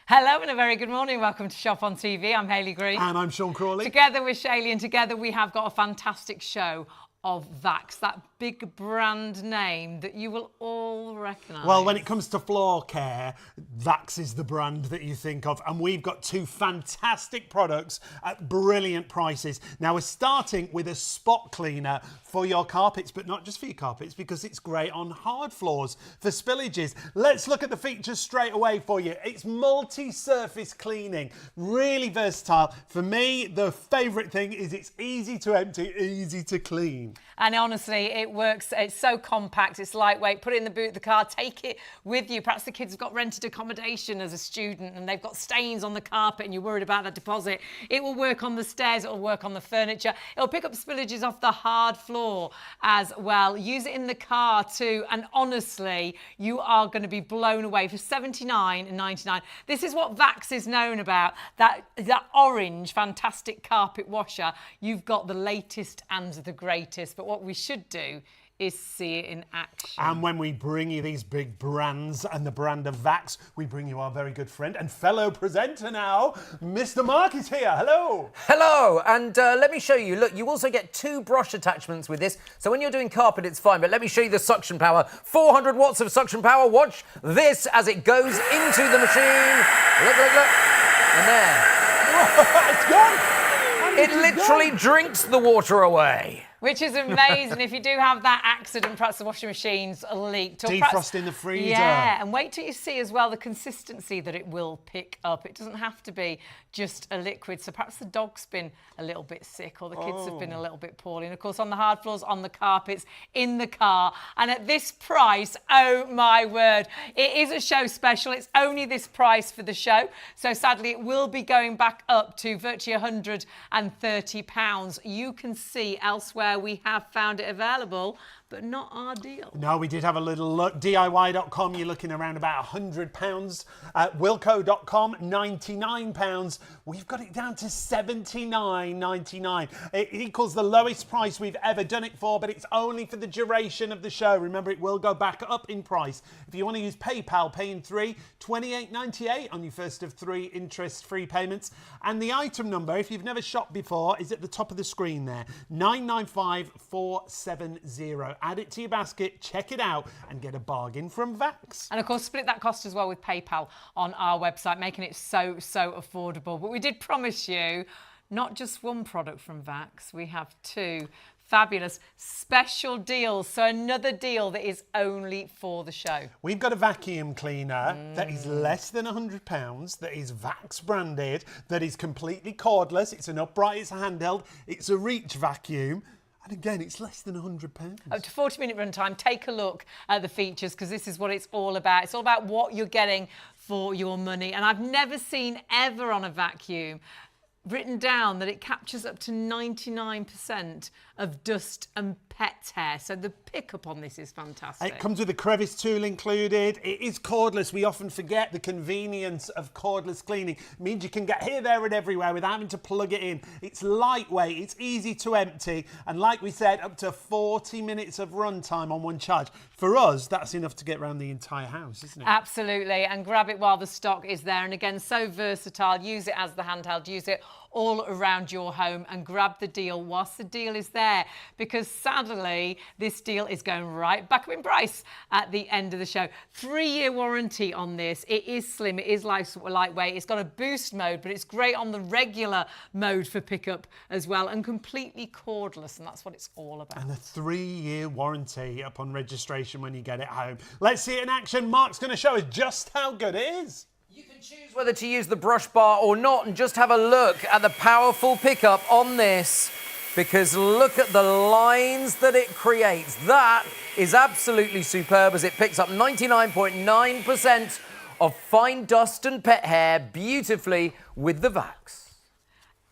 Hello and a very good morning. Welcome to Shop on TV. I'm Hayley Green. And I'm Sean Crawley. Together with Shayley, and together we have got a fantastic show of Vax, that big brand name that you will all recognise. Well, when it comes to floor care, Vax is the brand that you think of. And we've got two fantastic products at brilliant prices. Now, we're starting with a spot cleaner for your carpets, but not just for your carpets, because it's great on hard floors for spillages. Let's look at the features straight away for you. It's multi-surface cleaning, really versatile. For me, the favourite thing is it's easy to empty, easy to clean. And honestly, it works. It's so compact, it's lightweight. Put it in the boot of the car, take it with you. Perhaps the kids have got rented accommodation as a student and they've got stains on the carpet and you're worried about that deposit. It will work on the stairs, it will work on the furniture. It'll pick up spillages off the hard floor as well. Use it in the car too. And honestly, you are going to be blown away for $79.99. This is what Vax is known about, that orange fantastic carpet washer. You've got the latest and the greatest. But what we should do is see it in action. And when we bring you these big brands and the brand of Vax, we bring you our very good friend and fellow presenter now, Mr. Mark is here. Hello. Hello, and let me show you. Look, you also get two brush attachments with this. So when you're doing carpet, it's fine, but let me show you the suction power. 400 watts of suction power. Watch this as it goes into the machine. Look, look, look. And there. It's gone. It literally drinks the water away. Which is amazing. If you do have that accident, perhaps the washing machine's leaked. Or Defrosting the freezer. Yeah, and wait till you see as well the consistency that it will pick up. It doesn't have to be just a liquid. So perhaps the dog's been a little bit sick or the kids have been a little bit poorly. And of course, on the hard floors, on the carpets, in the car. And at this price, oh my word, it is a show special. It's only this price for the show. So sadly, it will be going back up to virtually £130. You can see elsewhere we have found it available, but not our deal. No, we did have a little look. DIY.com, you're looking around about £100. Wilco.com, £99. We've got it down to $79.99. It equals the lowest price we've ever done it for, but it's only for the duration of the show. Remember, it will go back up in price. If you want to use PayPal, pay in three, $28.98 on your first of three interest-free payments. And the item number, if you've never shopped before, is at the top of the screen there, 995470. Add it to your basket, check it out, and get a bargain from Vax. And of course, split that cost as well with PayPal on our website, making it so affordable. But we did promise you not just one product from Vax, we have two fabulous special deals. So another deal that is only for the show. We've got a vacuum cleaner that is less than £100, that is Vax branded, that is completely cordless. It's an upright, it's a handheld, it's a reach vacuum. And again, it's less than £100. Up to 40-minute runtime. Take a look at the features because this is what it's all about. It's all about what you're getting for your money. And I've never seen ever on a vacuum written down that it captures up to 99% of dust and pet hair. So the pickup on this is fantastic. It comes with a crevice tool included. It is cordless. We often forget the convenience of cordless cleaning. It means you can get here, there and everywhere without having to plug it in. It's lightweight, it's easy to empty, and like we said, up to 40 minutes of runtime on one charge. For us, that's enough to get around the entire house, isn't it? Absolutely, and grab it while the stock is there. And again, so versatile. Use it as the handheld, use it all around your home, and grab the deal whilst the deal is there, because sadly this deal is going right back up in price at the end of the show. 3-year warranty on this. It is slim, it is lightweight, it's got a boost mode, but it's great on the regular mode for pickup as well, and completely cordless, and that's what it's all about. And a 3-year warranty upon registration when you get it home. Let's see it in action. Mark's going to show us just how good it is. You can choose whether to use the brush bar or not, and just have a look at the powerful pickup on this, because look at the lines that it creates. That is absolutely superb as it picks up 99.9% of fine dust and pet hair beautifully with the Vax.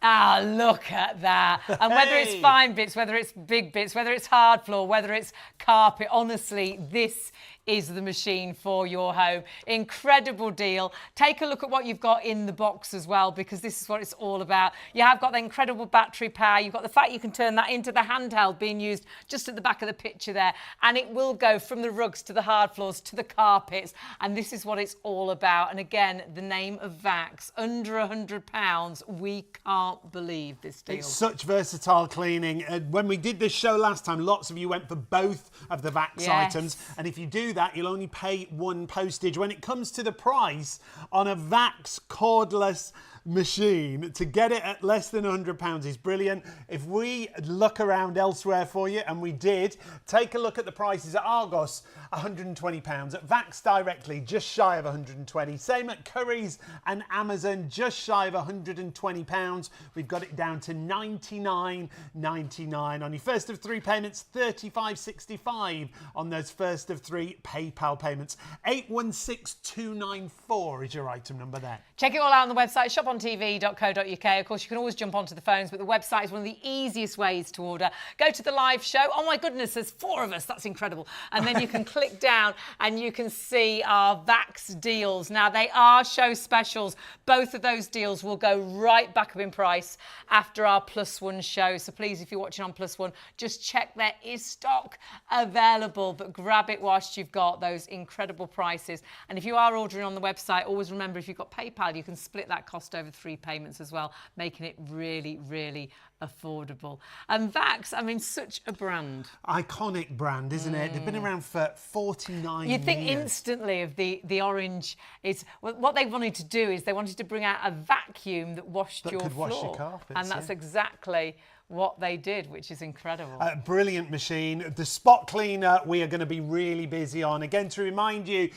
Ah, look at that. And whether it's fine bits, whether it's big bits, whether it's hard floor, whether it's carpet, honestly, this is the machine for your home. Incredible deal. Take a look at what you've got in the box as well, because this is what it's all about. You have got the incredible battery power. You've got the fact you can turn that into the handheld being used just at the back of the picture there, and it will go from the rugs to the hard floors to the carpets, and this is what it's all about. And again, the name of Vax, under £100. We can't believe this deal. It's such versatile cleaning. When we did this show last time, lots of you went for both of the Vax items, and if you do that, you'll only pay one postage. When it comes to the price on a Vax cordless machine, to get it at less than £100 is brilliant. If we look around elsewhere for you, and we did, take a look at the prices at Argos, £120. At Vax directly, just shy of £120. Same at Currys and Amazon, just shy of £120. We've got it down to $99.99 on your first of 3 payments, $35.65 on those first of 3 PayPal payments. 816294 is your item number there. Check it all out on the website, shopontv.co.uk. Of course, you can always jump onto the phones, but the website is one of the easiest ways to order. Go to the live show. Oh my goodness, there's 4 of us. That's incredible. And then you can click down and you can see our Vax deals. Now, they are show specials. Both of those deals will go right back up in price after our +1 show. So please, if you're watching on +1, just check there is stock available, but grab it whilst you've got those incredible prices. And if you are ordering on the website, always remember, if you've got PayPal, you can split that cost over 3 payments as well, making it really, really affordable. And Vax, I mean, such a brand. Iconic brand, isn't it? They've been around for 49 years. You think instantly of the orange. It's what they wanted to do is they wanted to bring out a vacuum that washed your floor. Wash your carpets, and that's exactly what they did, which is incredible. Brilliant machine. The spot cleaner we are going to be really busy on. Again, to remind you,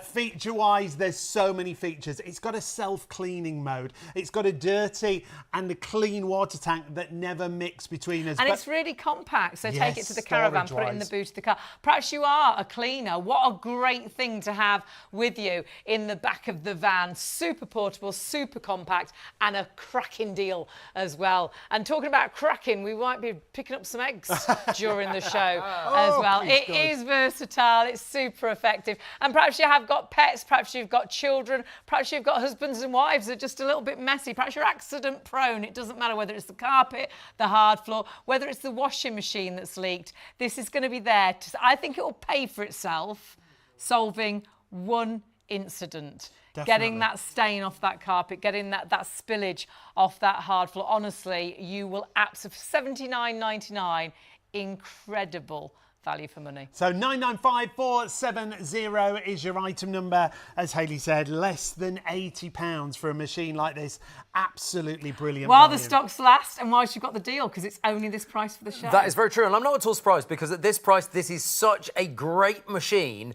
feature-wise, there's so many features. It's got a self-cleaning mode. It's got a dirty and a clean water tank that never mix between us. And it's really compact, so take it to the caravan, put it in the boot of the car. Perhaps you are a cleaner. What a great thing to have with you in the back of the van. Super portable, super compact, and a cracking deal as well. And talking about cracking, we might be picking up some eggs during the show as well. It is versatile, it's super effective. And perhaps you have got pets, perhaps you've got children, perhaps you've got husbands and wives that are just a little bit messy, perhaps you're accident prone. It doesn't matter whether it's the carpet, the hard floor, whether it's the washing machine that's leaked. This is going to be there. I think it will pay for itself, solving one incident. Definitely. Getting that stain off that carpet, getting that spillage off that hard floor. Honestly, you will absolutely, $79.99, incredible value for money. So 995470 is your item number. As Hayley said, less than £80 for a machine like this. Absolutely brilliant. While value. the stocks last and whilst you've got the deal, because it's only this price for the show. That is very true, and I'm not at all surprised, because at this price, this is such a great machine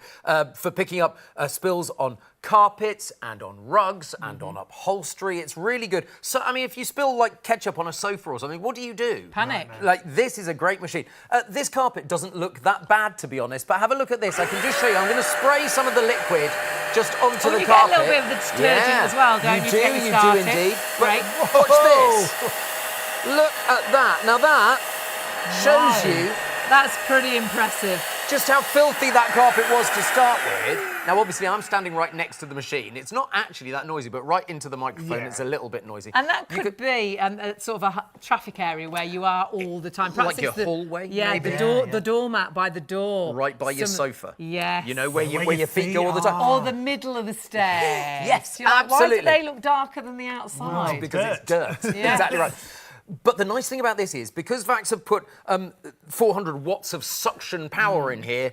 for picking up spills on carpets and on rugs and on upholstery. It's really good. So, I mean, if you spill like ketchup on a sofa or something, what do you do? Panic. Like, this is a great machine. This carpet doesn't look that bad, to be honest, but have a look at this. I can just show you. I'm going to spray some of the liquid just onto the you carpet. get a little bit of the detergent as well, don't you? You do indeed. Great. Watch this. Look at that. Now that shows you That's pretty impressive. just how filthy that carpet was to start with. Now, obviously, I'm standing right next to the machine. It's not actually that noisy, but right into the microphone, it's a little bit noisy. And that could be a sort of a traffic area where you are all the time. Perhaps Like your hallway, Yeah, maybe? the doormat by the door. Right by your sofa. Yes. You know, where your feet go all the time. Or the middle of the stairs. Yes, You're like, absolutely. why do they look darker than the outside? Because it's dirt. Yeah. Exactly right. But the nice thing about this is, because Vax have put 400 watts of suction power in here,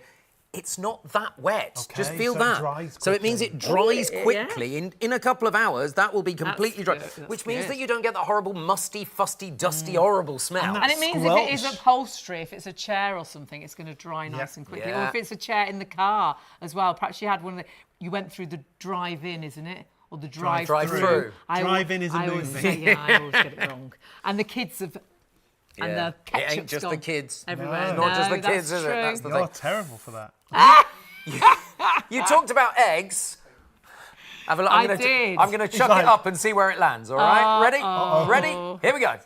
it's not that wet. Okay, Just feel so it that. dries So it means it dries quickly. Yeah. In a couple of hours, that will be completely dry. That's Which means good. that you don't get that horrible, musty, fusty, dusty, horrible smell. And it means if it is upholstery, if it's a chair or something, it's going to dry nice and quickly. Yeah. Or if it's a chair in the car as well. Perhaps you had one that you went through the drive-in, isn't it? Or the drive-through. Drive-in is a I always movement. I always get it wrong. And the kids have... And Yeah. the ketchup's It ain't just gone the kids. everywhere. It's not just the No, kids, that's is it? That's the true. You're thing. terrible for that. You talked about eggs. Have a look. I did. I'm going to chuck like- it up and see where it lands, all right? Ready? Ready? Here we go.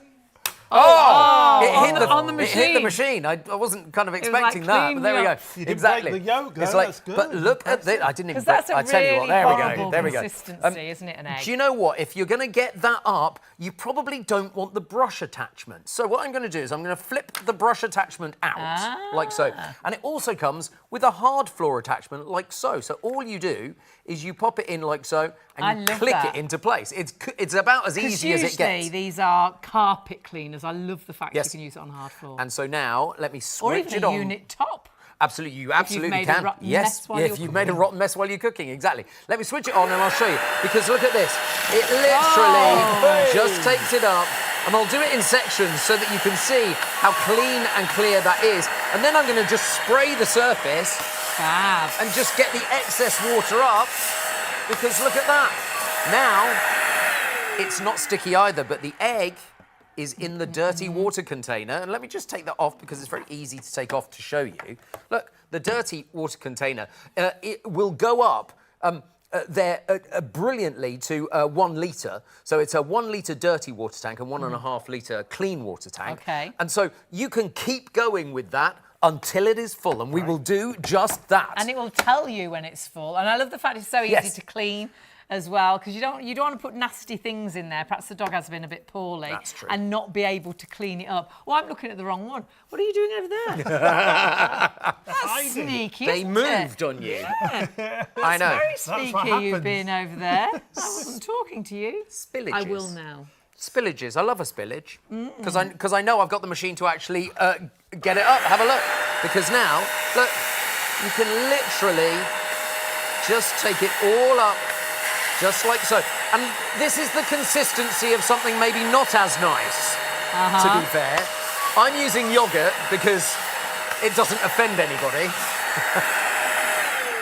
On the machine. It hit the machine. I wasn't kind of expecting that, clean but there we go. You didn't break the yolk, though. It's like, That's good. but look at this. I didn't even. That's a I tell you really what. There we go. horrible There we go. consistency, isn't it? An egg. Do you know what? If you're going to get that up, you probably don't want the brush attachment. So what I'm going to do is I'm going to flip the brush attachment out, like so. And it also comes with a hard floor attachment, like so. So all you do is you pop it in like so, and you click it into place. It's about as easy as it gets. Usually these are carpet cleaners. I love the fact you can use it on hard floor. And so now let me switch or even it on. a unit top. Absolutely, you absolutely made a can. rotten Yes, mess while if you're you've made a cooking. rotten mess while you're cooking, exactly. Let me switch it on and I'll show you. Because look at this. It literally just takes it up, and I'll do it in sections so that you can see how clean and clear that is. And then I'm going to just spray the surface Fab. and just get the excess water up, because look at that. Now, it's not sticky either, but the egg is in the dirty water container. And let me just take that off because it's very easy to take off to show you. Look, the dirty water container, it will go up there brilliantly to 1 litre. So it's a 1 litre dirty water tank and 1.5 litre clean water tank. Okay. And so you can keep going with that until it is full, and we will do just that. And it will tell you when it's full. And I love the fact it's so easy to clean as well, because you don't want to put nasty things in there. Perhaps the dog has been a bit poorly. That's true. And not be able to clean it up. Oh, I'm looking at the wrong one. What are you doing over there? That's sneaky, They isn't moved it? on you. Yeah. I know. Very That's what sneaky you've happens. been over there. I wasn't talking to you. Spillages. I will now. Spillages. I love a spillage because I know I've got the machine to actually get it up. Have a look, because now look, you can literally just take it all up, just like so. And this is the consistency of something maybe not as nice. To be fair, I'm using yogurt because it doesn't offend anybody.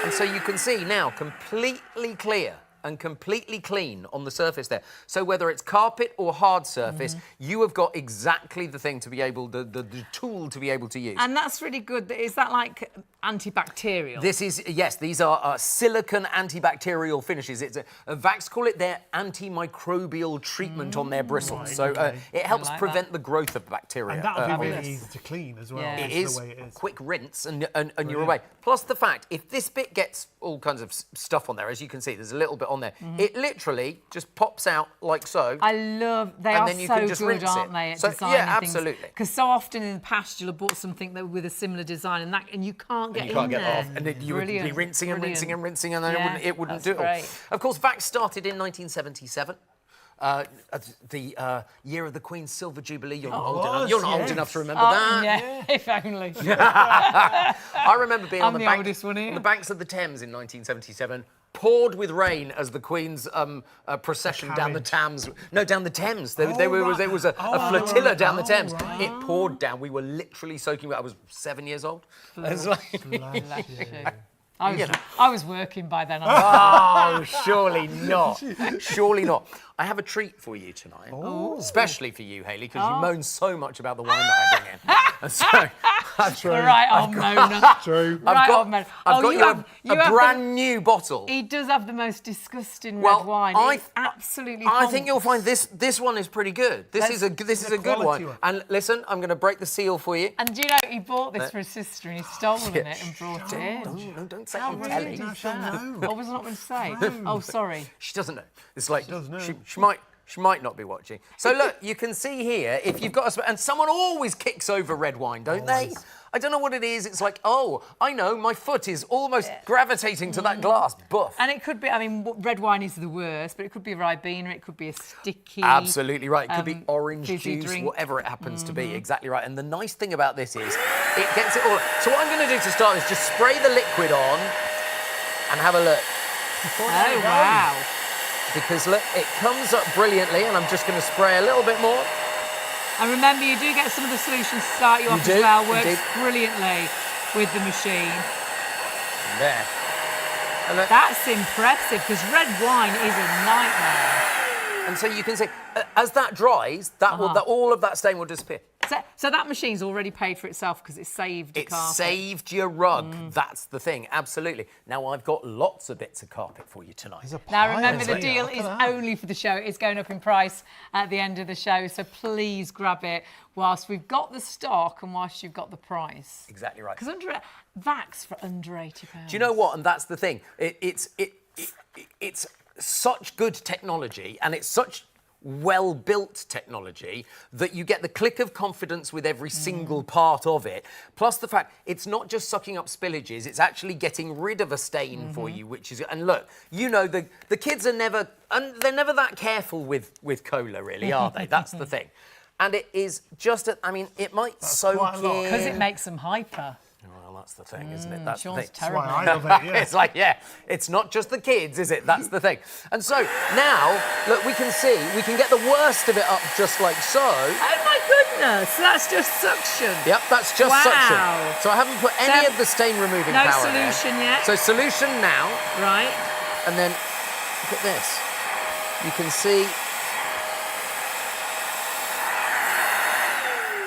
And so you can see now completely clear and completely clean on the surface there. So whether it's carpet or hard surface, you have got exactly the thing to be able, the tool to be able to use. And that's really good. Is that like antibacterial? This is, yes, these are silicone antibacterial finishes. It's Vax call it their antimicrobial treatment on their bristles. So it helps like prevent the growth of bacteria. And that'll be Fabulous. really easy to clean as well. Yeah. It That's is the way it is. quick rinse and you're away. Plus the fact, if this bit gets all kinds of stuff on there, as you can see, there's a little bit on there. It literally just pops out like so. I love, they And are then you so can just good, rinse aren't it. they, at So, designing yeah, things. absolutely. Because so often in the past you'll have bought something that with a similar design and you can't get You can't in get there. off, and then you would be rinsing and rinsing and rinsing, and then Yeah, it wouldn't that's do it all. great. Of course, Vax started in 1977. The year of the Queen's Silver Jubilee. You're not old enough. You're not old enough to remember that. Yeah, if only. I remember being I'm on the the oldest one here. on the banks of the Thames in 1977, poured with rain as the Queen's procession down the Thames. No, down the Thames. There was a flotilla down the Thames. Right. It poured down. We were literally soaking wet. I was 7 years old. It was like, Bless you. I was working by then. oh, surely not. Surely not. I have a treat for you tonight, especially for you, Hayley, because you moan so much about the wine that I bring in. And so, Right on, Mona. True. I've got, on, Mona. I've got you you have a brand new bottle. He does have the most disgusting Well, red wine. I- It's absolutely I think you'll find this one is pretty good. This is a good quality one. one. And listen, I'm going to break the seal for you. And do you know, he bought this for his sister and he's stolen it and brought it in. No, don't say How I'm rude telling. is that? What was I not going to say? Oh, sorry. She doesn't know. It's like does know. she might not be watching. So look, you can see here if you've got and someone always kicks over red wine, don't they? I don't know what it is. It's like, oh, I know, my foot is almost gravitating to that glass. Buff. And it could be, I mean, red wine is the worst, but it could be Ribena, it could be a sticky... Absolutely right. It could be orange fizzy juice, drink. whatever it happens to be. Exactly right. And the nice thing about this is it gets it all. So what I'm going to do to start is just spray the liquid on and have a look. Oh, wow. Because look, it comes up brilliantly, and I'm just going to spray a little bit more. And remember, you do get some of the solutions to start you off do, as well. you Works do. brilliantly with the machine. There. And look, That's impressive, because red wine is a nightmare. and so you can see, as that dries, that will, all of that stain will disappear. So that machine's already paid for itself because it saved the It carpet. saved your rug. That's the thing, absolutely. Now, I've got lots of bits of carpet for you tonight. Now, remember, the Look deal at is that. only for the show. It's going up in price at the end of the show, so please grab it whilst we've got the stock and whilst you've got the price. Exactly right. Because Vax for under £80. Do you know what? And that's the thing. It's such good technology, and it's such well-built technology that you get the click of confidence with every single part of it. Plus the fact it's not just sucking up spillages, it's actually getting rid of a stain for you, which is, and look, you know, the kids are never, and they're never that careful with cola, really, are they? That's the thing. And it is just, I mean, it might soak quite a lot. in. Because it makes them hyper. Well, that's the thing, isn't it? That's the Sean's thing. terrible. Why I love it, yeah. It's like, yeah, it's not just the kids, is it? That's the thing. And so now, look, we can get the worst of it up just like so. Oh my goodness, that's just suction. Yep, that's just Wow. suction. So I haven't put any So, of the stain removing no power there. solution yet. So solution now, Right. and then look at this. You can see.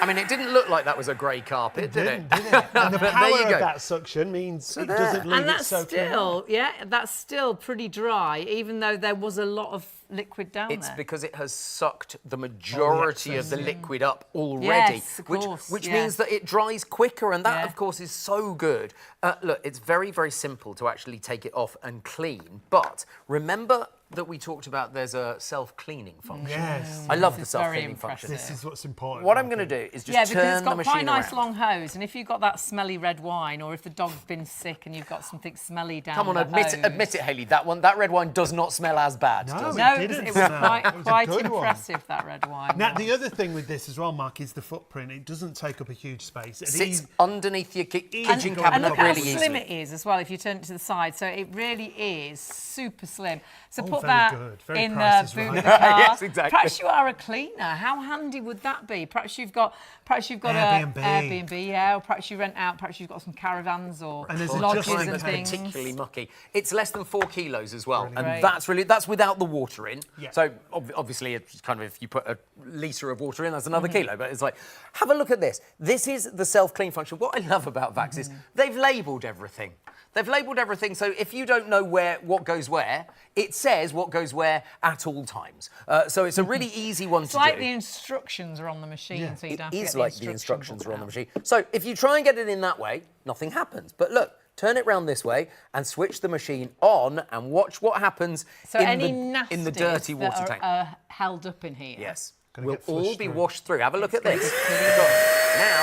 I mean, it didn't look like that was a grey carpet, did it? Didn't it? And the But there power you of go. that suction means it there. doesn't leave And it that's soaking still, that's still pretty dry, even though there was a lot of liquid down It's there. because it has sucked the majority of the liquid up already, Yes, of which course, which yeah. means that it dries quicker, and that, Yeah. of course, is so good. Look, it's very, very simple to actually take it off and clean, but remember that we talked about there's a self-cleaning function. Yes. I love the This is very self-cleaning function. impressive. This is what's important. What I'm going to do is just Yeah, because turn it's the got machine quite a nice around. long hose, and if you've got that smelly red wine, or if the dog's been sick and you've got something smelly down Come on, the admit it, Hayley. That red wine does not smell as bad, does it? No, It it was didn't quite, smell. It was a quite good one. impressive, that red wine. Now, was. the other thing with this as well, Mark, is the footprint. It doesn't take up a huge space. It Sits is- underneath your kitchen And cabinet And look really how slim easily. it is as well if you turn it to the side. So it really is super slim. So put very that good. Very in the Price is boot of Right. the car. Yes, exactly. Perhaps you are a cleaner. How handy would that be? Perhaps you've got Airbnb. a Airbnb, yeah, or perhaps you rent out. Perhaps you've got some caravans or And there's a lodges just and in things. Particularly mucky. It's less than 4 kilos as well, and Great. that's without the water in. Yeah. So obviously, it's kind of, if you put a litre of water in, that's another kilo. But it's like, have a look at this. This is the self-clean function. What I love about Vax is they've labelled everything. They've labelled everything, so if you don't know what goes where, it says what goes where at all times. So it's a really easy one It's to like do. the instructions are on the machine, so you don't have to It get is like the the instructions book are on the out. machine. So if you try and get it in that way, nothing happens. But look, turn it round this way and switch the machine on and watch what happens So in any in the nasties dirty that water are, tank. held up in here. Yes. Gonna Will get flushed all be through. washed through. Have a look at gonna this. get clean. We've got- Now,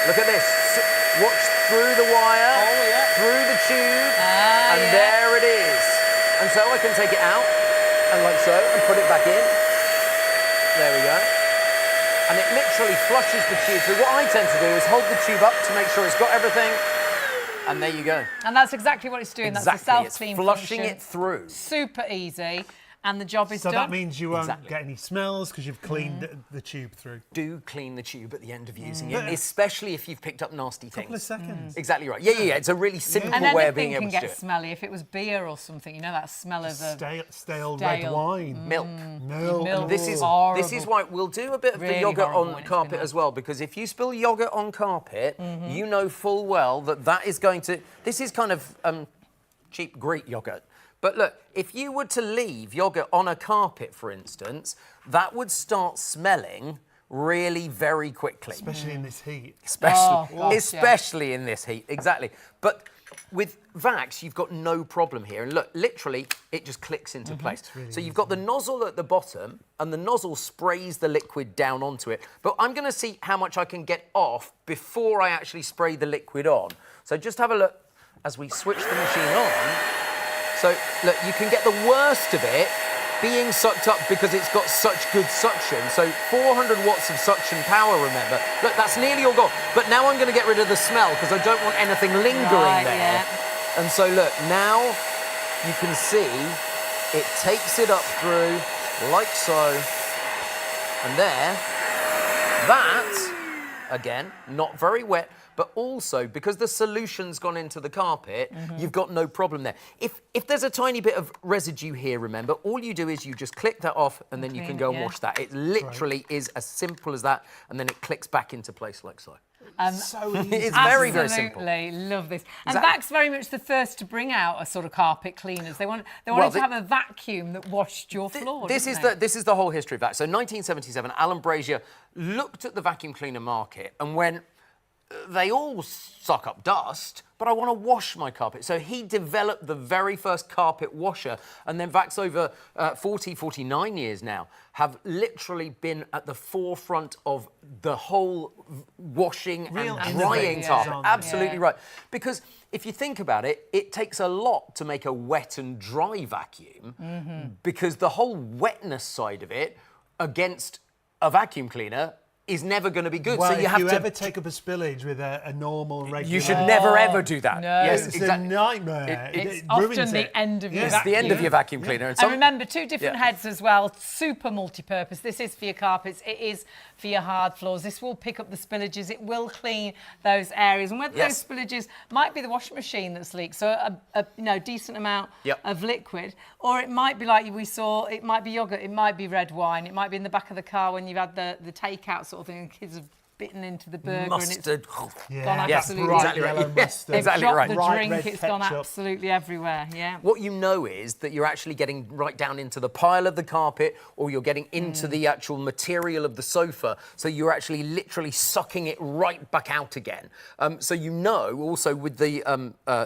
look at this. Watch through the wire, through the tube, and there it is. And so I can take it out, and like so, and put it back in. There we go. And it literally flushes the tube through. What I tend to do is hold the tube up to make sure it's got everything, and there you go. And that's exactly what it's doing. That's the Exactly, it's self-clean flushing function. it through. Super easy, and the job is So done. that means you won't Exactly. get any smells because you've cleaned the tube through. Do clean the tube at the end of using it, especially if you've picked up nasty Couple of things. seconds. Exactly right. Yeah. It's a really simple and way of being anything able can to do get it. smelly if it was beer or something. You know that smell of a Stale red Stale. wine. Milk. Milk. Milk. This is Horrible. why we'll do a bit of Really the yogurt horrible when on it's carpet been as well, because if you spill yogurt on carpet, you know full well that is going to. This is kind of cheap Greek yogurt. But look, if you were to leave yogurt on a carpet, for instance, that would start smelling really very quickly. Especially in this heat. Especially in this heat, exactly. But with Vax, you've got no problem here. And look, literally, it just clicks into place. really So you've got the nozzle at the bottom, and the nozzle sprays the liquid down onto it. But I'm going to see how much I can get off before I actually spray the liquid on. So just have a look as we switch the machine on. So look, you can get the worst of it being sucked up because it's got such good suction. So 400 watts of suction power, remember. Look, that's nearly all gone. But now I'm going to get rid of the smell because I don't want anything lingering Right, there. yeah. And so look, now you can see it takes it up through like so. And there, that again, not very wet, but also because the solution's gone into the carpet, you've got no problem there. If there's a tiny bit of residue here, remember, all you do is you just click that off and then you can go and wash that. It literally is as simple as that, and then it clicks back into place like so. So easy. It's very, very simple. Absolutely, love this. And Exactly. Vax very much the first to bring out a sort of carpet cleaners. They wanted to have a vacuum that washed your floor. This is the whole history of that. So 1977, Alan Brazier looked at the vacuum cleaner market and went, they all suck up dust, but I want to wash my carpet. So he developed the very first carpet washer, and then Vax over 49 years now have literally been at the forefront of the whole washing and drying carpet. Absolutely right. Because if you think about it, it takes a lot to make a wet and dry vacuum because the whole wetness side of it against a vacuum cleaner is never going to be good. Well, so you have if to you ever take up a spillage with a normal, regular... You should never, ever do that. No. Yes, It's exactly. a nightmare. It's It often ruins the it. end of your It's vacuum. the end of your vacuum cleaner. And remember, two different Yeah. heads as well, super multi-purpose. This is for your carpets, it is for your hard floors. This will pick up the spillages, it will clean those areas. And whether those spillages might be the washing machine that's leaked, so a decent amount of liquid, or it might be like we saw, it might be yogurt, it might be red wine, it might be in the back of the car when you've had the takeout sort of thing and kids have bitten into the burger mustard. and it's Yeah, gone absolutely bright exactly right. yellow Yes, mustard. exactly dropped right. the Bright drink, red it's gone ketchup. absolutely everywhere, yeah. What you know is that you're actually getting right down into the pile of the carpet, or you're getting into the actual material of the sofa, so you're actually literally sucking it right back out again. So you know also with the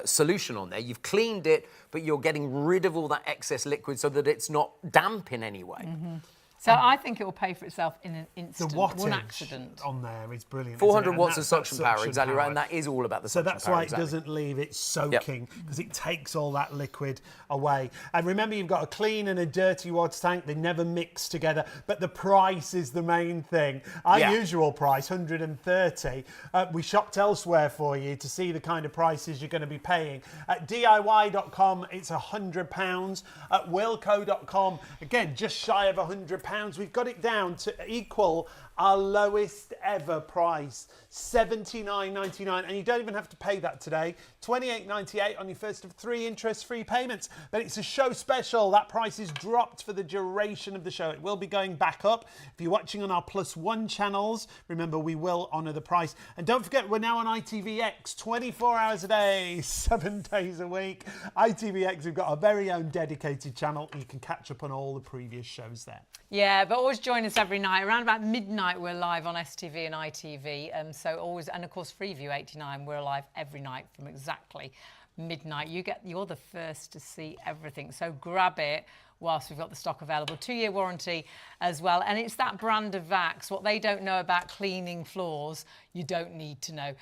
solution on there, you've cleaned it, but you're getting rid of all that excess liquid so that it's not damp in any way. So I think it will pay for itself in an instant, The wattage one accident. on there is brilliant. 400 isn't it? watts And of suction power, exactly right, and that is all about the So suction that's power. why it exactly. doesn't leave it soaking, because it takes all that liquid away. And remember, you've got a clean and a dirty water tank. They never mix together, but the price is the main thing. Our usual price, 130. We shopped elsewhere for you to see the kind of prices you're going to be paying. At DIY.com, it's £100. At wilco.com, again, just shy of £100. We've got it down to equal our lowest ever price, $79.99, and you don't even have to pay that today. $28.98 on your first of 3 interest-free payments. But it's a show special. That price is dropped for the duration of the show. It will be going back up. If you're watching on our +1 channels, remember we will honour the price. And don't forget, we're now on ITVX, 24 hours a day, 7 days a week. ITVX, we've got our very own dedicated channel. You can catch up on all the previous shows there. Yeah, but always join us every night. Around about midnight, we're live on STV and ITV. So always, and of course, Freeview 89, we're live every night from exactly midnight. You're the first to see everything. So grab it whilst we've got the stock available. 2-year warranty as well. And it's that brand of Vax. What they don't know about cleaning floors, you don't need to know.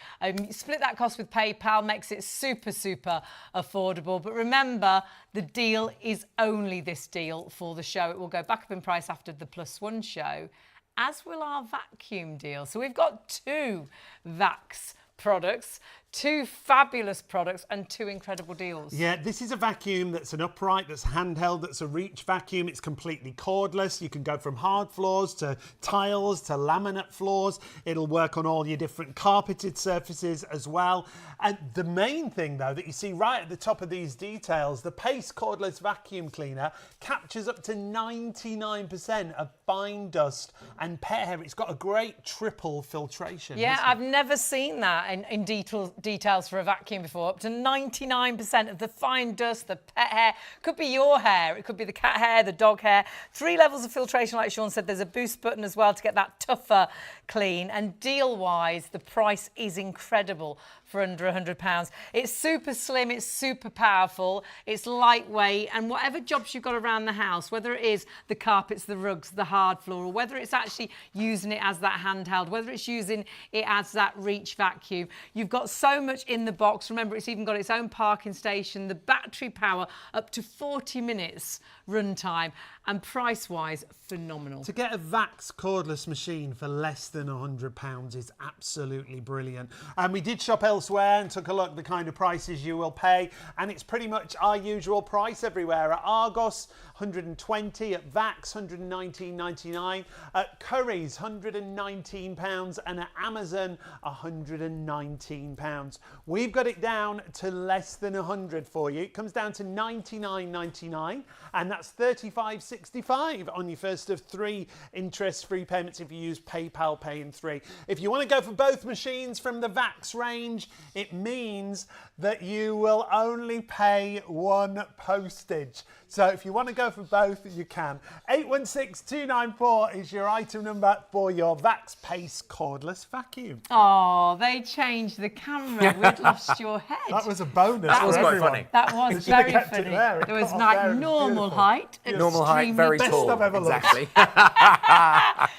Split that cost with PayPal, makes it super, super affordable. But remember, the deal is only this deal for the show. It will go back up in price after the +1 show, as will our vacuum deal. So we've got 2 Vax products, 2 fabulous products and 2 incredible deals. Yeah, this is a vacuum that's an upright, that's handheld, that's a reach vacuum. It's completely cordless. You can go from hard floors to tiles to laminate floors. It'll work on all your different carpeted surfaces as well. And the main thing, though, that you see right at the top of these details, the Pace cordless vacuum cleaner captures up to 99% of fine dust and pet hair. It's got a great triple filtration. Yeah, I've never seen that in details for a vacuum before. Up to 99% of the fine dust, the pet hair, could be your hair, it could be the cat hair, the dog hair. 3 levels of filtration, like Sean said. There's a boost button as well to get that tougher clean. And deal-wise, the price is incredible for under £100. It's super slim, it's super powerful, it's lightweight, and whatever jobs you've got around the house, whether it is the carpets, the rugs, the hard floor, or whether it's actually using it as that handheld, whether it's using it as that reach vacuum, you've got so much in the box. Remember, it's even got its own parking station, the battery power, up to 40 minutes runtime, and price-wise, phenomenal. To get a Vax cordless machine for less than £100 is absolutely brilliant. And we did shop elsewhere and took a look at the kind of prices you will pay, and it's pretty much our usual price everywhere. At Argos, 120. At Vax, 119.99. At Curry's, £119. And at Amazon, £119. We've got it down to less than 100 for you. It comes down to $99.99, and that's $35.65 on your first of 3 interest-free payments if you use PayPal Pay in 3. If you want to go for both machines from the Vax range, it means that you will only pay 1 postage. So if you want to go for both, you can. 816294 is your item number for your Vax Pace cordless vacuum. Oh, they changed the camera. We'd lost your head. That was a bonus. That was for quite everyone. funny. That was Should have very kept it funny. there was off like there. It was normal beautiful. height. Normal height, very Best tall. I've ever looked. Exactly.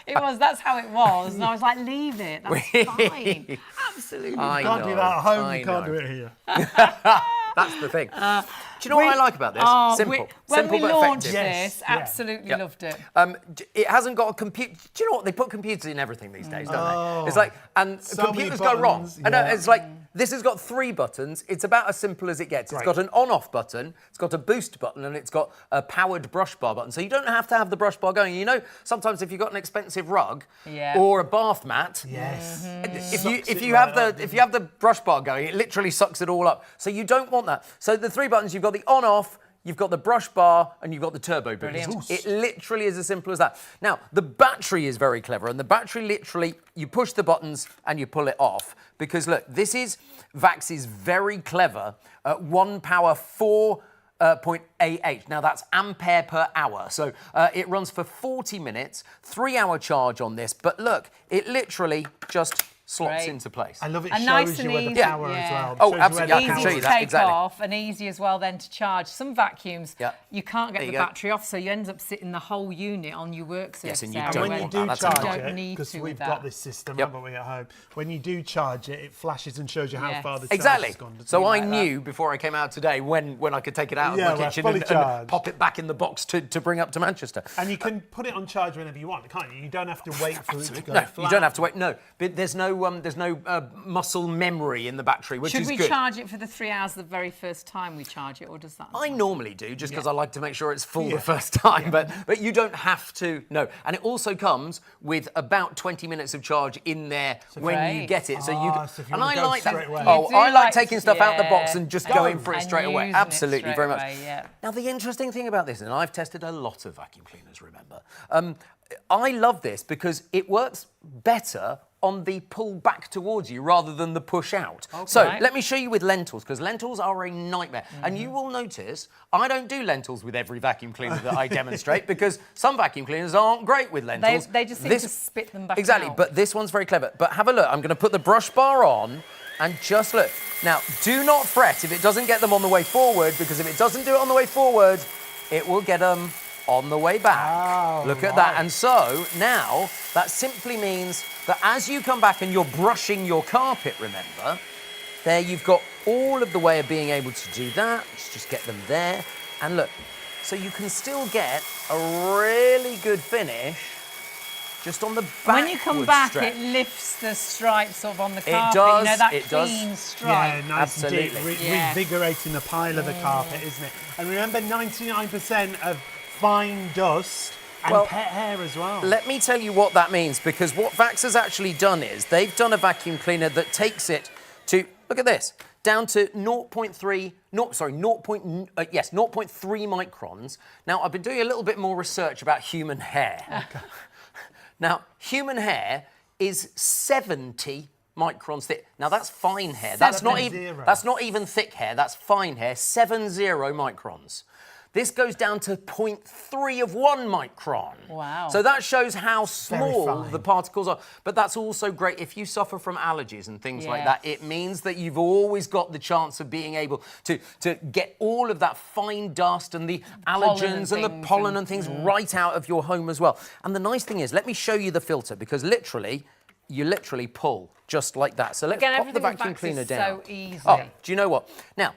It was, that's how it was. And I was like, leave it. That's fine. Absolutely. I You can't know, do that at home, I you can't know. do it here. That's the thing. Do you know what I like about this? Simple. When Simple we but launched effective. this, Yes, yeah. absolutely Yep. loved it. It hasn't got a computer. Do you know what? They put computers in everything these days, don't they? It's like, and So many computers go wrong. buttons, I know, yeah. it's like, this has got 3 buttons. It's about as simple as it gets. It's Great. got an on-off button, it's got a boost button, and it's got a powered brush bar button. So you don't have to have the brush bar going. You know, sometimes if you've got an expensive rug Yeah. or a bath mat, Yes. if you have the brush bar going, it literally sucks it all up. So you don't want that. So the 3 buttons, you've got the on-off, you've got the brush bar, and you've got the turbo boost. Brilliant. It literally is as simple as that. Now, the battery is very clever, and the battery literally, you push the buttons and you pull it off. Because look, this is Vax's very clever 1 power 4.88. Now that's ampere per hour. So it runs for 40 minutes, 3-hour charge on this. But look, it literally just slots Great. into place. I love it. And Shows nice you and where the easy, power yeah. as well. Oh, Shows you absolutely, where I the can Easy show power you to that, take exactly. off and easy as well then to charge. Some vacuums, Yeah. you can't get There the you go. battery off, so you end up sitting the whole unit on your work surface Yes, and you area. don't When where you want do that, that's charge you don't it, need because to we've with got that. this system, Yep. haven't we, at home? When you do charge it, it flashes and shows you how Yes. far the charge Exactly. has gone. So I Like that. knew before I came out today when I could take it out Yeah, of my we're kitchen fully and charged. pop it back in the box to bring up to Manchester. And you can put it on charge whenever you want, can't you? You don't have to wait for it to go No, flat. you don't have to wait. No, but there's no muscle memory in the battery, which Should is we good. charge it for the 3 hours the very first time we charge it, or does that? I normally do, just because I like to make sure it's full Yeah. the first time, but you don't have to, no. And it also comes with about 20 minutes of charge in there when you Great. get it. So you, Ah, so if you and wanna I go like straight that. away. Oh, You do I like like taking to- stuff out the box yeah, and just Go. going for it And straight away. using it Absolutely, straight very much. away, yeah. Now, the interesting thing about this, and I've tested a lot of vacuum cleaners, remember, I love this because it works better on the pull back towards you rather than the push out. So Right. let me show you with lentils, because lentils are a nightmare. And you will notice I don't do lentils with every vacuum cleaner that I demonstrate, because some vacuum cleaners aren't great with lentils. They just seem to spit them back Exactly, out. but this one's very clever. But have a look. I'm going to put the brush bar on and just look. Now, do not fret if it doesn't get them on the way forward, because if it doesn't do it on the way forward, it will get them on the way back. Oh, Look at that. right. And so now that simply means that as you come back and you're brushing your carpet, remember, there you've got all of the way of being able to do that. Let's just get them there. And look, so you can still get a really good finish just on the back. When you come back, it lifts the stripes sort of on the carpet. does, You know, that it does. clean Yeah, stripe. nice and deep, Absolutely. Yeah. revigorating the pile of the carpet, isn't it? And remember, 99% of fine dust and Well, pet hair as well. Let me tell you what that means, because what Vax has actually done is they've done a vacuum cleaner that takes it to, look at this, down to 0.3 microns. Now, I've been doing a little bit more research about human hair. Now, human hair is 70 microns thick. Now, that's fine hair. That's not even thick hair. That's fine hair. 70 microns. This goes down to 0.3 of 1 micron. Wow. So that shows how small fine. the particles are. But that's also great if you suffer from allergies and things like that. Yes. It means that you've always got the chance of being able to get all of that fine dust and the allergens and the things pollen and- and things right out of your home as well. And the nice thing is, let me show you the filter, because you literally pull just like that. So let's Again, pop the everything with vacuum Vax cleaner is down. so easy. Oh, do you know what? Now,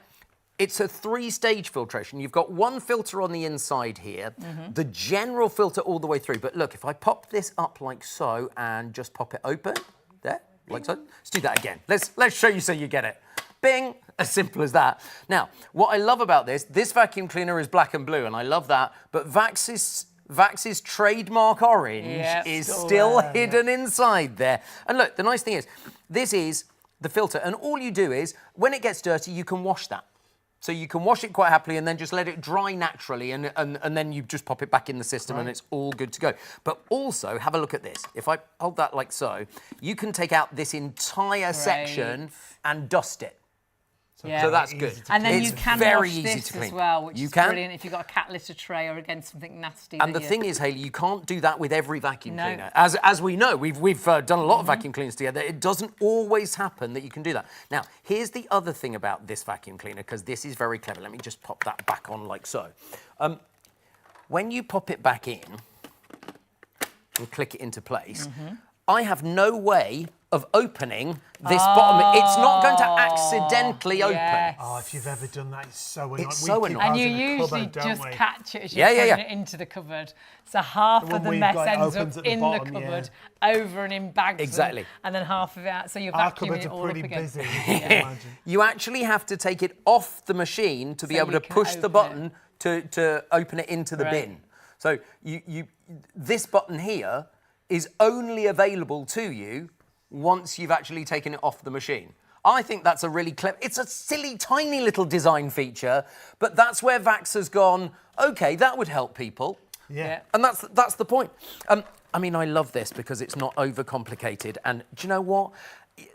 it's a 3-stage filtration. You've got one filter on the inside here, the general filter all the way through. But look, if I pop this up like so and just pop it open, there, like so. Let's do that again. Let's show you so you get it. Bing! As simple as that. Now, what I love about this vacuum cleaner is black and blue, and I love that, but Vax's trademark orange is still hidden inside there. And look, the nice thing is, this is the filter, and all you do is, when it gets dirty, you can wash that. So you can wash it quite happily and then just let it dry naturally, and then you just pop it back in the system and it's all good to go. But also, have a look at this. If I hold that like so, you can take out this entire section and dust it. So that's good. And then it's you can very wash easy this to clean. as well, which is can. brilliant if you've got a cat litter tray or, again, something nasty. And the thing is, Hayley, you can't do that with every vacuum cleaner. As we know, we've done a lot of vacuum cleaners together. It doesn't always happen that you can do that. Now, here's the other thing about this vacuum cleaner, because this is very clever. Let me just pop that back on like so. When you pop it back in and click it into place, I have no way of opening this bottom. It's not going to accidentally open. Oh, if you've ever done that, it's so annoying. It's so annoying. And you usually just catch it as you're putting it into the cupboard. So half of the mess ends up in the cupboard, over and in bags. Exactly. And then half of it out. So you're vacuuming it all up again. Busy, you can imagine. You actually have to take it off the machine to be able to push the button to open it into the bin. So this button here is only available to you once you've actually taken it off the machine. I think that's a really clever... It's a silly, tiny little design feature, but that's where Vax has gone, OK, that would help people. Yeah. And that's the point. I mean, I love this because it's not overcomplicated. And do you know what?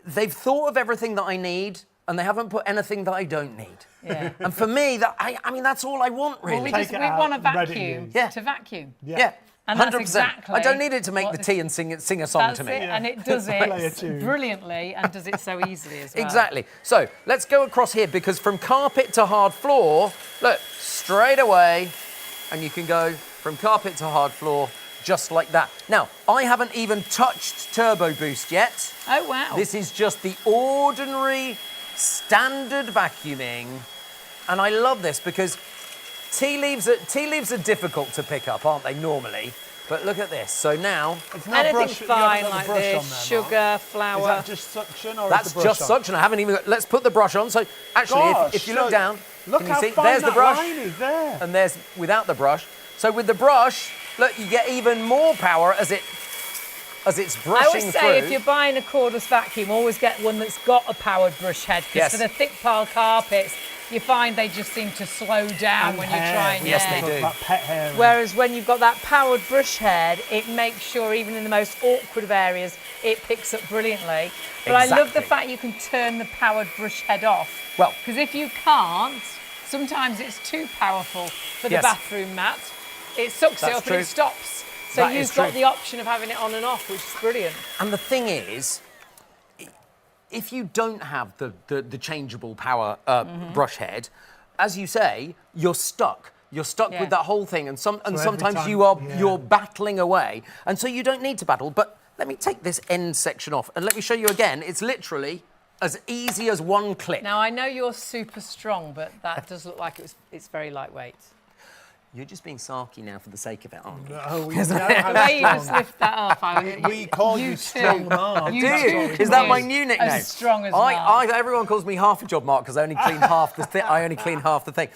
They've thought of everything that I need, and they haven't put anything that I don't need. Yeah. And for me, I mean, that's all I want, really. Well, we want a vacuum to vacuum. Yeah. And that's 100%. exactly... I don't need it to make the tea and sing a song to me. That's it, and it does it brilliantly and does it so easily as well. Exactly. So let's go across here, because from carpet to hard floor, look, straight away, and you can go from carpet to hard floor just like that. Now, I haven't even touched Turbo Boost yet. Oh, wow. This is just the ordinary standard vacuuming, and I love this because tea leaves are difficult to pick up, aren't they, normally? But look at this. So now... Anything's fine like this. Sugar, flour... Is that just suction or That's is the brush just on? suction. I haven't even got... Let's put the brush on. So actually, if you look down, look can you how see? fine There's the that brush. line is there. And there's without the brush. So with the brush, look, you get even more power as it's brushing I always say, through. if you're buying a cordless vacuum, always get one that's got a powered brush head, because for the thick pile carpets, you find they just seem to slow down when you're trying. Yes, they do. Pet hair. Whereas when you've got that powered brush head, it makes sure even in the most awkward of areas, it picks up brilliantly. But I love the fact you can turn the powered brush head off. Well, because if you can't, sometimes it's too powerful for the bathroom mat. It sucks it up and it stops. So you've got the option of having it on and off, which is brilliant. And the thing is, if you don't have the changeable power brush head, as you say, you're stuck. You're stuck with that whole thing, and sometimes you're battling away, and so you don't need to battle. But let me take this end section off, and let me show you again. It's literally as easy as one click. Now I know you're super strong, but that does look like it's very lightweight. You're just being sarky now for the sake of it, aren't you? No, we know The how way you strong. just lift that off, We call you strong Mark. Do you? Is that my new nickname? As strong as Mark. Everyone calls me half a job Mark because I only clean half the thing. I only clean half the thing.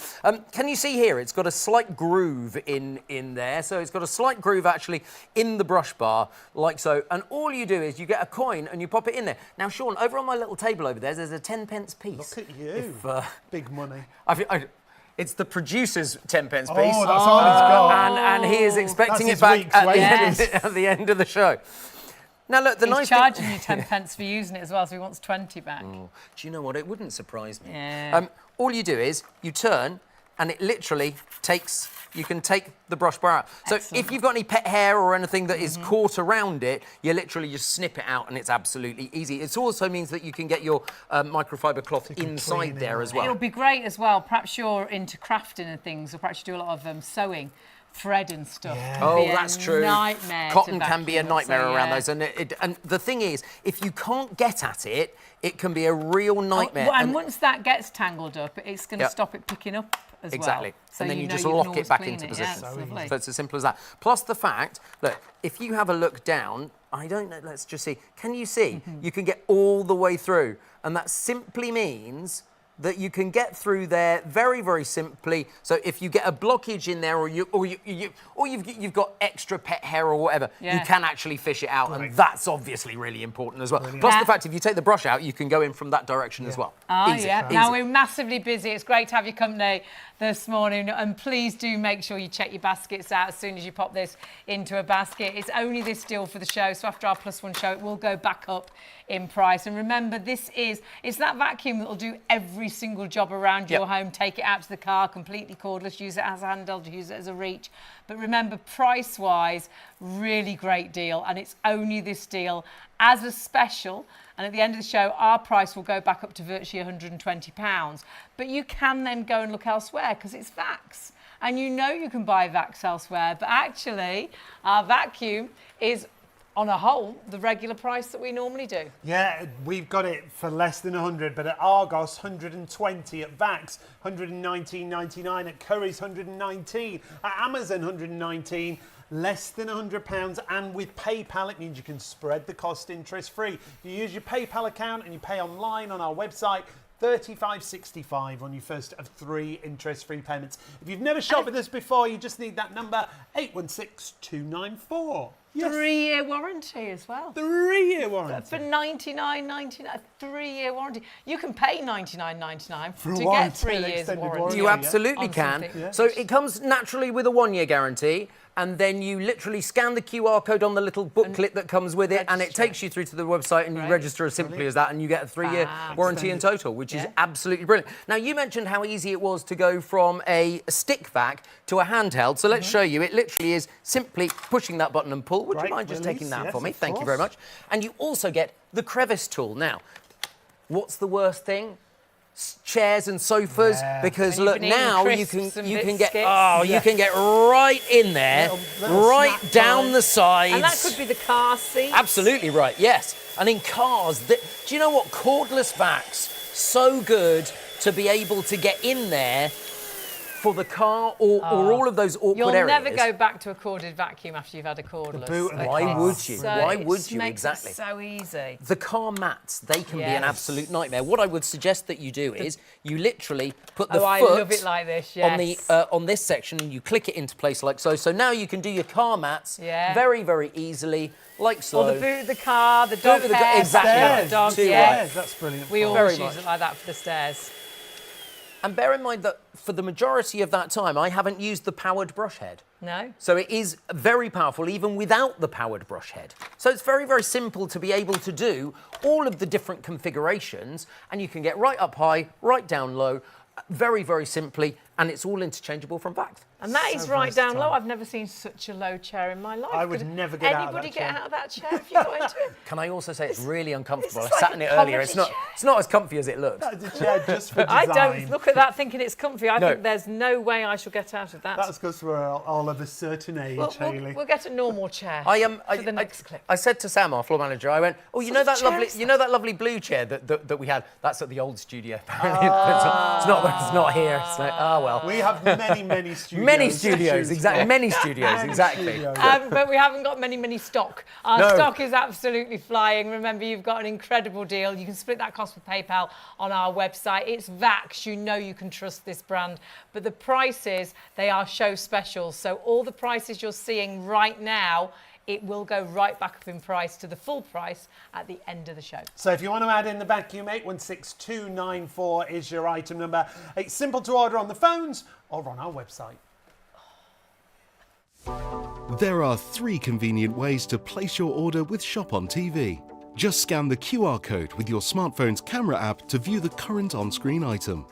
Can you see here? It's got a slight groove in there. So it's got a slight groove actually in the brush bar, like so. And all you do is you get a coin and you pop it in there. Now, Sean, over on my little table over there, there's a 10p piece. Look at you. Big money. It's the producer's 10p piece. Oh, that's all he's got. And he is expecting That's it back his at the end of the show. Now, look, He's charging you 10p for using it as well, so he wants 20 back. Oh, do you know what? It wouldn't surprise me. Yeah. All you do is you turn, and it literally takes... You can take the brush bar out. So if you've got any pet hair or anything that is caught around it, you literally just snip it out, and it's absolutely easy. It also means that you can get your microfiber cloth inside there as well. It'll be great as well. Perhaps you're into crafting and things, or perhaps you do a lot of sewing. Thread and stuff. Yeah. Oh, that's true. Nightmare. Cotton can be a nightmare around those, and the thing is, if you can't get at it, it can be a real nightmare. And once that gets tangled up, it's going to stop it picking up as Exactly. well. So and then you know just you can lock it always back clean into it. position. Yeah, it's lovely. So it's as simple as that. Plus the fact, look, if you have a look down, I don't know, let's just see. Can you see? You can get all the way through. And that simply means that you can get through there very, very simply. So if you get a blockage in there, or you've got extra pet hair or whatever, you can actually fish it out, and that's obviously really important as well. Plus the fact, if you take the brush out, you can go in from that direction as well. Oh, Easy. yeah. Easy. Now, we're massively busy. It's great to have your company this morning. And please do make sure you check your baskets out as soon as you pop this into a basket. It's only this deal for the show. So after our +1 show, it will go back up in price. And remember, it's that vacuum that will do every single job around your home. Take it out to the car, completely cordless. Use it as a handheld, use it as a reach. But remember, price-wise, really great deal. And it's only this deal as a special. And at the end of the show, our price will go back up to virtually £120. But you can then go and look elsewhere because it's Vax. And you know you can buy Vax elsewhere. But actually, our vacuum is, on a whole, the regular price that we normally do. Yeah, we've got it for less than 100, but at Argos, 120, at Vax, 119.99, at Curry's, 119, at Amazon, 119, less than £100, and with PayPal, it means you can spread the cost interest-free. If you use your PayPal account and you pay online on our website, $35.65 on your first of 3 interest-free payments. If you've never shopped with us before, you just need that number, 816-294. Yes. 3-year warranty as well. 3-year warranty. For $99.99, a 3-year warranty. You can pay $99.99 to warranty, get 3 an years extended warranty. warranty. You absolutely On can. something. So it comes naturally with a 1-year guarantee, and then you literally scan the QR code on the little booklet that comes with it, and it register. takes you through to the website, and you register as simply as that, and you get a 3-year warranty in total, which is absolutely brilliant. Now, you mentioned how easy it was to go from a stick vac to a handheld, so let's show you. It literally is simply pushing that button and pull. Would you mind just taking that for me? Thank you very much. And you also get the crevice tool. Now, what's the worst thing? Chairs and sofas, because look, now you can get you can get right in there, right down the sides. And that could be the car seat. Absolutely right, yes. And in cars, do you know what? Cordless vacs, so good to be able to get in there for the car or all of those awkward areas. You'll never go back to a corded vacuum after you've had a cordless. Why would you? Why would you? Makes Exactly. it so easy. The car mats, they can be an absolute nightmare. What I would suggest that you do is you literally put the foot I love it like this, yes. on this section, and you click it into place like so. So now you can do your car mats very, very easily, like so. Or the boot of the car, the dog hair. Exactly. The dog, Stairs, that's brilliant. We always use it like that for the stairs. And bear in mind that for the majority of that time, I haven't used the powered brush head. No. So it is very powerful even without the powered brush head. So it's very, very simple to be able to do all of the different configurations, and you can get right up high, right down low, very, very simply, and it's all interchangeable from Vax. And that is right down low. I've never seen such a low chair in my life. I would never get out of that Anybody get chair. out of that chair if you got into it? Can I also say it's really uncomfortable? I This is sat like in a it earlier. It's comedy not as comfy as it looks. That's a chair just for design. I don't look at that thinking it's comfy. I think there's no way I shall get out of that. That's because we're all of a certain age, Hayley. We'll get a normal chair I for the next clip. I said to Sam, our floor manager, I went, "Oh, you know that lovely blue chair that we had? That's at the old studio. Apparently, it's not here. It's like, well. We have many studios. Many studios, exactly. Many studios, exactly. But we haven't got many stock. Our stock is absolutely flying. Remember, you've got an incredible deal. You can split that cost with PayPal on our website. It's Vax. You know you can trust this brand. But the prices, they are show specials. So all the prices you're seeing right now, it will go right back up in price to the full price at the end of the show. So if you want to add in the vacuum, 816294 is your item number. It's simple to order on the phones or on our website. There are 3 convenient ways to place your order with Shop on TV. Just scan the QR code with your smartphone's camera app to view the current on-screen item.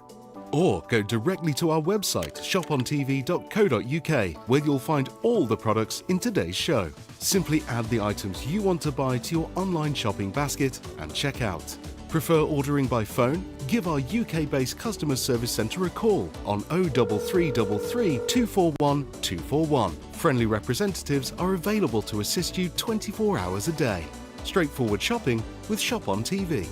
Or go directly to our website, shopontv.co.uk, where you'll find all the products in today's show. Simply add the items you want to buy to your online shopping basket and check out. Prefer ordering by phone? Give our UK-based customer service centre a call on 03333 241 241. Friendly representatives are available to assist you 24 hours a day. Straightforward shopping with Shop on TV.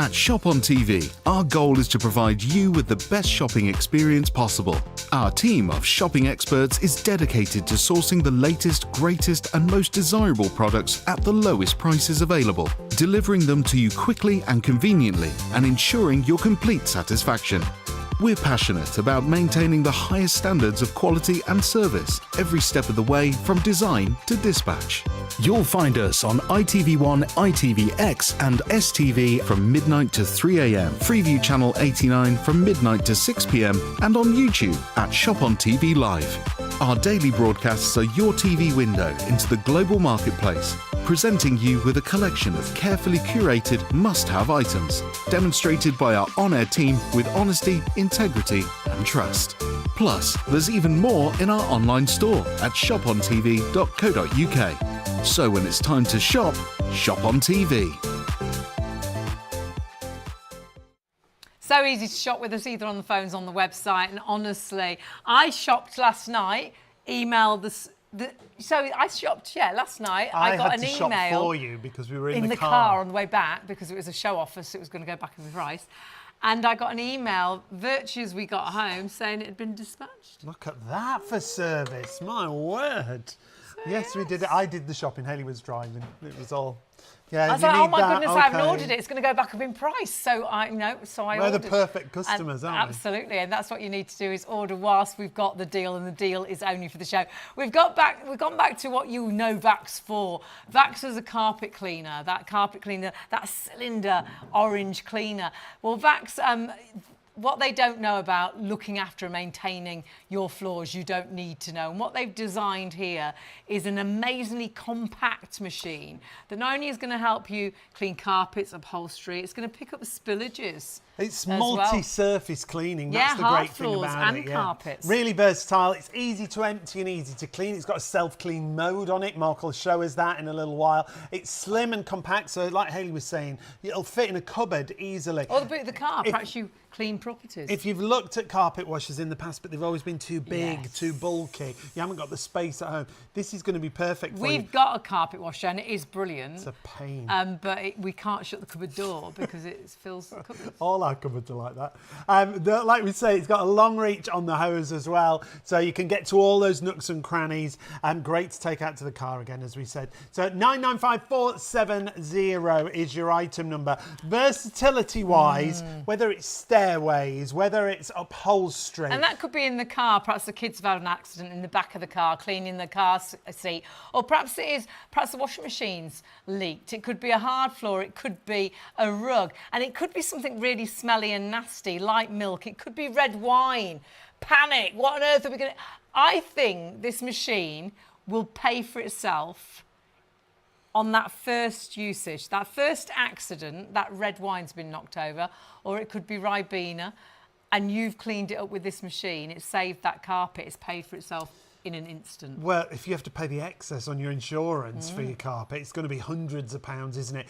At Shop on TV, our goal is to provide you with the best shopping experience possible. Our team of shopping experts is dedicated to sourcing the latest, greatest and most desirable products at the lowest prices available, delivering them to you quickly and conveniently and ensuring your complete satisfaction. We're passionate about maintaining the highest standards of quality and service every step of the way from design to dispatch. You'll find us on ITV1, ITVX and STV from midnight to 3 a.m, Freeview channel 89 from midnight to 6 p.m, and on YouTube at Shop on TV Live. Our daily broadcasts are your TV window into the global marketplace, presenting you with a collection of carefully curated must-have items, demonstrated by our on-air team with honesty, integrity and trust. Plus, there's even more in our online store at shopontv.co.uk. So when it's time to shop, shop on TV. So easy to shop with us, either on the phones, on the website, and honestly, I shopped last night, emailed last night. I got an email. I had to shop for you because we were in the car on the way back because it was a show offer, so it was going to go back in the price. And I got an email, virtually as we got home, saying it had been dispatched. Look at that for service, my word. Yes, we did it. I did the shopping, Hayley was driving. It was all... Yeah, I was like, oh my goodness, I haven't ordered it. It's going to go back up in price. So I ordered. We're the perfect customers, aren't we? Absolutely, and that's what you need to do, is order whilst we've got the deal, and the deal is only for the show. We've gone back to what you know Vax for. Vax is a carpet cleaner, that cylinder orange cleaner. Well, Vax, what they don't know about looking after and maintaining your floors, you don't need to know. And what they've designed here is an amazingly compact machine that not only is going to help you clean carpets, upholstery, it's going to pick up spillages. It's multi-surface cleaning. That's the great thing about it. And carpets. Really versatile. It's easy to empty and easy to clean. It's got a self-clean mode on it. Mark will show us that in a little while. It's slim and compact, so like Hayley was saying, it'll fit in a cupboard easily. Or the boot of the car, perhaps you clean properties. If you've looked at carpet washers in the past, but they've always been too big, too bulky, you haven't got the space at home, this is going to be perfect for you. We've got a carpet washer and it is brilliant. It's a pain. But we can't shut the cupboard door because it fills the cupboard. All our cupboards are like that. Like we say, it's got a long reach on the hose as well, so you can get to all those nooks and crannies. Great to take out to the car again, as we said. So 995470 is your item number. Versatility-wise, whether it's stairways, whether it's upholstery. And that could be in the car. Perhaps the kids have had an accident in the back of the car, cleaning the car seat. Or perhaps the washing machine's leaked. It could be a hard floor. It could be a rug. And it could be something really smelly and nasty, like milk. It could be red wine. Panic. What on earth are we going to... I think this machine will pay for itself on that first usage, that first accident, that red wine's been knocked over, or it could be Ribena, and you've cleaned it up with this machine. It's saved that carpet. It's paid for itself in an instant. Well, if you have to pay the excess on your insurance for your carpet, it's going to be hundreds of pounds, isn't it?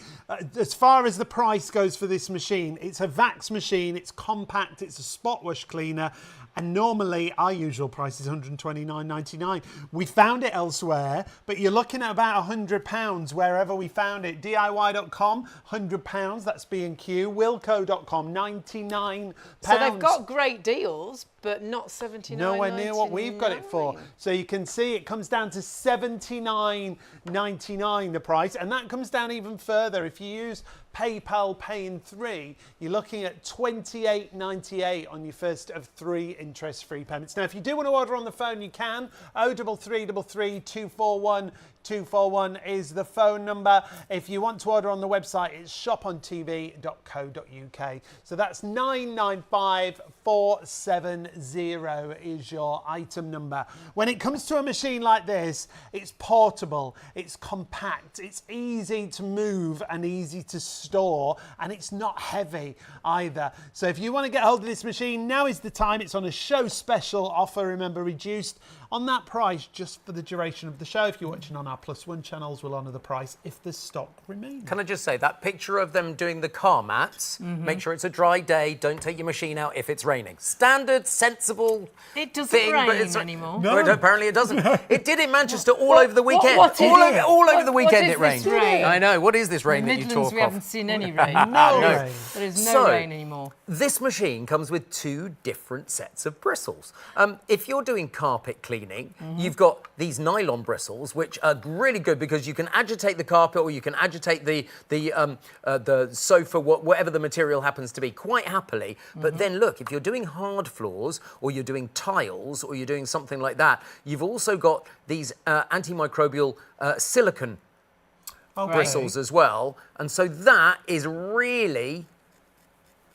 As far as the price goes for this machine, it's a Vax machine, it's compact, it's a SpotWash cleaner, and normally our usual price is £129.99. We found it elsewhere, but you're looking at about £100 wherever we found it. DIY.com, £100, that's B&Q. Wilko.com, £99. So they've got great deals, but not $79.99. Nowhere near what we've got it for. So you can see it comes down to $79.99 the price, and that comes down even further. If you use PayPal Pay in 3, you're looking at $28.98 on your first of 3 interest-free payments. Now, if you do want to order on the phone, you can. 03333 241 241 is the phone number. If you want to order on the website, it's shopontv.co.uk. So that's 995470 is your item number. When it comes to a machine like this, it's portable, it's compact, it's easy to move and easy to store, and it's not heavy either. So if you want to get hold of this machine, now is the time. It's on a show special offer, remember, reduced on that price just for the duration of the show. If you're watching on our +1 channels, we'll honour the price if the stock remains. Can I just say, that picture of them doing the car mats, make sure it's a dry day, don't take your machine out if it's raining. Standard, sensible It doesn't thing, rain but it's anymore. No, apparently it doesn't. It did in Manchester all over the weekend. what is it? all over the What weekend is it rained. this rain? I know. What is this rain that you Midlands, talk we of? haven't seen any rain. No No. rain. There is no So, rain anymore. This machine comes with 2 different sets of bristles. If you're doing carpet cleaning, you've got these nylon bristles, which are really good because you can agitate the carpet or you can agitate the sofa, whatever the material happens to be, quite happily. But then look, if you're doing hard floors or you're doing tiles or you're doing something like that, you've also got these antimicrobial silicone bristles as well. And so that is really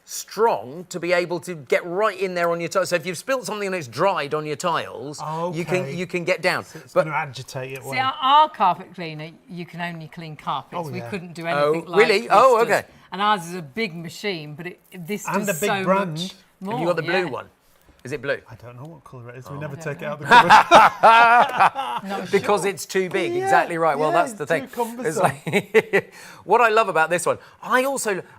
strong to be able to get right in there on your tiles. So if you've spilt something and it's dried on your tiles, you can get down. So it's going to agitate it. See, our carpet cleaner, you can only clean carpets. We couldn't do anything like really? this Oh, does. okay. And ours is a big machine, but this And does a big so brand. much more. Have you got the blue yeah. one? Is it blue? I don't know what colour it is. We never take it out of the cupboard. Because it's too big, exactly right. Well, yeah, that's the it's thing. too cumbersome. It's like what I love about this one, I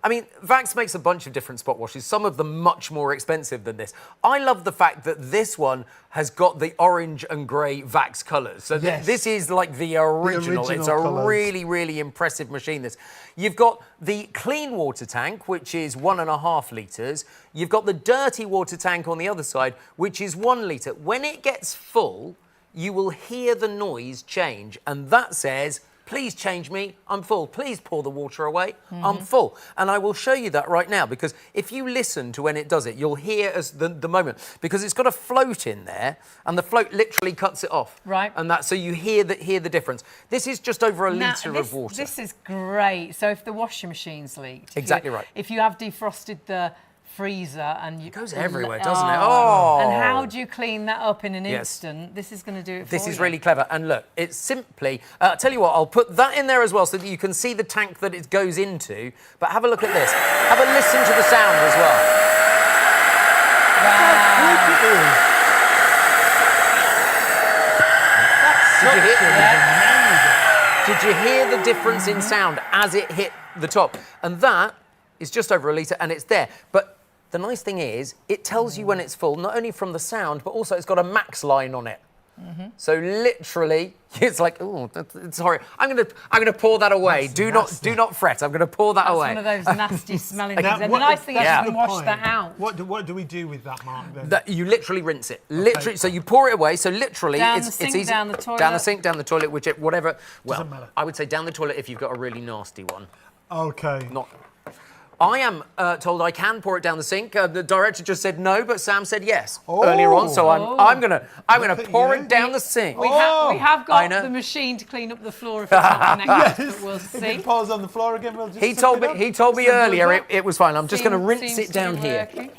mean, Vax makes a bunch of different spot washes, some of them much more expensive than this. I love the fact that this one has got the orange and grey Vax colours. So this is like the original. It's a colours. really, really impressive machine, this. You've got the clean water tank, which is 1.5 litres. You've got the dirty water tank on the other side, which is 1 litre. When it gets full, you will hear the noise change, and that says, please change me, I'm full. Please pour the water away, I'm full. And I will show you that right now, because if you listen to when it does it, you'll hear as the moment, because it's got a float in there, and the float literally cuts it off. Right. And so you hear the difference. This is just over a litre of water. This is great. So if the washing machine's leaked, Exactly right. If you have defrosted the freezer and it goes everywhere, doesn't it? Oh. And how do you clean that up in an instant? This is going to do it for you. This is really clever. And look, it's simply, I'll tell you what, I'll put that in there as well so that you can see the tank that it goes into. But have a look at this. Have a listen to the sound as well. Did you hear the difference in sound as it hit the top? And that is just over a litre and it's there. But the nice thing is, it tells you when it's full, not only from the sound, but also it's got a max line on it. So literally, it's like, oh, sorry, I'm gonna pour that away. Do not fret. I'm gonna pour that away. One of those nasty smelling things. Now, And the nice thing is you that's can the wash point. that out. What do we do with that, Mark? Then? That you literally rinse it. Literally, so you pour it away. So literally, Down it's the sink, easy. down the toilet. Down the sink, down the toilet, whatever. Well, Doesn't matter. I would say down the toilet if you've got a really nasty one. Okay. Not. I am told I can pour it down the sink. The director just said no, but Sam said yes earlier on. So I'm gonna pour it down the sink. We have I got know. the machine to clean up the floor if it's not connected, but we'll If see. it pours on the floor again, we'll just He suck told it up. me Simple as earlier that. it was fine. I'm just going to rinse Seems it to down be here. working.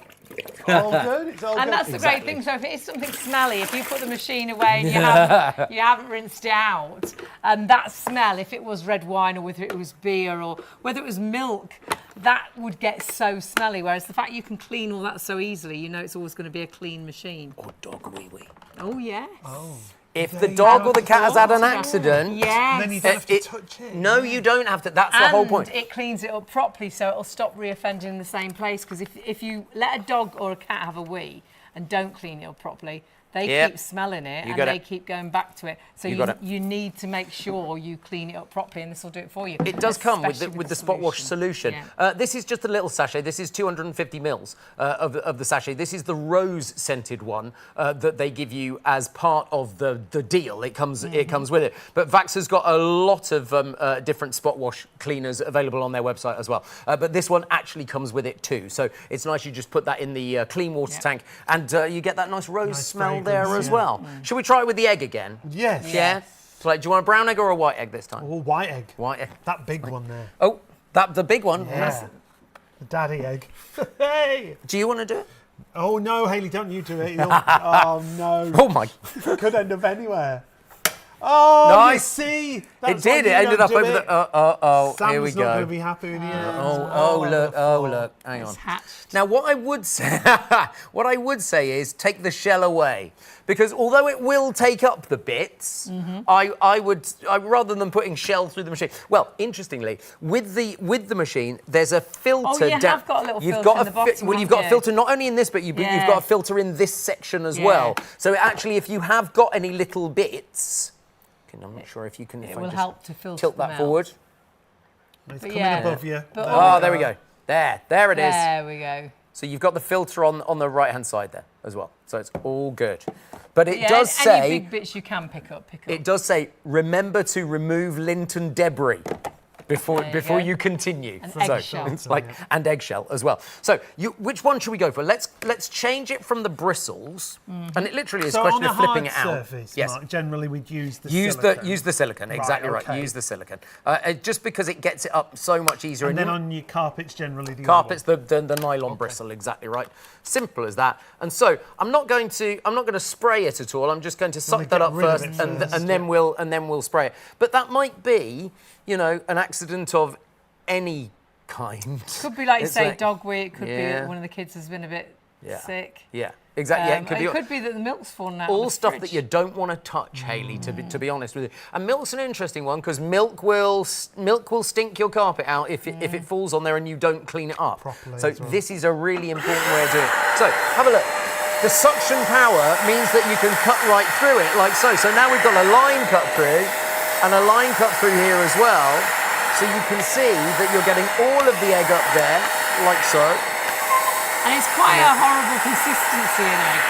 All good. It's all good. And that's the Exactly. great thing. So if it is something smelly, if you put the machine away and you haven't rinsed it out, and that smell, if it was red wine or whether it was beer or whether it was milk, that would get so smelly. Whereas the fact you can clean all that so easily, you know it's always going to be a clean machine. Or dog wee wee. Oh yes. If the dog or the cat has had an Yes. accident, Then you don't have to touch it. No, you don't have to. That's the whole point. And it cleans it up properly, so it'll stop reoffending in the same place. Because if you let a dog or a cat have a wee and don't clean it up properly, they keep smelling it and they keep going back to it. So you need to make sure you clean it up properly, and this will do it for you. It does come with Especially the Spot Wash solution. Yeah. This is just a little sachet. This is 250 mils of the sachet. This is the rose-scented one that they give you as part of the deal. It comes with it. But Vax has got a lot of different Spot Wash cleaners available on their website as well. But this one actually comes with it too. So it's nice you just put that in the clean water tank, and you get that nice rose smell there as well. Should we try it with the egg again? Yes. Yeah. So, like, do you want a brown egg or a white egg this time? Oh, white egg. White egg. That big one there. Oh, the big one. Yeah. The daddy egg. Hey! Do you want to do it? Oh no, Hayley, don't you do it. Oh no. Oh my. It could end up anywhere. Oh, Nice. you see? It That's did. why It you ended don't up do over it. the. Sam's Here we not going to go. be happy with you. Look. Hang on. Hatched. Now, what I would say, is take the shell away, because although it will take up the bits, I would rather than putting shell through the machine. Well, interestingly, with the machine, there's a filter. Oh, you have got a little filter in the bottom, Well, you've got a haven't filter not only in this, but you've Yeah. got a filter in this section as Yeah. well. So actually, if you have got any little bits, I'm not sure if you can. It if I will just help to filter tilt them that out. forward. It's But coming yeah. above you. But Oh, there we go. There it is. There we go. So you've got the filter on the right-hand side there as well. So it's all good. But it Yeah, does any say, big bits you can pick up. it does say, remember to remove lint and debris before There you go. you continue. And So eggshell. it's like, and eggshell as well. So which one should we go for? Let's change it from the bristles, and it literally is a So question on a of flipping hard it out. surface, Yes. Mark, generally we'd use the Use silicone. the silicone, exactly right. okay. Use the silicone, just because it gets it up so much easier. And then you- on your carpets, generally the Carpets, other one. the nylon bristle, exactly right. Simple as that. And so I'm not going to spray it at all. I'm just going to suck get that up rid of first, it and first, then we'll spray it. But that might be, an accident of any kind. Could be like you It's say, like- dog weed. It could be Yeah. that one of the kids has been a bit sick. Yeah, exactly. Yeah, It could be that the milk's fallen out. all of the stuff fridge. that you don't want to touch, Hayley. To be honest with you, and milk's an interesting one because milk will stink your carpet out if it falls on there and you don't clean it up. Properly So as well. this is a really important way of doing it. So have a look. The suction power means that you can cut right through it like so. So now we've got a line cut through and a line cut through here as well. So you can see that you're getting all of the egg up there like so. And it's quite a horrible consistency in egg.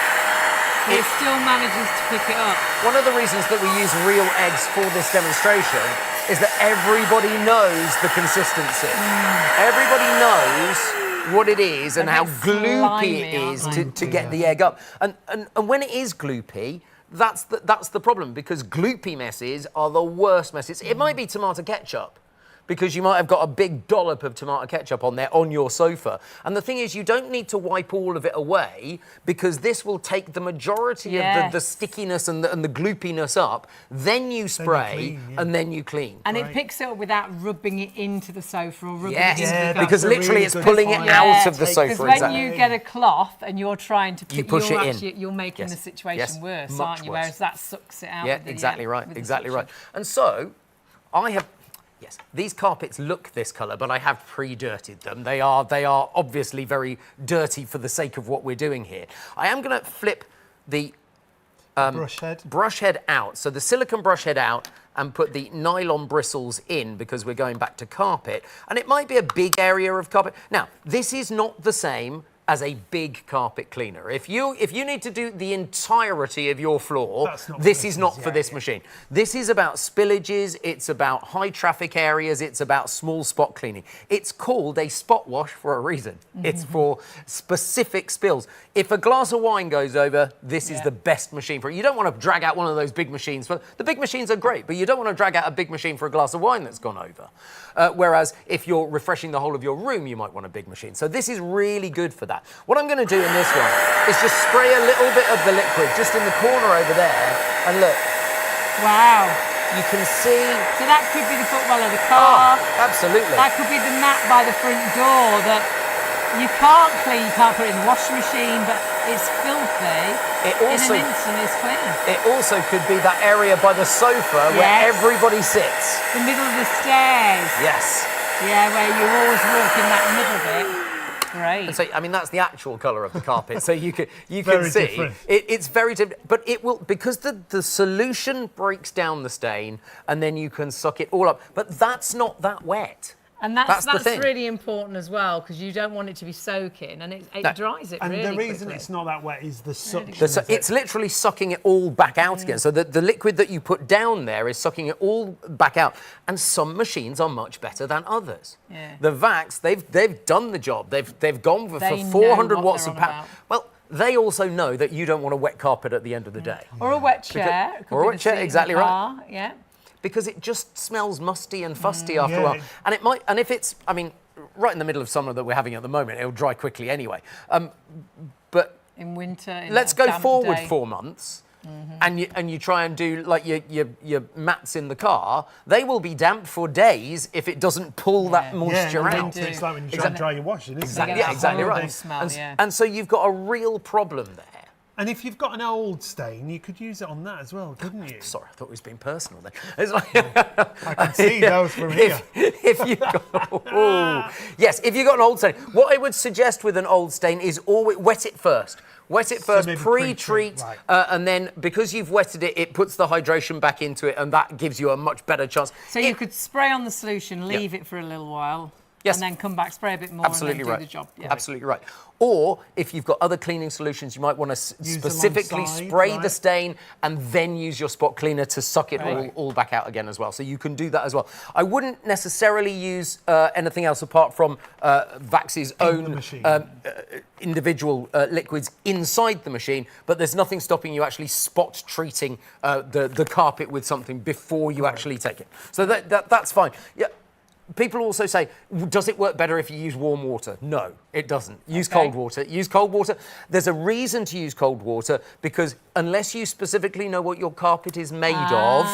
But it still manages to pick it up. One of the reasons that we use real eggs for this demonstration is that everybody knows the consistency. Everybody knows what it is and They're how a bit gloopy slimy, it is aren't to get the egg up. And when it is gloopy, that's the problem, because gloopy messes are the worst messes. It might be tomato ketchup, because you might have got a big dollop of tomato ketchup on there on your sofa. And the thing is, you don't need to wipe all of it away, because this will take the majority of the stickiness and the gloopiness up. Then you spray, clean, yeah. and then you clean. And it picks it up without rubbing it into the sofa or rubbing Yes, it into the Yeah, carpet. because that's a literally really it's good pulling it point. out of the Because sofa. when Exactly. you get a cloth and you're trying to You pick, push you're it in. actually, you're making Yes. the situation Yes. worse, Much aren't you? worse. Whereas that sucks it out. Yeah, with the, exactly right, with the exactly right. suction. And so, yes, these carpets look this colour, but I have pre-dirted them. They are obviously very dirty for the sake of what we're doing here. I am going to flip the brush head out, so the silicone brush head out, and put the nylon bristles in, because we're going back to carpet. And it might be a big area of carpet. Now, this is not the same as a big carpet cleaner. If you need to do the entirety of your floor, this is not for this machine. This is about spillages, it's about high traffic areas, it's about small spot cleaning. It's called a spot wash for a reason. It's for specific spills. If a glass of wine goes over, this is the best machine for it. You don't want to drag out one of those big machines. The big machines are great, but you don't want to drag out a big machine for a glass of wine that's gone over. Whereas if you're refreshing the whole of your room, you might want a big machine. So this is really good for that. What I'm going to do in this one is just spray a little bit of the liquid just in the corner over there, and look. Wow. You can see. So that could be the footwell of the car. Absolutely. That could be the mat by the front door that you can't clean. You can't put it in the washing machine, but it's filthy. In an instant, it's clean. It also could be that area by the sofa where everybody sits. The middle of the stairs. Yes. Yeah, where you always walk in that middle bit. Great. And so, I mean, that's the actual colour of the carpet. So you can Very see different. it's very different. But it will, because the solution breaks down the stain, and then you can suck it all up. But that's not that wet. And that's the thing. really important as well, because you don't want it to be soaking, and it dries it And really the reason quickly. it's not that wet is the suction. It's literally sucking it all back out again. So the liquid that you put down there is sucking it all back out. And some machines are much better than others. Yeah. The Vax, they've done the job. They've gone for They know 400 what watts they're of on power. about. Well, they also know that you don't want a wet carpet at the end of the day. Or a wet chair. It could or a be wet the chair, seat in the exactly right. car, yeah. Because it just smells musty and fusty after a Yeah. while. And it might, and if it's, I mean, right in the middle of summer that we're having at the moment, it'll dry quickly anyway. But In winter. let's go forward 4 months. and you try and do like your mats in the car, they will be damp for days if it doesn't pull that moisture and out. It's like when you try and dry your washing, isn't Exactly, it? yeah, exactly horrible right. smell, And so you've got a real problem there. And if you've got an old stain, you could use it on that as well, couldn't you? Sorry, I thought it was being personal then. It's like, I can see those from here. If you've got, yes, if you've got an old stain, what I would suggest with an old stain is always wet it first. Wet it first, maybe pre-treat, right. And then because you've wetted it, it puts the hydration back into it, and that gives you a much better chance. So you could spray on the solution, leave it for a little while, Yes. and then come back, spray a bit more, Absolutely and then right. do the job. Yeah. Absolutely right. Or if you've got other cleaning solutions, you might want to specifically alongside, spray the right. stain and then use your spot cleaner to suck it Right. all back out again as well. So you can do that as well. I wouldn't necessarily use anything else apart from Vax's own individual liquids inside the machine, but there's nothing stopping you actually spot treating the carpet with something before you actually take it. So that's fine. Yeah. People also say, does it work better if you use warm water? No, it doesn't. Use cold water. Use cold water. There's a reason to use cold water because unless you specifically know what your carpet is made of,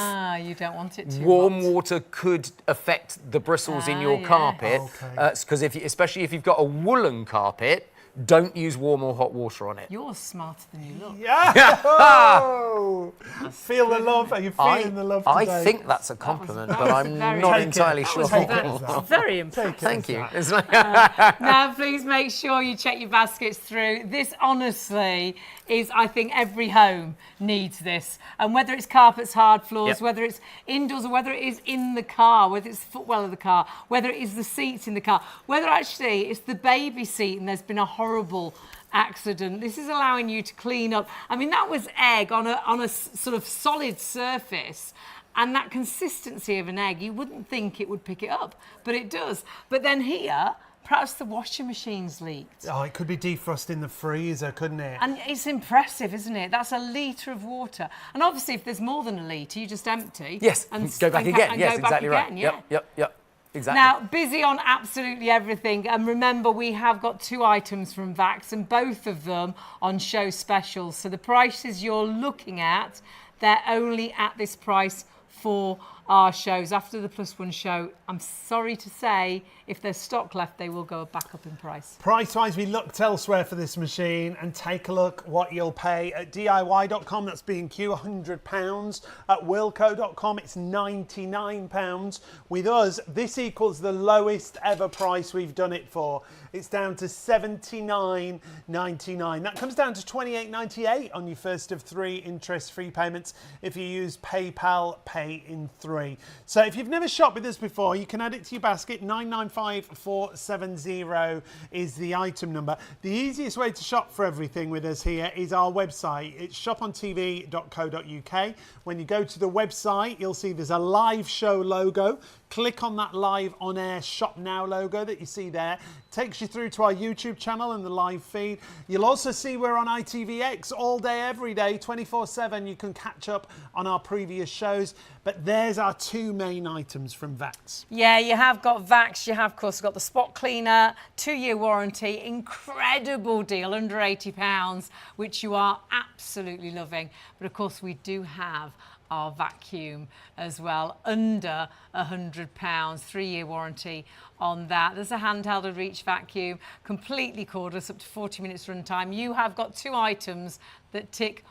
you don't want it too warm hot. water could affect the bristles in your carpet. Because especially if you've got a woolen carpet, don't use warm or hot water on it. You're smarter than you look. Yeah! Oh! Feel the love. Are you feeling the love today? I think that's a compliment, but I'm not entirely sure. That's very impressive. Thank you. It's like Now, please make sure you check your baskets through. This, honestly, is, I think, every home needs this. And whether it's carpets, hard floors, whether it's indoors or whether it is in the car, whether it's the footwell of the car, whether it is the seats in the car, whether actually it's the baby seat and there's been a horrible accident. This is allowing you to clean up. I mean, that was egg on a sort of solid surface. And that consistency of an egg, you wouldn't think it would pick it up, but it does. But then here, perhaps the washing machine's leaked. Oh, it could be defrosting the freezer, couldn't it? And it's impressive, isn't it? That's a litre of water. And obviously, if there's more than a litre, you just empty. yes, And go back again. and Yes, go back exactly right. again, yeah. Yep. Exactly. Now, busy on absolutely everything. And remember, we have got 2 items from Vax, and both of them on show specials. So the prices you're looking at, they're only at this price for our shows. After the +1 show, I'm sorry to say, if there's stock left, they will go back up in price. Price-wise, we looked elsewhere for this machine, and take a look what you'll pay at DIY.com. That's B&Q, £100. At Wilko.com, it's £99. With us, this equals the lowest ever price we've done it for. It's down to $79.99. That comes down to $28.98 on your first of 3 interest-free payments if you use PayPal Pay in 3. So if you've never shopped with us before, you can add it to your basket. 995470 is the item number. The easiest way to shop for everything with us here is our website. It's shopontv.co.uk. When you go to the website, you'll see there's a live show logo. Click on that live on air shop now logo that you see there. Takes you through to our YouTube channel and the live feed. You'll also see we're on ITVX all day, every day, 24/7. You can catch up on our previous shows. But there's our 2 main items from Vax. Yeah, you have got Vax. You have, of course, got the spot cleaner, 2-year warranty, incredible deal, under £80, which you are absolutely loving. But, of course, we do have our vacuum as well, under £100, 3-year warranty on that. There's a handheld and reach vacuum, completely cordless, up to 40 minutes runtime. You have got 2 items that tick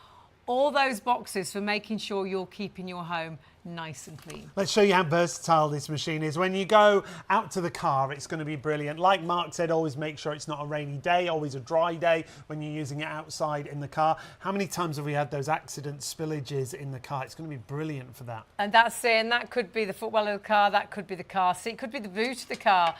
all those boxes for making sure you're keeping your home nice and clean. Let's show you how versatile this machine is. When you go out to the car, it's going to be brilliant. Like Mark said, always make sure it's not a rainy day, always a dry day when you're using it outside in the car. How many times have we had those accident spillages in the car? It's going to be brilliant for that. And that's it, and that could be the footwell of the car, that could be the car seat, could be the boot of the car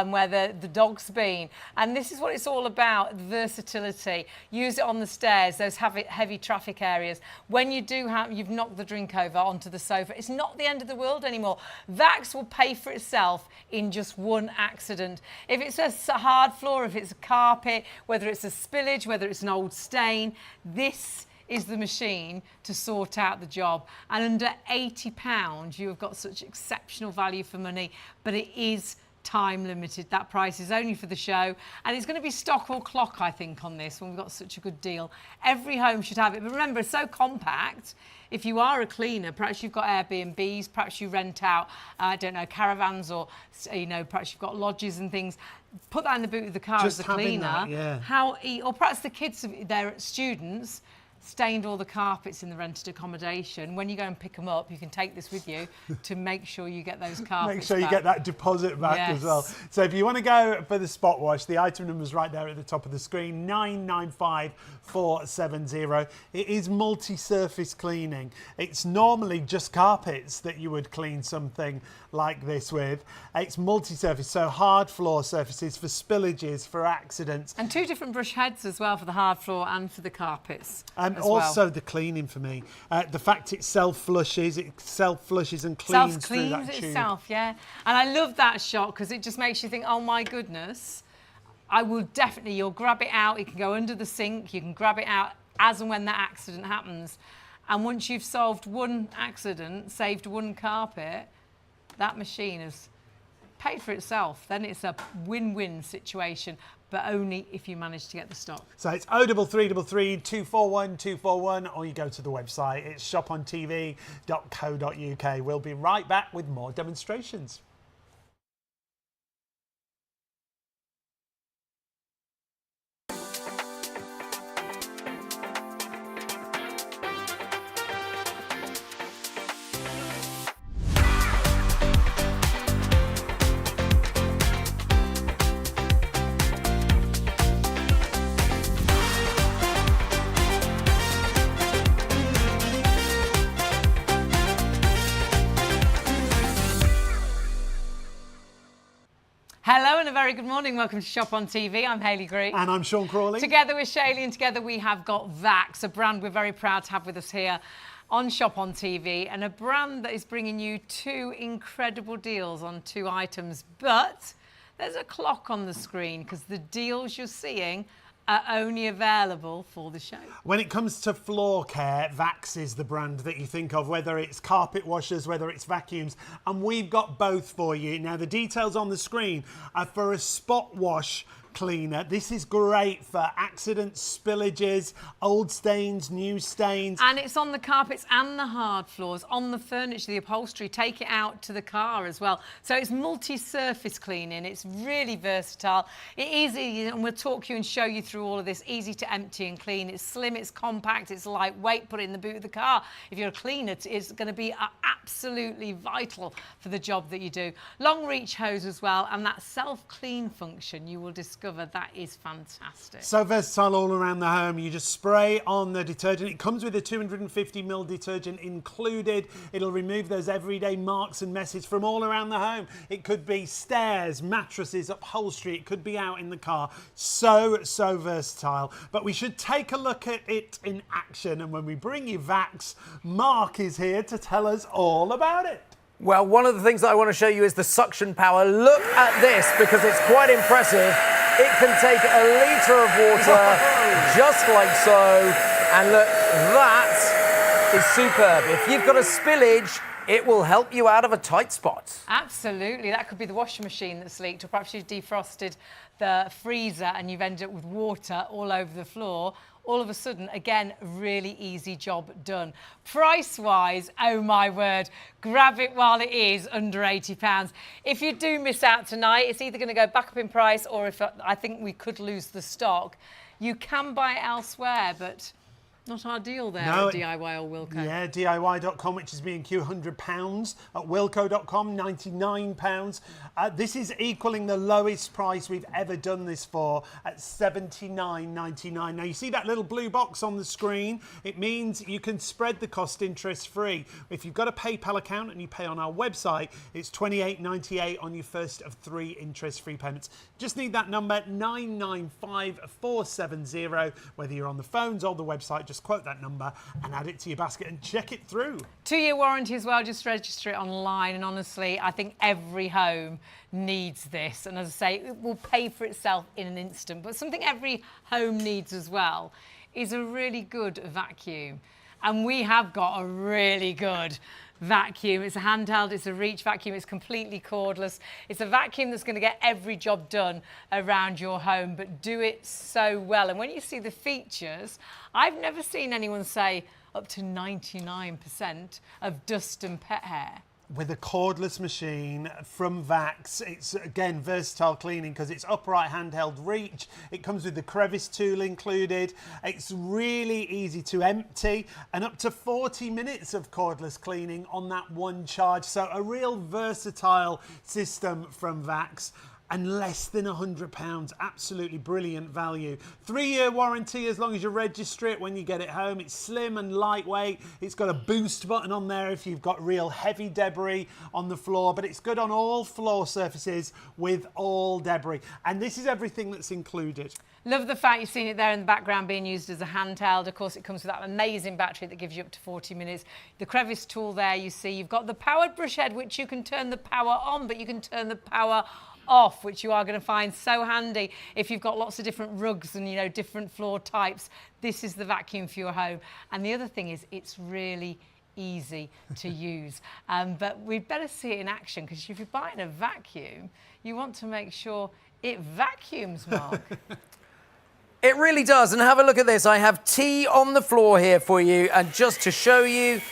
where the dog's been. And this is what it's all about, versatility. Use it on the stairs, those heavy traffic areas. When you do you've knocked the drink over onto the sofa, it's not the end of the world anymore. Vax will pay for itself in just 1 accident. If it's a hard floor, if it's a carpet, whether it's a spillage, whether it's an old stain, this is the machine to sort out the job. And under £80, you have got such exceptional value for money, but it is time limited. That price is only for the show, and it's going to be stock or clock, I think, on this when we've got such a good deal. Every home should have it, but remember, it's so compact. If you are a cleaner, perhaps you've got Airbnbs, perhaps you rent out, I don't know, caravans, or perhaps you've got lodges and things. Put that in the boot of the car Just as a having cleaner. that, yeah. Or perhaps the kids, they're students, stained all the carpets in the rented accommodation. When you go and pick them up, you can take this with you to make sure you get those carpets Make sure you back. get that deposit back as well. So if you want to go for the spot wash, the item number is right there at the top of the screen, 995470. It is multi-surface cleaning. It's normally just carpets that you would clean something like this with. It's multi-surface, so hard floor surfaces for spillages, for accidents. And 2 different brush heads as well for the hard floor and for the carpets. Also the cleaning for me. The fact it self-flushes and cleans through that tube. Itself, yeah. And I love that shot because it just makes you think, oh my goodness, you'll grab it out, it can go under the sink, you can grab it out as and when that accident happens. And once you've solved one accident, saved one carpet, that machine has paid for itself. Then it's a win-win situation, but only if you manage to get the stock. So it's 0333 241 241, or you go to the website. It's shopontv.co.uk. We'll be right back with more demonstrations. Hello and a very good morning. Welcome to Shop on TV. I'm Hayley Green. And I'm Sean Crawley. Together with Shayley, and together we have got Vax, a brand we're very proud to have with us here on Shop on TV, and a brand that is bringing you 2 incredible deals on 2 items. But there's a clock on the screen because the deals you're seeing are only available for the show. When it comes to floor care, Vax is the brand that you think of, whether it's carpet washers, whether it's vacuums, and we've got both for you. Now, the details on the screen are for a spot wash cleaner. This is great for accidents, spillages, old stains, new stains. And it's on the carpets and the hard floors, on the furniture, the upholstery. Take it out to the car as well. So it's multi-surface cleaning. It's really versatile. It is easy, and we'll talk you and show you through all of this. Easy to empty and clean. It's slim, it's compact, it's lightweight. Put it in the boot of the car. If you're a cleaner, it's going to be absolutely vital for the job that you do. Long reach hose as well, and that self-clean function you will discover. That is fantastic. So versatile all around the home. You just spray on the detergent. It comes with a 250ml detergent included. It'll remove those everyday marks and messes from all around the home. It could be stairs, mattresses, upholstery. It could be out in the car. So versatile. But we should take a look at it in action. And when we bring you Vax, Mark is here to tell us all about it. Well, one of the things that I want to show you is the suction power. Look at this, because it's quite impressive. It can take a litre of water, just like so. And look, that is superb. If you've got a spillage, it will help you out of a tight spot. Absolutely. That could be the washing machine that's leaked, or perhaps you've defrosted the freezer and you've ended up with water all over the floor. All of a sudden, again, really easy job done. Price-wise, oh my word, grab it while it is under £80. If you do miss out tonight, it's either going to go back up in price, or if I think we could lose the stock. You can buy it elsewhere, but not our deal there at DIY or Wilko. Yeah, DIY.com, which is B&Q, £100. At Wilko.com, £99. This is equaling the lowest price we've ever done this for at $79.99. Now, you see that little blue box on the screen? It means you can spread the cost interest-free. If you've got a PayPal account and you pay on our website, it's $28.98 on your first of 3 interest-free payments. Just need that number, 995470. Whether you're on the phones or the website, just quote that number and add it to your basket and check it through. 2-year warranty as well. Just register it online. And honestly, I think every home needs this. And as I say, it will pay for itself in an instant. But something every home needs as well is a really good vacuum. And we have got a really good vacuum. It's a handheld, it's a reach vacuum, it's completely cordless. It's a vacuum that's going to get every job done around your home, but do it so well. And when you see the features, I've never seen anyone say up to 99% of dust and pet hair. With a cordless machine from Vax, it's again versatile cleaning because it's upright handheld reach. It comes with the crevice tool included. It's really easy to empty and up to 40 minutes of cordless cleaning on that one charge. So a real versatile system from Vax. And less than £100, absolutely brilliant value. 3-year warranty as long as you register it when you get it home. It's slim and lightweight. It's got a boost button on there if you've got real heavy debris on the floor, but it's good on all floor surfaces with all debris. And this is everything that's included. Love the fact you've seen it there in the background being used as a handheld. Of course, it comes with that amazing battery that gives you up to 40 minutes. The crevice tool there, you see, you've got the powered brush head, which you can turn the power on, but you can turn the power off, which you are going to find so handy if you've got lots of different rugs and, you know, different floor types. This is the vacuum for your home. And the other thing is it's really easy to use. But we'd better see it in action, because if you're buying a vacuum, you want to make sure it vacuums, Mark. It really does. And have a look at this. I have tea on the floor here for you. And just to show you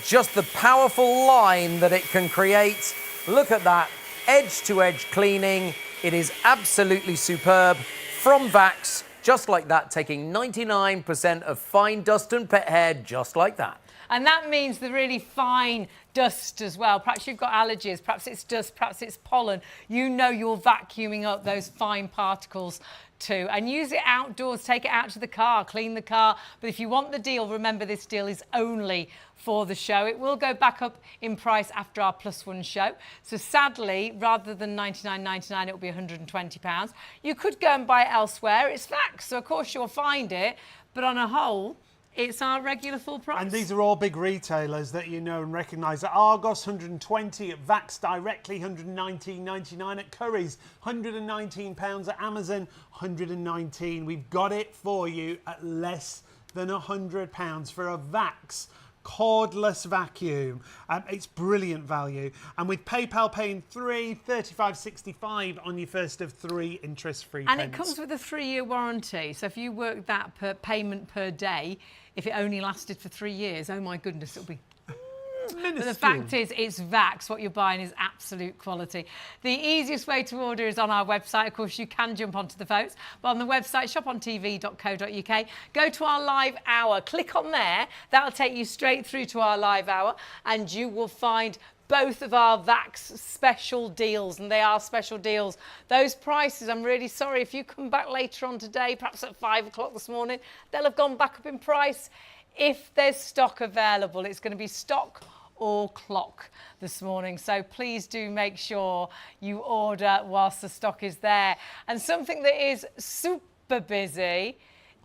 just the powerful line that it can create, look at that. Edge-to-edge cleaning. It is absolutely superb. From Vax, just like that, taking 99% of fine dust and pet hair just like that. And that means the really fine dust as well. Perhaps you've got allergies, perhaps it's dust, perhaps it's pollen. You know you're vacuuming up those fine particles too. And use it outdoors, take it out to the car, clean the car. But if you want the deal, remember this deal is only for the show. It will go back up in price after our +1 show. So sadly, rather than £99.99, it will be £120. You could go and buy it elsewhere. It's Vax, so of course you'll find it. But on a whole, it's our regular full price. And these are all big retailers that you know and recognise. At Argos, 120, at Vax directly, 119.99, at Curry's, £119, at Amazon, 119. We've got it for you at less than £100 for a Vax cordless vacuum. It's brilliant value. And with PayPal paying $35.65 on your first of 3 interest-free payments. And it comes with a 3-year warranty. So if you work that per payment per day, if it only lasted for 3 years, oh my goodness, it'll be... But the fact is, it's Vax. What you're buying is absolute quality. The easiest way to order is on our website. Of course, you can jump onto the phones, but on the website, shopontv.co.uk. Go to our live hour. Click on there. That'll take you straight through to our live hour, and you will find both of our Vax special deals, and they are special deals. Those prices, I'm really sorry, if you come back later on today, perhaps at 5 o'clock this morning, they'll have gone back up in price. If there's stock available, it's going to be stock or clock this morning. So please do make sure you order whilst the stock is there. And something that is super busy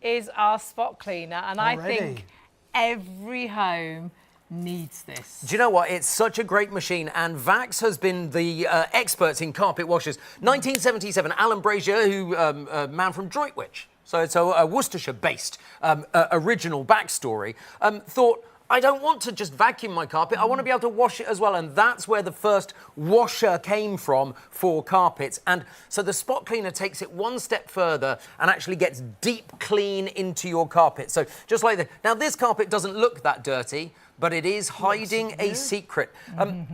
is our spot cleaner. And I think every home needs this. Do you know what? It's such a great machine, and Vax has been the experts in carpet washers. 1977, Alan Brazier, who a man from Droitwich, so it's a Worcestershire-based original backstory, thought, I don't want to just vacuum my carpet, I want to be able to wash it as well. And that's where the first washer came from for carpets. And so the spot cleaner takes it one step further and actually gets deep clean into your carpet. So just like that. Now, this carpet doesn't look that dirty, but it is hiding a secret.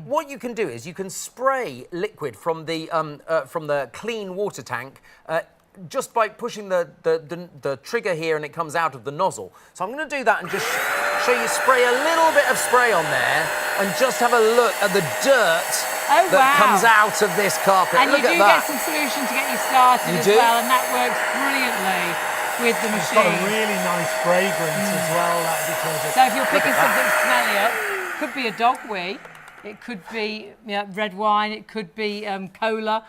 What you can do is you can spray liquid from the clean water tank just by pushing the trigger here, and it comes out of the nozzle. So I'm going to do that and just show you spray a little bit of spray on there and just have a look at the dirt that comes out of this carpet. And look you do get some solution to get you started as well, and that works brilliantly with the machine. It's got a really nice fragrance as well. That detergent. So if you're picking something smelly up, it could be a dog wee, it could be red wine, it could be cola.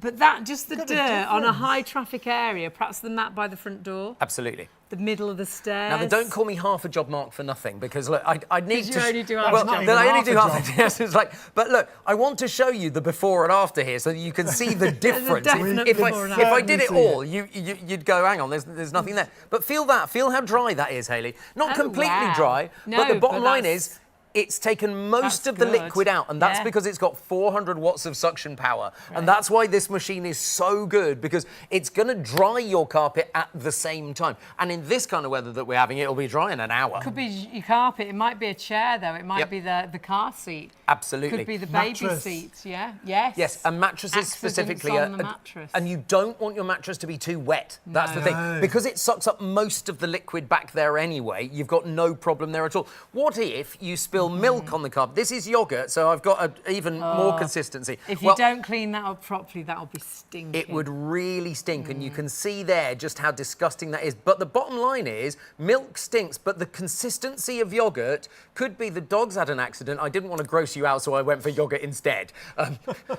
But that, just the dirt on a high traffic area, perhaps the mat by the front door. Absolutely. The middle of the stairs. Now, they don't call me half a job, Mark, for nothing, because look, I need to... you only do half well, a job. then I only do half a job. Yes, it's like, but look, I want to show you the before and after here so that you can see the difference. If I did it all, you'd go, hang on, there's nothing there. But feel that, feel how dry that is, Hayley. Not completely dry, no, but the bottom line is, it's taken most That's of the good. liquid out, and that's Yeah. because it's got 400 watts of suction power. And that's why this machine is so good, because it's going to dry your carpet at the same time. And in this kind of weather that we're having, it'll be dry in an hour. Could be your carpet. It might be a chair, though. It might Yep. be the car seat. Absolutely. Could be the baby Mattress. seats. Yeah. Yes. Yes, and mattresses Accidents specifically on the mattress. and you don't want your mattress to be too wet. That's the No. thing. No. Because it sucks up most of the liquid back there anyway, you've got no problem there at all. What if you spill milk on the carpet? This is yogurt, so I've got even more consistency. If you don't clean that up properly, that'll be stinking. It would really stink, and you can see there just how disgusting that is. But the bottom line is, milk stinks, but the consistency of yogurt could be the dog's had an accident. I didn't want to gross you out, so I went for yogurt instead.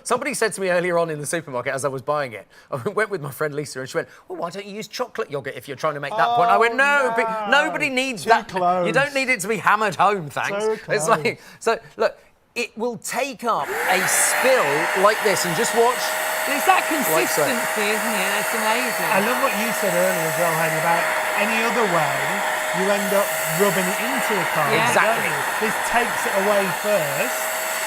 Somebody said to me earlier on in the supermarket as I was buying it, I went with my friend Lisa, and she went, well, why don't you use chocolate yogurt if you're trying to make that point? I went, no, nobody needs that. close. You don't need it to be hammered home, thanks. So It's close. like, so look, it will take up a spill like this, and just watch. But it's that so. consistency, isn't it? That's amazing. I love what you said earlier as well, Hayley, about any other way you end up rubbing it into the carpet. Yeah. Exactly. don't you? This takes it away first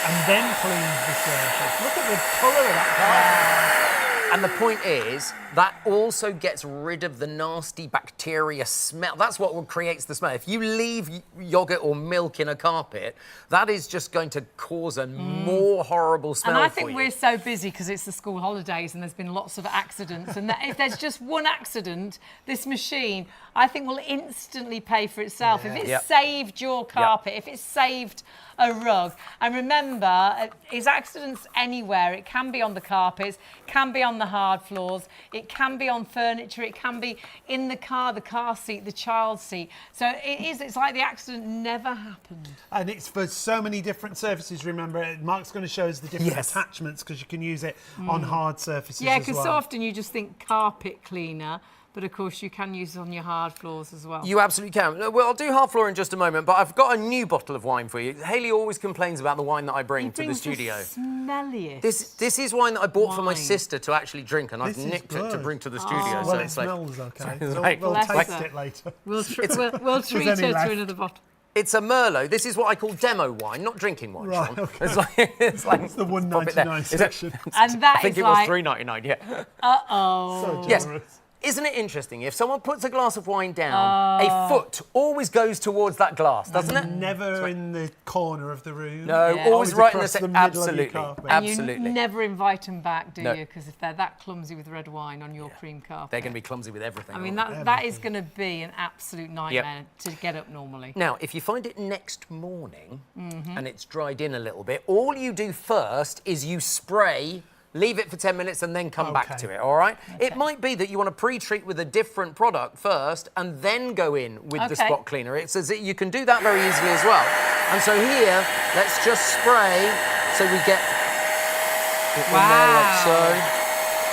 and then cleans the surface. Look at the colour of that carpet. And the point is, that also gets rid of the nasty bacteria smell. That's what creates the smell. If you leave yogurt or milk in a carpet, that is just going to cause a more horrible smell And I for think you. we're so busy because it's the school holidays and there's been lots of accidents. And that if there's just one accident, this machine, I think, will instantly pay for itself. If it's Yep. saved your carpet, if it's saved a rug. And remember, is accidents anywhere. It can be on the carpets, can be on the hard floors, it can be on furniture, it can be in the car seat, the child seat. So it's like the accident never happened. And it's for so many different surfaces, remember. Mark's going to show us the different Yes. attachments because you can use it on hard surfaces Yeah, as because well. so often you just think carpet cleaner, but of course you can use it on your hard floors as well. You absolutely can. Well, I'll do hard floor in just a moment, but I've got a new bottle of wine for you. Hayley always complains about the wine that I bring He to the brings studio. smelliest. This is wine that I bought for my Wine. sister to actually drink, and I've This is nicked it to good. bring to the studio. Well, so it it's like, smells okay. It's So like- we'll Bless taste her. it later. We'll treat any her left. to another bottle. it's a Merlot. This is what I call demo wine, not drinking wine, Right, Sean. okay. It's like It's the pop it there. $1.99 Is it- section. And that I think is it was like, $3.99, yeah. So Yes. generous. Isn't it interesting? If someone puts a glass of wine down, a foot always goes towards that glass, doesn't it? Never in the corner of the room. No, Yeah. always right in the across the centre. middle of your Absolutely. carpet. and Absolutely. you never invite them back, do No. you? Because if they're that clumsy with red wine on your cream carpet. They're going to be clumsy with everything. I mean, aren't they? that is going to be an absolute nightmare to get up normally. Now, if you find it next morning Mm-hmm. and it's dried in a little bit, all you do first is you spray, leave it for 10 minutes and then come back Okay. to it, all right? It might be that you want to pre-treat with a different product first and then go in with the Okay. spot cleaner. It's as you can do that very easily as well. And so here, let's just spray so we get it in there like so.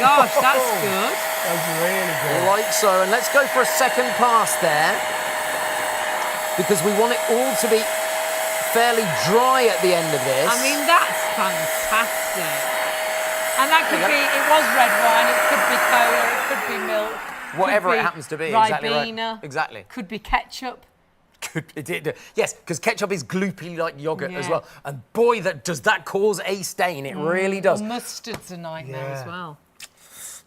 Gosh, that's good. That's really good. Like so, and let's go for a second pass there because we want it all to be fairly dry at the end of this. I mean, that's fantastic. And that could be, it was red wine, it could be cola, it could be milk. Whatever could it be happens to be, exactly right. Ribena, Exactly. Could be ketchup. Yes, because ketchup is gloopy like yogurt as Yeah. well, and boy, does that cause a stain! It really does. Well, mustard's a nightmare as Yeah. well.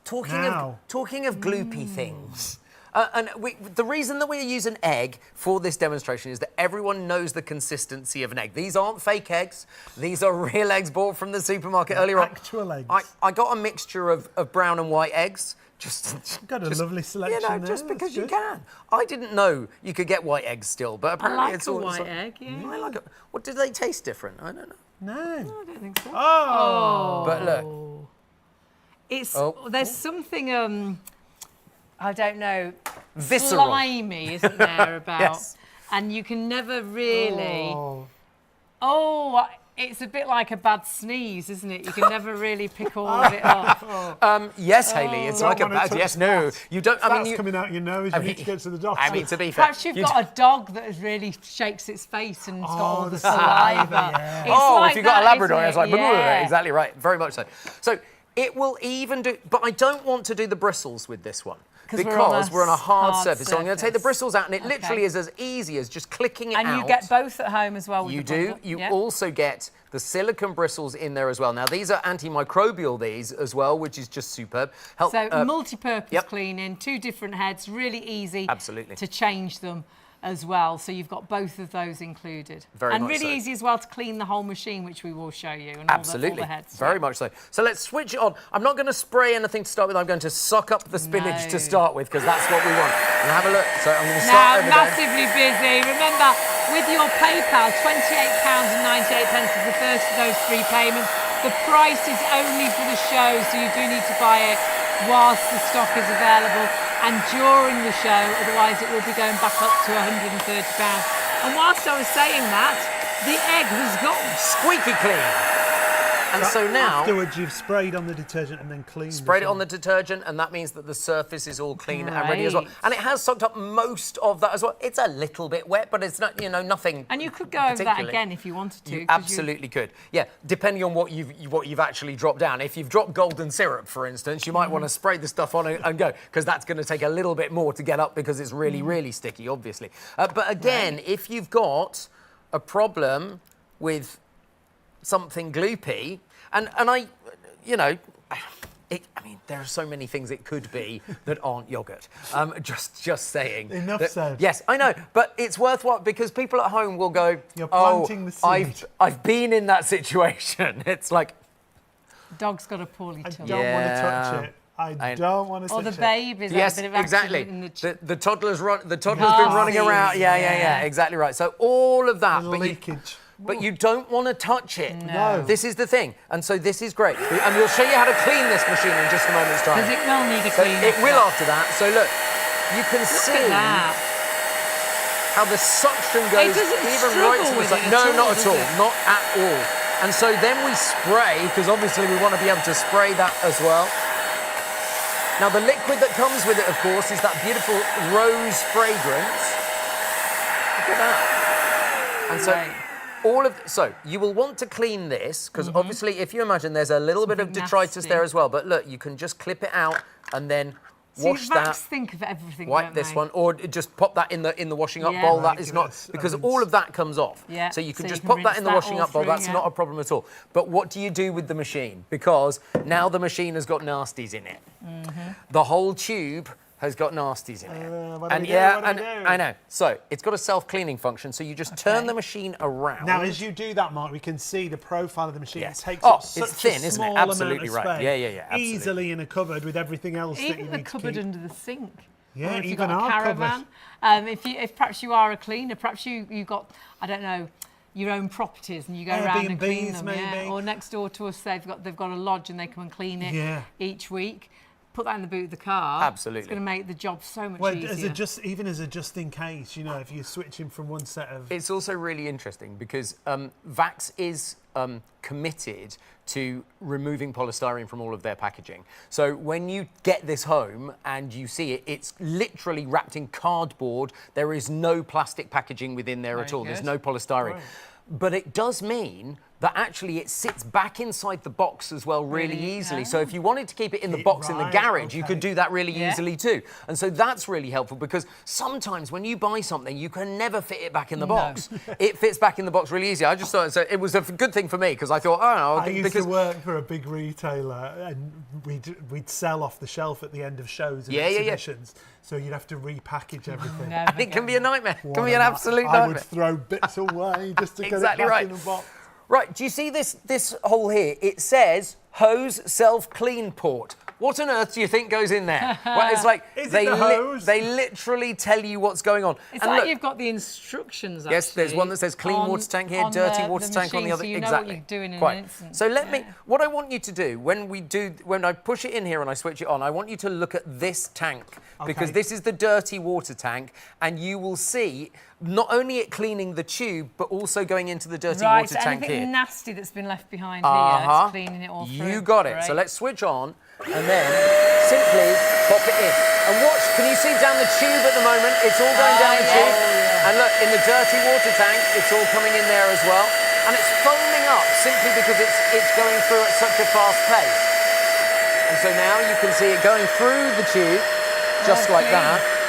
Talking of gloopy things. And the reason that we're using egg for this demonstration is that everyone knows the consistency of an egg. These aren't fake eggs. These are real eggs bought from the supermarket earlier on. actual eggs. I got a mixture of brown and white eggs. Got a lovely selection You know, there, just that's because you good. can. I didn't know you could get white eggs still, but apparently like it's a all white egg, yeah. I like it. What do they taste different? I don't know. No. I don't think so. Oh. But look, It's Oh. there's something I don't know, Visceral. slimy, isn't there, about, Yes. and you can never really. Oh. It's a bit like a bad sneeze, isn't it? You can never really pick all of it up. yes, Hayley, it's Don't like a wanna bad. touch Yes, no, that. you don't. I That's mean, you. coming out your nose. You need to go to the doctor. I mean, to be fair, Perhaps you've you got a dog that really shakes its face and it's got all the saliva. yeah. It's Oh, like if you've got a that, Labrador, isn't it's like, it? Yeah. exactly right, very much so. So it will even do, but I don't want to do the bristles with this one because we're on a hard surface. So I'm going to take the surface. bristles out, and it literally is as easy as just clicking it out. And you get both at home as well with You the do. bundle. You Yeah. also get the silicone bristles in there as well. Now, these are antimicrobial, these as well, which is just superb. So multi-purpose yep. cleaning, 2 different heads, really easy Absolutely. to change them as well. So you've got both of those included. Very and much really so. easy as well to clean the whole machine, which we will show you. And Absolutely. all the heads. Very much so. So let's switch it on. I'm not going to spray anything to start with. I'm going to suck up the spinach to start with, because that's what we want. And have a look. So I'm going to start over there. Massively busy. Remember, with your PayPal, £28.98 is the first of those 3 payments. The price is only for the show, so you do need to buy it whilst the stock is available and during the show, otherwise it will be going back up to £130. And whilst I was saying that, the egg has gone Squeaky clean. And so now... Afterwards, you've sprayed on the detergent and then cleaned. Sprayed it on the detergent, and that means that the surface is all clean and ready as well. Great. And it has soaked up most of that as well. It's a little bit wet, but it's not, nothing. And you could go over that particularly. again if you wanted to. You absolutely could. Yeah, depending on what you've actually dropped down. If you've dropped golden syrup, for instance, you might want to spray the stuff on and go, because that's going to take a little bit more to get up because it's really, really sticky, obviously. But again, if you've got a problem with something gloopy, and I, I mean, there are so many things it could be that aren't yogurt. Just saying. Enough said. Yes, I know, but it's worthwhile because people at home will go, You're planting the seed. I've been in that situation. It's like... Dog's got a poorly I tongue. don't want to touch it. I don't want to touch Or it. the baby's Yes, had a bit of exactly. accident in the The toddler's been running around. Yeah, exactly right. So all of that, There's leakage. But you don't want to touch it. No. This is the thing. And so this is great. And we'll show you how to clean this machine in just a moment's time. Because it will need a So clean. it will after that. So look, you can see Look at that. how the suction goes doesn't even right to struggle the with side. it No, at all, not at does all. it? Not at all. And so then we spray, because obviously we want to be able to spray that as well. Now the liquid that comes with it, of course, is that beautiful rose fragrance. Look at that. And so so you will want to clean this, because obviously if you imagine there's a little bit of detritus nasty. there as well, but look, you can just clip it out and then wash Vax that. think of everything. Wipe don't this they? one, or just pop that in the washing up Yeah. bowl. Right, That is give not, it a because rinse. all of that comes off. Yeah, So you can so just you can pop that rinse in the that washing all up bowl. through, That's yeah. not a problem at all. But what do you do with the machine? Because now the machine has got nasties in it. The whole tube has got nasties in it. What do And we do? yeah, What do and we do? I know. So it's got a self-cleaning function. So you just turn the machine around. Now, as you do that, Mark, we can see the profile of the machine. Yes. It takes Oh, up it's such thin, a isn't it? small Absolutely amount of right. space. Yeah, absolutely. Easily in a cupboard with everything else that you Even the need to cupboard keep. under the sink. Yeah, Or if you've even got a our caravan. If perhaps you are a cleaner, perhaps you've got, I don't know, your own properties and you go around and clean Airbnbs, them. maybe. Yeah. Or next door to us, they've got a lodge and they come and clean it each week. Put that in the boot of the car. Absolutely. It's going to make the job so much Well, easier. even as a just in case, if you're switching from one set of... It's also really interesting because Vax is committed to removing polystyrene from all of their packaging. So when you get this home and you see it, it's literally wrapped in cardboard. There is no plastic packaging within there at all. good. There's no polystyrene. Right. But it does mean that actually it sits back inside the box as well really easily. So if you wanted to keep it in the box in the Right, garage, you okay. could do that really Yeah. easily too. And so that's really helpful because sometimes when you buy something, you can never fit it back in the box. It fits back in the box really easy. I just thought so it was a good thing for me because I thought, I used to work for a big retailer and we'd sell off the shelf at the end of shows and exhibitions. So you'd have to repackage everything. Never and it can be a nightmare. It What can be an a absolute I would nightmare. throw bits away just to get Exactly it back right. in the box. Right, do you see this hole here? It says hose self-clean port. What on earth do you think goes in there? Well, it's like Is it the hose? they literally tell you what's going on. It's And like look, you've got the instructions. yes, there's actually, one that says clean water tank here, on dirty water tank on the machine, other. So you know exactly. what you're doing in Quite. an instant. So what I want you to do when I push it in here and I switch it on, I want you to look at this tank because Okay. this is the dirty water tank, and you will see not only it cleaning the tube but also going into the dirty Right, water so tank anything here. nasty that's been left behind here, it's cleaning it all through. You got it. So Great. let's switch on and then simply pop it in. And watch, can you see down the tube at the moment? It's all going down the tube. And look, in the dirty water tank, it's all coming in there as well. And it's foaming up simply because it's going through at such a fast pace. And so now you can see it going through the tube. just like that.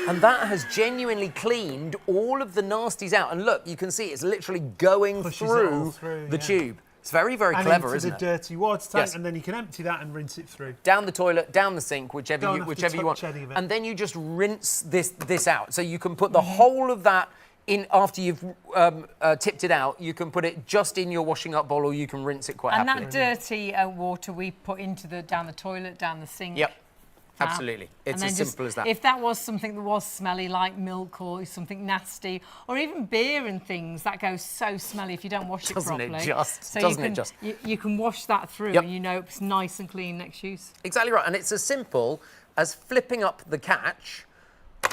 And that has genuinely cleaned all of the nasties out. And look, you can see it's literally going through the tube. It's very, very clever, isn't it? And into the dirty water tank, Yes. and then you can empty that and rinse it through. Down the toilet, down the sink, whichever you want. Any of it. And then you just rinse this out. So you can put the whole of that in after you've tipped it out. You can put it just in your washing up bowl, or you can rinse it quite happily. And that dirty water we put into down the toilet, down the sink. Yep. Absolutely. It's as simple as that. If that was something that was smelly, like milk or something nasty, or even beer and things, that goes so smelly if you don't wash it properly. Doesn't it just? You can wash that through, Yep. and you know it's nice and clean next use. Exactly right. And it's as simple as flipping up the catch,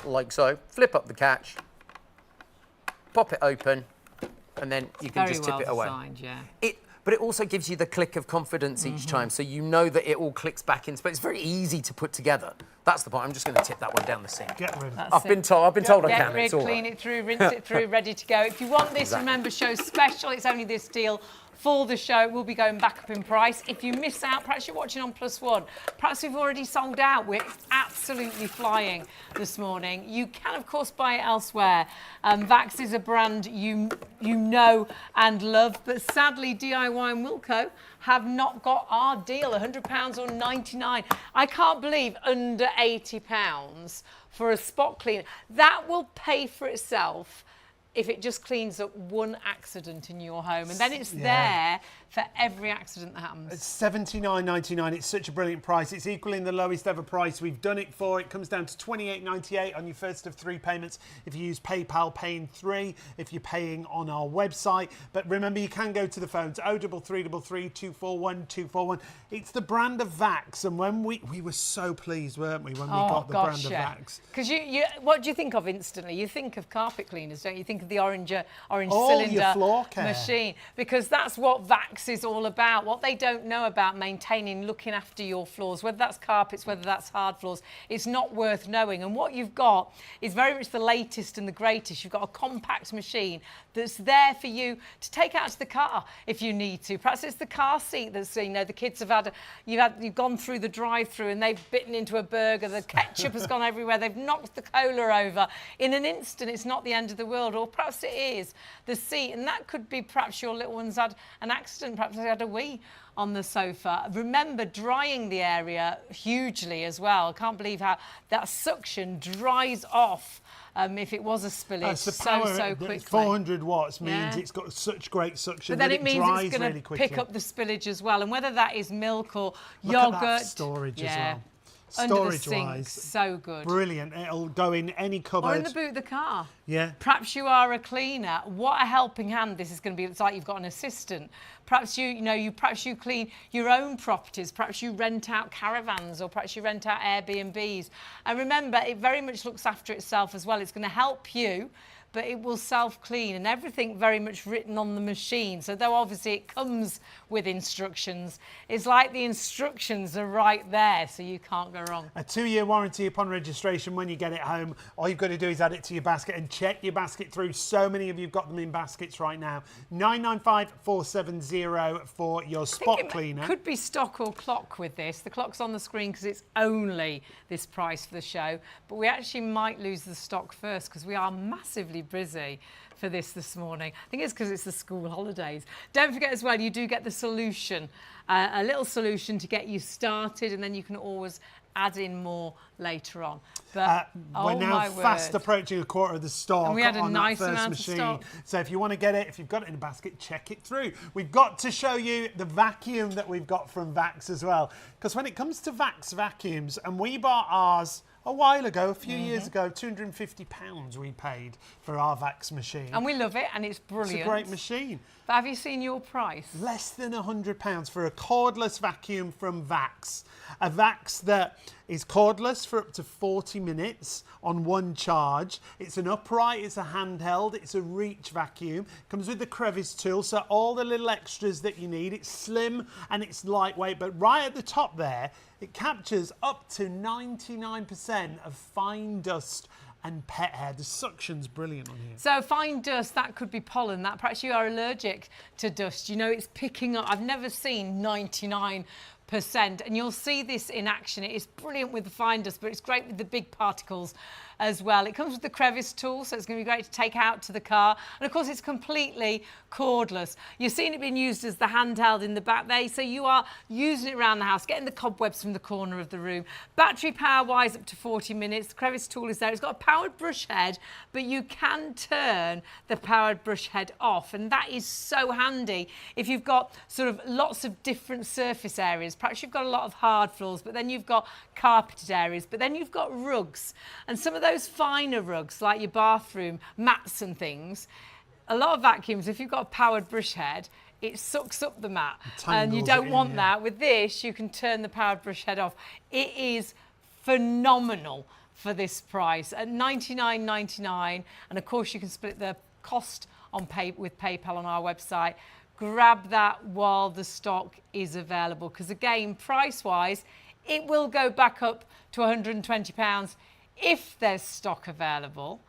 like so. Flip up the catch, pop it open, and then you can just tip it away. Designed, yeah. But it also gives you the click of confidence each time, so you know that it all clicks back in. But it's very easy to put together. That's the point. I'm just going to tip that one down the sink. Get rid of it. I've been told I Get can. rid, It's all clean right. it through, rinse it through, ready to go. If you want this, remember, show special. It's only this deal for the show. We'll be going back up in price. If you miss out, perhaps you're watching on +1. Perhaps we've already sold out. We're absolutely flying this morning. You can, of course, buy it elsewhere. Vax is a brand you know and love, but sadly, DIY and Wilko have not got our deal, £100 or 99. I can't believe under £80 for a spot cleaner. That will pay for itself if it just cleans up one accident in your home, and then it's there for every accident that happens. It's $79.99. It's such a brilliant price. It's equaling the lowest ever price we've done it for. It comes down to $28.98 on your first of 3 payments. If you use PayPal, paying 3. If you're paying on our website, but remember, you can go to the phones 0333 241 241. It's the brand of Vax, and when we were so pleased, weren't we, when we got the brand of Vax? Because you, what do you think of instantly? You think of carpet cleaners, don't you? Think of the orange Your cylinder floor care machine, because that's what Vax is all about. What they don't know about maintaining, looking after your floors, whether that's carpets, whether that's hard floors, it's not worth knowing. And what you've got is very much the latest and the greatest. You've got a compact machine that's there for you to take out to the car if you need to. Perhaps it's the car seat that's, you know, the kids have had, you've gone through the drive-through and they've bitten into a burger, the ketchup has gone everywhere, they've knocked the cola over. In an instant, it's not the end of the world, or perhaps it is the seat, and that could be perhaps your little one's had an accident, perhaps they had a wee on the sofa. Remember drying the area hugely as well. I can't believe how that suction dries off if it was a spillage so quickly. 400 watts means it's got such great suction, but then that it means dries it's going really to quickly. pick up the spillage as well, and whether that is milk or Look yogurt. at that storage as well. Under the sink, Storage-wise, so good. brilliant. It'll go in any cupboard. Or in the boot of the car. Yeah. Perhaps you are a cleaner. What a helping hand this is going to be. It's like you've got an assistant. Perhaps perhaps you clean your own properties. Perhaps you rent out caravans, or perhaps you rent out Airbnbs. And remember, it very much looks after itself as well. It's going to help you, but it will self-clean, and everything very much written on the machine. So though obviously it comes with instructions, it's like the instructions are right there, so you can't go wrong. A 2-year warranty upon registration when you get it home. All you've got to do is add it to your basket and check your basket through. So many of you have got them in baskets right now. 995-470 for your spot cleaner. Could be stock or clock with this. The clock's on the screen because it's only this price for the show, but we actually might lose the stock first because we are massively busy for this morning. I think it's because it's the school holidays. Don't forget as well, you do get the solution, a little solution to get you started, and then you can always add in more later on. But we're now fast approaching a quarter of the stock, and we had a on nice that first amount machine. of stock. So if you want to get it, if you've got it in a basket, check it through. We've got to show you the vacuum that we've got from Vax as well, because when it comes to Vax vacuums, and we bought ours a while ago, a few years ago, £250 we paid for our Vax machine. And we love it, and it's brilliant. It's a great machine. But have you seen your price? Less than £100 for a cordless vacuum from Vax. A Vax that is cordless for up to 40 minutes on one charge. It's an upright, it's a handheld, it's a reach vacuum. Comes with the crevice tool, so all the little extras that you need. It's slim and it's lightweight, but right at the top there, it captures up to 99% of fine dust and pet hair. The suction's brilliant on here. So fine dust, that could be pollen. That perhaps you are allergic to dust. You know, it's picking up. I've never seen 99% And you'll see this in action. It is brilliant with the fine dust, but it's great with the big particles as well. It comes with the crevice tool, so it's going to be great to take out to the car. And of course, it's completely cordless. You're seeing it being used as the handheld in the back there, so you are using it around the house, getting the cobwebs from the corner of the room. Battery power-wise, up to 40 minutes. The crevice tool is there. It's got a powered brush head, but you can turn the powered brush head off, and that is so handy if you've got sort of lots of different surface areas. Perhaps you've got a lot of hard floors, but then you've got carpeted areas, but then you've got rugs, and some of those finer rugs, like your bathroom mats and things, a lot of vacuums, if you've got a powered brush head, it sucks up the mat, and you don't want that. With this, you can turn the powered brush head off. It is phenomenal for this price at $99.99, and of course you can split the cost on with PayPal on our website. Grab that while the stock is available, because again, price-wise, it will go back up to £120 if there's stock available.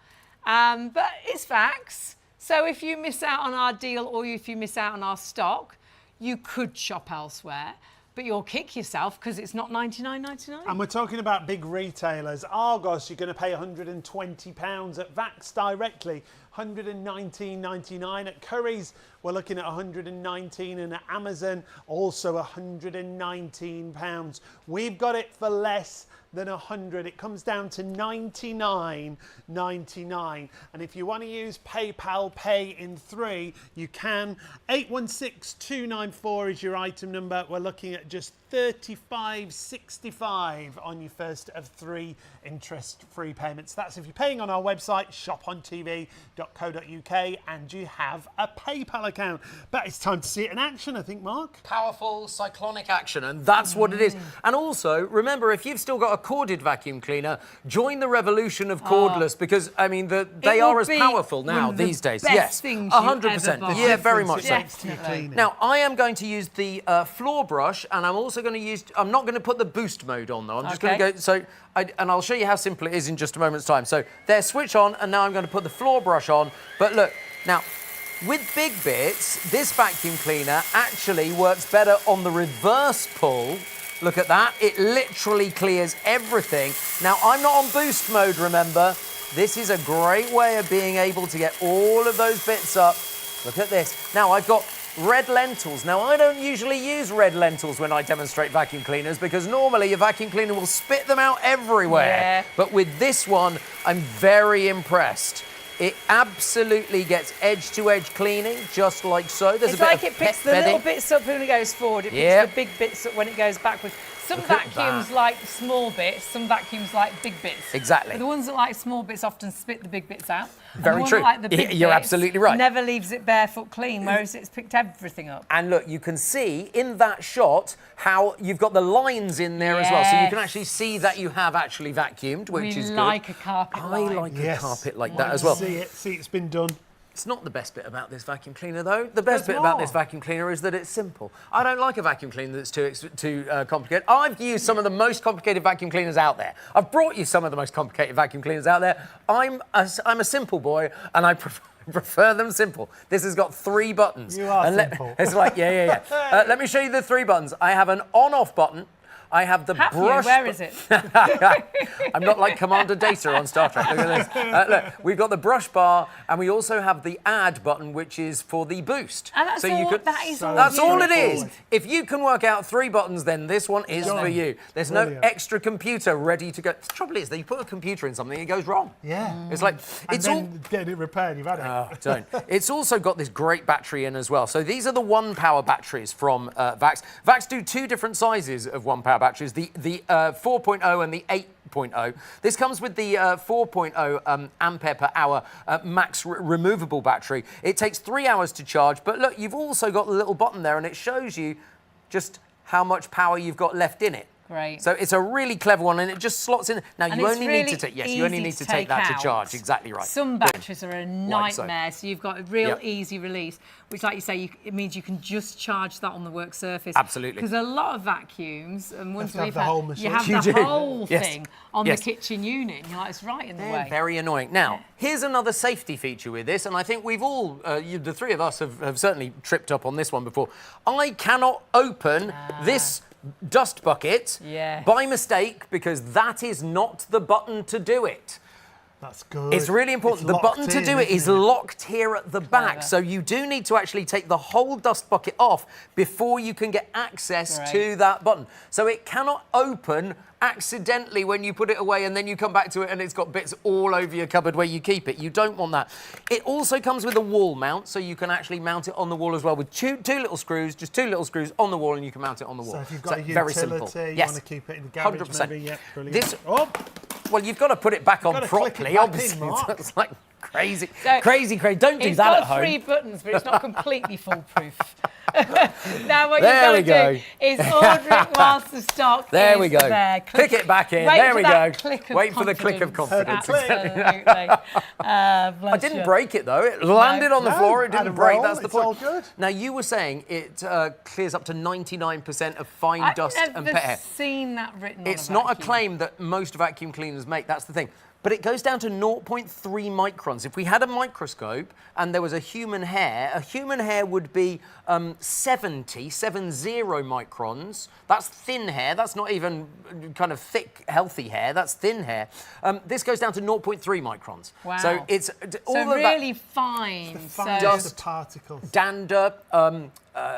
But it's Vax, so if you miss out on our deal or if you miss out on our stock, you could shop elsewhere, but you'll kick yourself because it's not $99.99. And we're talking about big retailers. Argos, you're going to pay £120 at Vax directly, $119.99 at Currys. We're looking at $119, and at Amazon, also £119. We've got it for less than $100. It comes down to $99.99. And if you want to use PayPal Pay in 3, you can. 816294 is your item number. We're looking at just $35.65 on your first of 3 interest-free payments. That's if you're paying on our website, shopontv.co.uk, and you have a PayPal account. But it's time to see it in action, I think, Mark. Powerful cyclonic action, and that's what it is. And also, remember, if you've still got a corded vacuum cleaner, join the revolution of cordless, because, I mean, they are as powerful now these days. Yes, 100%. Yeah, very much so. Now, I am going to use the floor brush, and I'm also going to use, I'm not going to put the boost mode on though. I'm just going to go, and I'll show you how simple it is in just a moment's time. So there, switch on, and now I'm going to put the floor brush on. But look, now, with big bits, this vacuum cleaner actually works better on the reverse pull. Look at that, it literally clears everything. Now, I'm not on boost mode, remember. This is a great way of being able to get all of those bits up. Look at this. Now, I've got red lentils. Now, I don't usually use red lentils when I demonstrate vacuum cleaners, because normally your vacuum cleaner will spit them out everywhere. Yeah. But with this one, I'm very impressed. It absolutely gets edge-to-edge cleaning, just like so. There's it's a bit like of it picks pet the bedding. little bits up when it goes forward. It picks the big bits up when it goes backwards. Some vacuums like small bits, some vacuums like big bits. Exactly. But the ones that like small bits often spit the big bits out. Very true. Like the big You're bits absolutely right. Never leaves it barefoot clean, whereas it's picked everything up. And look, you can see in that shot how you've got the lines in there as well. So you can actually see that you have actually vacuumed, which is good. like a carpet line. I like a carpet like that as well. See it's been done. It's not the best bit about this vacuum cleaner, though. The best bit about this vacuum cleaner is that it's simple. I don't like a vacuum cleaner that's too complicated. I've used some of the most complicated vacuum cleaners out there. I've brought you some of the most complicated vacuum cleaners out there. I'm a simple boy, and I prefer them simple. This has got 3 buttons. You are simple. It's like, yeah. Let me show you the 3 buttons. I have an on-off button. I have the brush. Where is it? I'm not like Commander Data on Star Trek. Look at this. Look, we've got the brush bar, and we also have the add button, which is for the boost. And that's so you could, that's all it is. If you can work out 3 buttons, then this one is for you. There's no extra computer ready to go. The trouble is that you put a computer in something, it goes wrong. Yeah. It's like and then get it repaired. You've had it. Oh, don't. It's also got this great battery in as well. So these are the 1-power batteries from Vax. Vax do 2 different sizes of 1-power batteries, the 4.0 and the 8.0. This comes with the 4.0 ampere per hour max removable battery. It takes 3 hours to charge, but look, you've also got the little button there, and it shows you just how much power you've got left in it. Great. So it's a really clever one, and it just slots in. Now, and you only really need to take, you only need to take that to charge. Exactly right. Some batteries are a nightmare, Like so you've got a real easy release, which, like you say, it means you can just charge that on the work surface. Absolutely. Because a lot of vacuums, and once we've the whole had, machine. you have the whole thing on the kitchen unit, and you're like, it's right in the way. Very annoying. Now, here's another safety feature with this, and I think we've all, the 3 of us have certainly tripped up on this one before. I cannot open this dust bucket Yes. by mistake, because that is not the button to do it. That's good. It's really important. It's The button to locked do in, it is isn't it? locked here at the back. So you do need to actually take the whole dust bucket off before you can get access to that button. So it cannot open accidentally when you put it away and then you come back to it and it's got bits all over your cupboard where you keep it. You don't want that. It also comes with a wall mount, so you can actually mount it on the wall as well with two little screws, just 2 little screws on the wall, and you can mount it on the wall. So if you've got a very utility, simple. you Yes. want to keep it in the garage 100%. maybe, yeah, brilliant. Well, you've got to put it back on gotta click it properly, back in, obviously. Mark. It's like crazy. So crazy. Don't do It's that at got home. 3 buttons, but it's not completely foolproof. Now what There we you've got to go. do is order it whilst the stock There is we go. there. Click it back in. Wait There for we that go. click of Wait for the click of confidence. Absolutely. I didn't break it though. It landed on the No, floor. It had didn't a break. roll, That's the it's point. all good. Now you were saying it clears up to 99% of fine dust and I've pet never hair. seen that written It's on a not a vacuum. claim that most vacuum cleaners make. That's the thing. But it goes down to 0.3 microns. If we had a microscope and there was a human hair would be 70 microns. That's thin hair. That's not even kind of thick, healthy hair. That's thin hair. This goes down to 0.3 microns. Wow. So it's all So of really fine. Fine So dust particles. dander,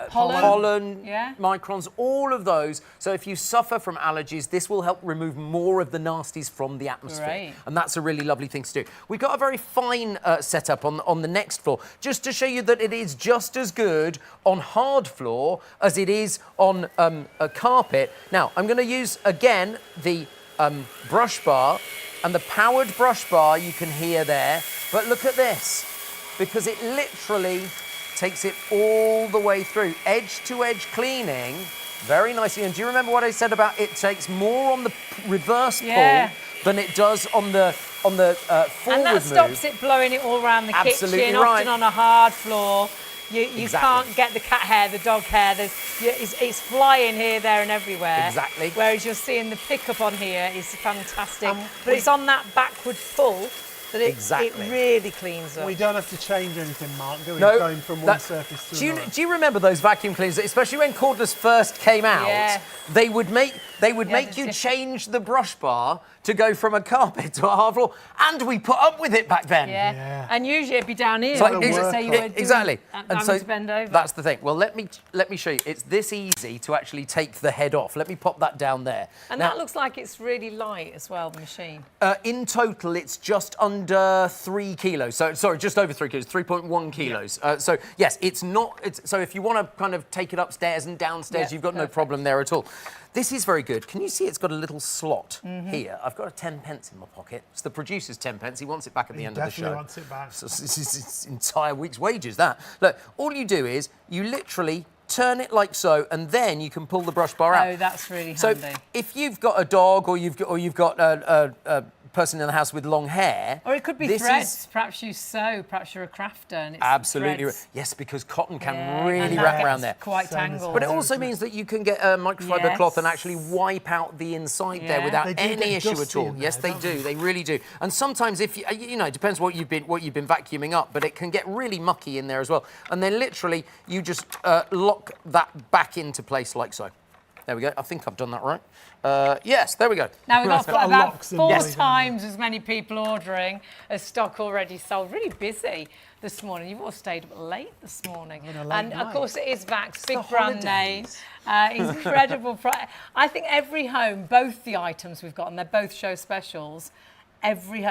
pollen, Yeah. microns, all of those. So if you suffer from allergies, this will help remove more of the nasties from the atmosphere. Great. And that's a really lovely thing to do. We've got a very fine setup on the next floor, just to show you that it is just as good on hard floor as it is on a carpet. Now, I'm going to use, again, the brush bar, and the powered brush bar you can hear there. But look at this, because it literally takes it all the way through. Edge-to-edge cleaning, very nicely. And do you remember what I said about it takes more on the reverse pull than it does on the forward and that move? stops it blowing it all around the Absolutely kitchen, right. often on a hard floor. You Exactly. can't get the cat hair, the dog hair. It's flying here, there and everywhere. Exactly. Whereas you're seeing the pickup on here is fantastic. But it's on that backward pull that it really cleans up. We don't have to change anything, Mark, do we? No, Going from one surface to another. Do you remember those vacuum cleaners, especially when cordless first came out? Yeah. They would make it's you different. change the brush bar to go from a carpet to a hard floor, and we put up with it back then. Yeah. And usually it'd be down here. So wouldn't it? exa- So you were doing- exactly. having to bend over. That's the thing. Well, let me show you. It's this easy to actually take the head off. Let me pop that down there. And Now, that looks like it's really light as well, the machine. in total, it's just under 3 kilos. So, sorry, just over 3 kilos, 3.1 kilos. So, yes, it's not... so if you want to kind of take it upstairs and downstairs, Yeah, you've got no perfect. problem there at all. This is very good. Can you see it's got a little slot here? I've got a 10 pence in my pocket. It's the producer's 10 pence. He wants it back at the end of the show. Definitely wants it back. So this is his entire week's wages, that. Look, all you do is you literally turn it like so, and then you can pull the brush bar out. Oh, that's really So handy. if you've got a dog or you've got a person in the house with long hair, Or it could be this threads. is Perhaps you sew. Perhaps you're a crafter. And it's absolutely threads. yes, because cotton can Yeah, really and that wrap gets around there. Quite Same as tangled. But it also means that you can get a microfiber cloth and Yes. actually wipe out the inside there Yeah. without They do any get issue at dusty all. in Yes, there, they don't do. They really do. And sometimes, if you know, it depends what you've been vacuuming up, but it can get really mucky in there as well. And then literally, you just lock that back into place like so. There we go. I think I've done that right. Yes, there we go. Now we've got got a about locks in 4 there. times as many people ordering as stock already sold. Really busy this morning. You've all stayed up late this morning. And of course it is Vax, big brand name. Incredible price. I think every home, both the items we've got, and they're both show specials, every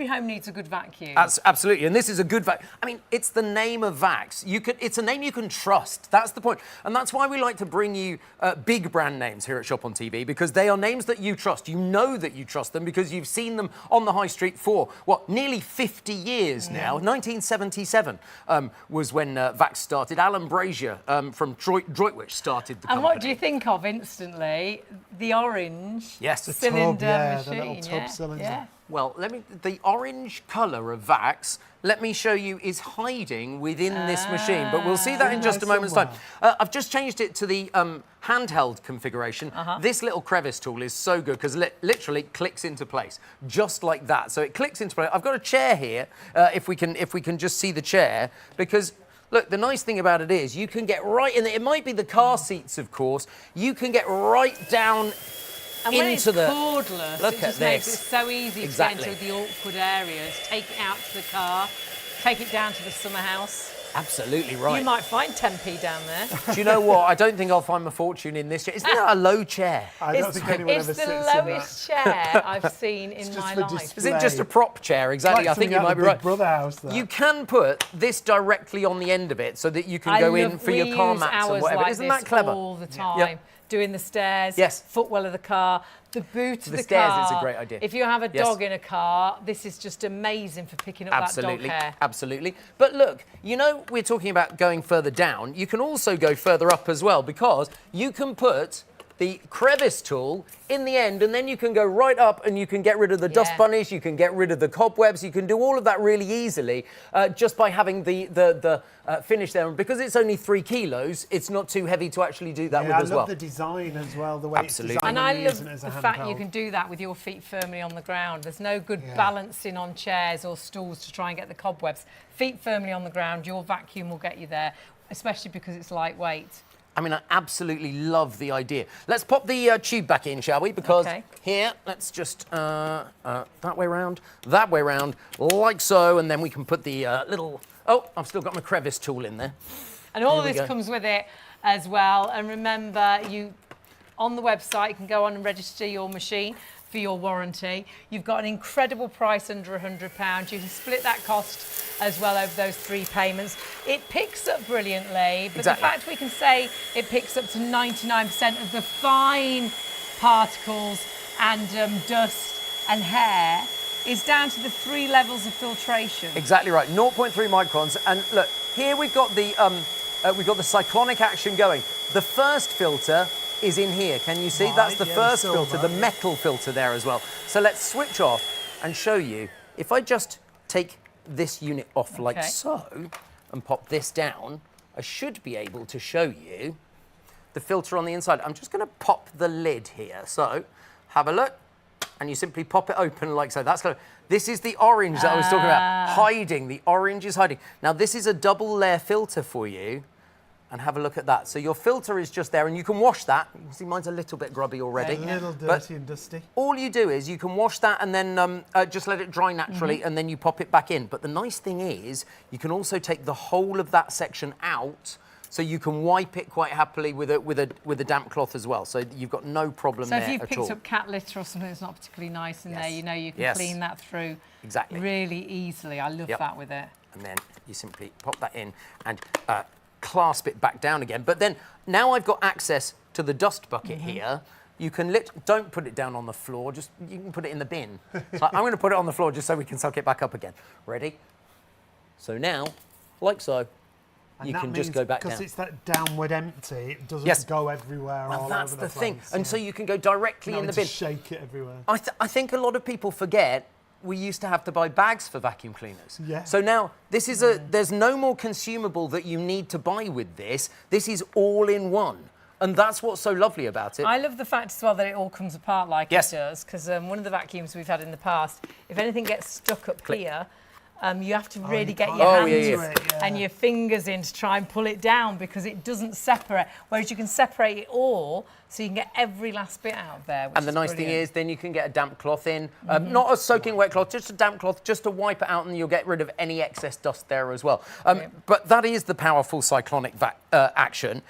home needs a good vacuum. Absolutely, and this is a good vac. I mean, it's the name of Vax. It's a name you can trust. That's the point, and that's why we like to bring you big brand names here at Shop on TV, because they are names that you trust. You know that you trust them because you've seen them on the high street for nearly 50 years now. 1977 was when Vax started. Alan Brazier from Droitwich started the company. And what do you think of instantly? The orange Yes, the cylinder tub, machine. the little tub cylinder. Yeah. Well, the orange colour of Vax, let me show you, is hiding within this machine. But we'll see that in just a moment's time. I've just changed it to the handheld configuration. This little crevice tool is so good because literally clicks into place, just like that. So it clicks into place. I've got a chair here, if we can just see the chair, because look, the nice thing about it is you can get right in there. It might be the car seats, of course. You can get right down and when into it's cordless, it just makes it so easy to get into the awkward areas. Take it out to the car, take it down to the summer house. Absolutely right. You might find 10p down there. Do you know what? I don't think I'll find my fortune in this chair. Isn't that a low chair? I don't think anyone ever sits in that. It's the lowest chair I've seen in my life. Display. Is it just a prop chair? Exactly. Like I think you might be right. Brother house there. You can put this directly on the end of it so that you can go in for your car mats and whatever. Like Isn't that clever? All the time. Yep. Doing the stairs, yes. footwell of the car, the boot of the stairs car. is a great idea. If you have a dog in a car, this is just amazing for picking up that dog hair. Absolutely. But look, you know, we're talking about going further down. You can also go further up as well because you can put the crevice tool in the end and then you can go right up and you can get rid of the dust bunnies, you can get rid of the cobwebs, you can do all of that really easily just by having the finish there. And because it's only 3 kilos, it's not too heavy to actually do that with as well. I love the design as well, the way it's designed. And I love the fact you can do that with your feet firmly on the ground. There's no good balancing on chairs or stools to try and get the cobwebs. Feet firmly on the ground, your vacuum will get you there, especially because it's lightweight. I mean, I absolutely love the idea. Let's pop the tube back in, shall we? Because here, let's just that way round, like so, and then we can put the little... Oh, I've still got my crevice tool in there. And all of this comes with it as well. And remember, on the website, you can go on and register your machine for your warranty. You've got an incredible price under £100. You can split that cost as well over those 3 payments. It picks up brilliantly, but the fact we can say it picks up to 99% of the fine particles and dust and hair is down to the 3 levels of filtration. Exactly right, 0.3 microns. And look, here we've got the cyclonic action going. The first filter is in here. Can you see? Right, that's the first filter, the metal filter there as well. So let's switch off and show you. If I just take this unit off like so and pop this down, I should be able to show you the filter on the inside. I'm just going to pop the lid here. So have a look and you simply pop it open like so. That's this is the orange that I was talking about, hiding. The orange is hiding. Now this is a double layer filter for you. And have a look at that. So your filter is just there and you can wash that. You can see mine's a little bit grubby already. A little dirty and dusty. All you do is you can wash that and then just let it dry naturally and then you pop it back in. But the nice thing is you can also take the whole of that section out so you can wipe it quite happily with a damp cloth as well. So you've got no problem there at all. So if you've picked up cat litter or something that's not particularly nice in there, you know you can clean that through really easily. I love that with it. And then you simply pop that in and clasp it back down again. But then now I've got access to the dust bucket here. You can don't put it down on the floor, just you can put it in the bin. So I'm going to put it on the floor just so we can suck it back up again. Ready? So now, like so, and you can just go back down. Because it's that downward empty, it doesn't go everywhere all over the place. That's the thing. And so you can go directly in the bin. Shake it everywhere. I think a lot of people forget we used to have to buy bags for vacuum cleaners. Yeah. So now this is there's no more consumable that you need to buy with this. This is all in one. And that's what's so lovely about it. I love the fact as well that it all comes apart like it does, because one of the vacuums we've had in the past, if anything gets stuck up here, you have to really get your hands and your fingers in to try and pull it down because it doesn't separate. Whereas you can separate it all, so you can get every last bit out there. And the nice thing is, then you can get a damp cloth in, not a soaking wet cloth, just a damp cloth, just to wipe it out, and you'll get rid of any excess dust there as well. But that is the powerful cyclonic action.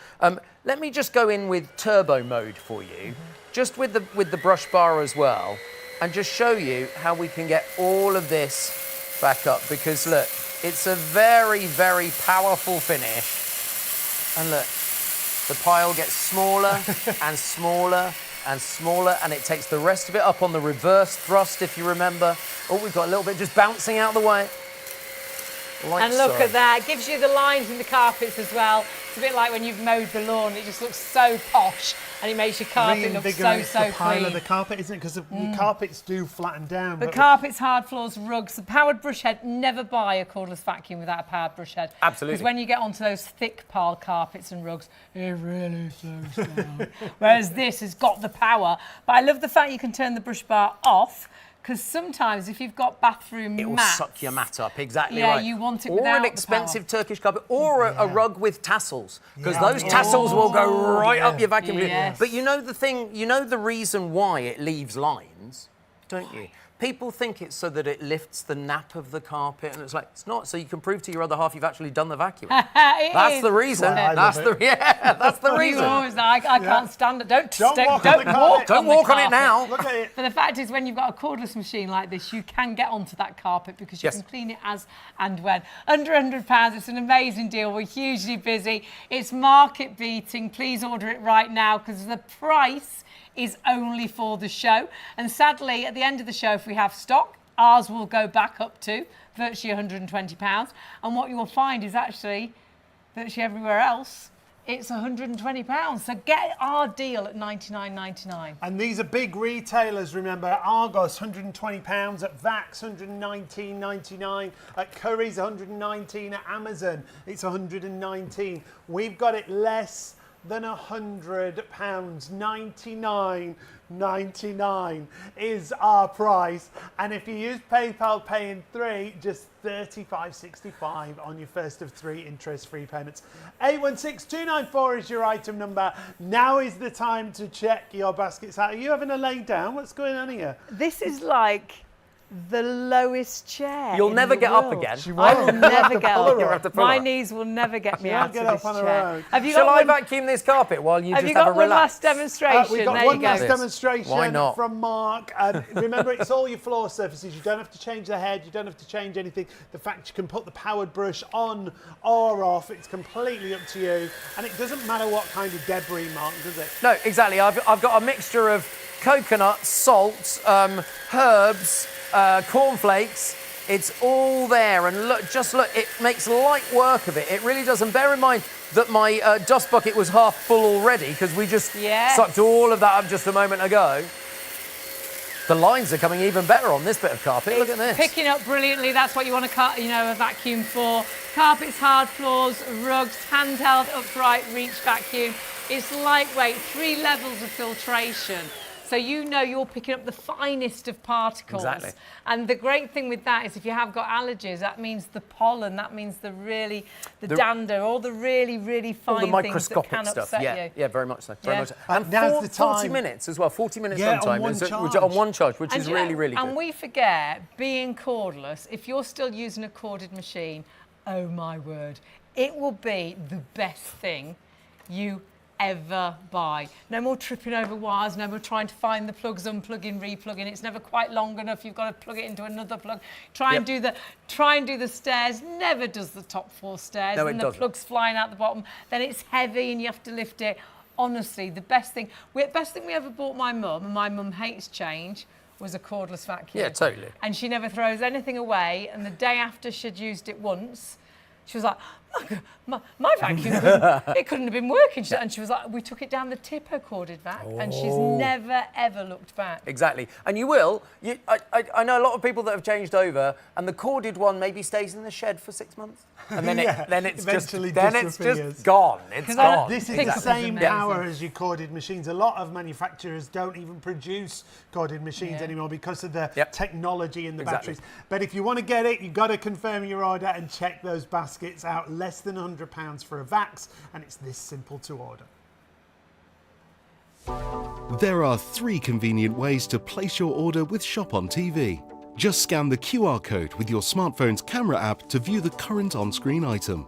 Let me just go in with turbo mode for you, just with the brush bar as well, and just show you how we can get all of this back up, because look, it's a very, very powerful finish. And look, the pile gets smaller and smaller and smaller, and it takes the rest of it up on the reverse thrust, if you remember. Oh, we've got a little bit just bouncing out of the way. Like and look at that, it gives you the lines in the carpets as well. It's a bit like when you've mowed the lawn, it just looks so posh and it makes your carpet look so the pile clean. Of the carpet, isn't it? Because your carpets do flatten down. But carpets, hard floors, rugs, the powered brush head, never buy a cordless vacuum without a powered brush head. Absolutely. Because when you get onto those thick pile carpets and rugs, it really slows down. Whereas this has got the power. But I love the fact you can turn the brush bar off Because sometimes if you've got bathroom It will mats, suck your mat up, exactly yeah, right. you want it or without an the expensive power. Turkish carpet, or a rug with tassels, because Yeah. those tassels will go right up your vacuum cleaner. Yes. But you know the thing, you know the reason why it leaves lines, don't you? People think it's so that it lifts the nap of the carpet, and it's like, it's not. So you can prove to your other half you've actually done the vacuum. That's the reason. Well, I That's love the that's the You reason. always like, I can't stand it. Don't walk on the carpet. walk Don't on the walk on it carpet. now. Look at it. But the fact is, when you've got a cordless machine like this, you can get onto that carpet because you Yes. can clean it as and when. Under £100, it's an amazing deal. We're hugely busy. It's market beating. Please order it right now because the price is only for the show. And sadly, at the end of the show, if we have stock, ours will go back up to virtually £120. And what you will find is actually virtually everywhere else, it's £120. So get our deal at £99.99. And these are big retailers, remember. Argos, £120. At Vax, £119.99. At Curry's, £119. At Amazon, it's £119. We've got it less than £100. $99.99 is our price. And if you use PayPal Pay in 3, just $35.65 on your first of 3 interest-free payments. 816294 is your item number. Now is the time to check your baskets out. Are you having a lay down? What's going on here? This is like the lowest chair. You'll in never the get up world. again. I will never get pull her up. up. You'll have to pull My her up. knees will never get me won't out get of up this on her chair. own. Have you Shall got I one, vacuum this carpet while you have just you have got a one relax? last demonstration? We've got there one you go. last demonstration Why not? from Mark. Remember, it's all your floor surfaces. You don't have to change the head. You don't have to change anything. The fact you can put the powered brush on or off, it's completely up to you. And it doesn't matter what kind of debris, Mark, does it? No, exactly. I've got a mixture of coconut, salt, herbs, cornflakes. It's all there, and look, just look, it makes light work of it. It really does. And bear in mind that my dust bucket was half full already because we just Yes. sucked all of that up just a moment ago. The lines are coming even better on this bit of carpet. Look at this. Picking up brilliantly. That's what you want to, a vacuum for. Carpets, hard floors, rugs, handheld, upright, reach vacuum. It's lightweight, 3 levels of filtration. So you know you're picking up the finest of particles. Exactly. And the great thing with that is if you have got allergies, that means the pollen, that means the dander, all the really, really all fine the things that microscopic can stuff. upset Yeah, you. yeah, very much so. Very Yeah. much so. And And now's the 40 time. minutes as well. 40 minutes Yeah, runtime. on one Which charge. on one charge, which And is you know, really, really good. And we forget, being cordless, if you're still using a corded machine, oh my word, it will be the best thing you ever buy. No more tripping over wires, no more trying to find the plugs, unplugging, replugging. It's never quite long enough. You've got to plug it into another plug. Try and do the stairs. Never does the top 4 stairs. No, it and the doesn't. plug's flying out the bottom. Then it's heavy and you have to lift it. Honestly, the best thing we ever bought my mum, and my mum hates change, was a cordless vacuum. Yeah, totally. And she never throws anything away. And the day after she'd used it once, she was like, my vacuum, it couldn't have been working. And she was like, we took it down the tip, her corded vac, and she's never, ever looked back. Exactly. And you will. I know a lot of people that have changed over, and the corded one maybe stays in the shed for 6 months. And then, Yeah, it's eventually just disappears. gone. It's gone. This is Pick the up same amazing. power as your corded machines. A lot of manufacturers don't even produce corded machines anymore because of the technology in the Exactly. batteries. But if you want to get it, you've got to confirm your order and check those baskets out. Less than £100 for a Vax, and it's this simple to order. There are 3 convenient ways to place your order with Shop on TV. Just scan the QR code with your smartphone's camera app to view the current on-screen item.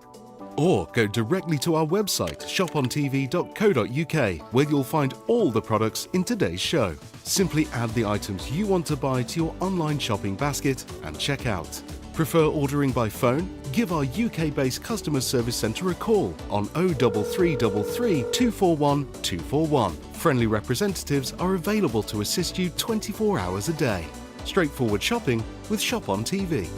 Or go directly to our website, shopontv.co.uk, where you'll find all the products in today's show. Simply add the items you want to buy to your online shopping basket and check out. Prefer ordering by phone? Give our UK-based customer service centre a call on 03333 241 241. Friendly representatives are available to assist you 24 hours a day. Straightforward shopping with Shop on TV.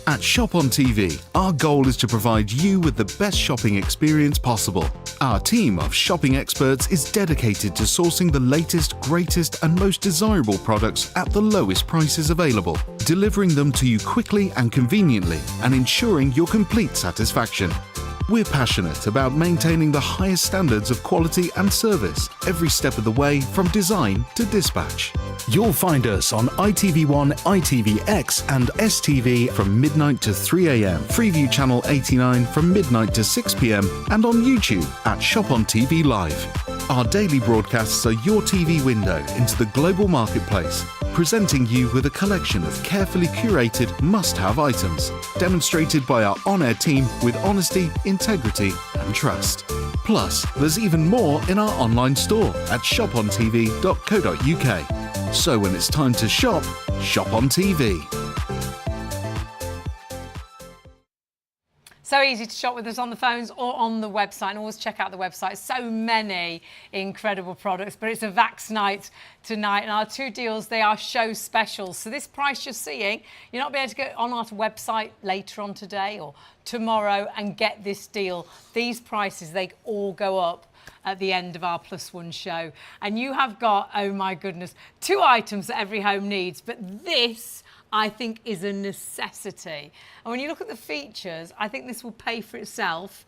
At Shop on TV, our goal is to provide you with the best shopping experience possible. Our team of shopping experts is dedicated to sourcing the latest, greatest and most desirable products at the lowest prices available, delivering them to you quickly and conveniently and ensuring your complete satisfaction. We're passionate about maintaining the highest standards of quality and service every step of the way from design to dispatch. You'll find us on ITV1, ITVX and STV from midnight to 3 a.m, Freeview channel 89 from midnight to 6 p.m, and on YouTube at Shop on TV Live. Our daily broadcasts are your TV window into the global marketplace, presenting you with a collection of carefully curated must-have items, demonstrated by our on-air team with honesty, integrity and trust. Plus, there's even more in our online store at shopontv.co.uk. So when it's time to shop, shop on TV. So easy to shop with us on the phones or on the website, and always check out the website. So many incredible products, but it's a Vax night tonight, and our two deals, they are show specials. So this price you're seeing, you're not be able to go on our website later on today or tomorrow and get this deal. These prices, they all go up at the end of our +1 show. And you have got, oh my goodness, 2 items that every home needs, but this, I think, is a necessity. And when you look at the features, I think this will pay for itself,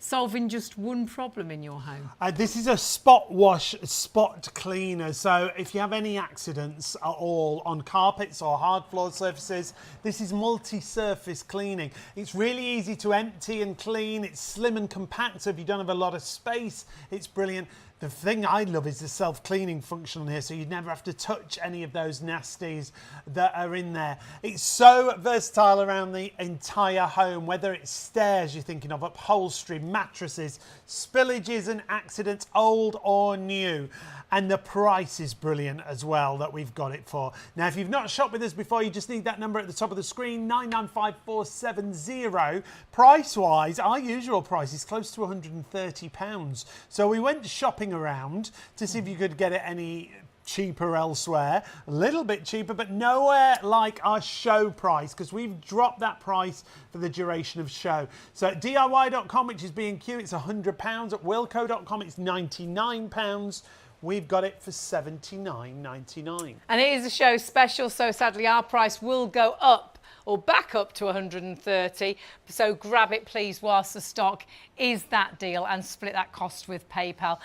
solving just one problem in your home. This is a SpotWash Spot Cleaner. So if you have any accidents at all on carpets or hard floor surfaces, this is multi-surface cleaning. It's really easy to empty and clean. It's slim and compact, so if you don't have a lot of space, it's brilliant. The thing I love is the self-cleaning function on here, so you never have to touch any of those nasties that are in there. It's so versatile around the entire home, whether it's stairs you're thinking of, upholstery, mattresses, spillages and accidents, old or new. And the price is brilliant as well that we've got it for. Now, if you've not shopped with us before, you just need that number at the top of the screen, 995470. Price-wise, our usual price is close to £130. So we went shopping around to see if you could get it any cheaper elsewhere, a little bit cheaper, but nowhere like our show price, because we've dropped that price for the duration of show. So at DIY.com, which is B&Q, it's £100. At Wilko.com, it's £99. We've got it for $79.99. And it is a show special, so sadly our price will go up or back up to 130. So grab it, please, whilst the stock is that deal, and split that cost with PayPal.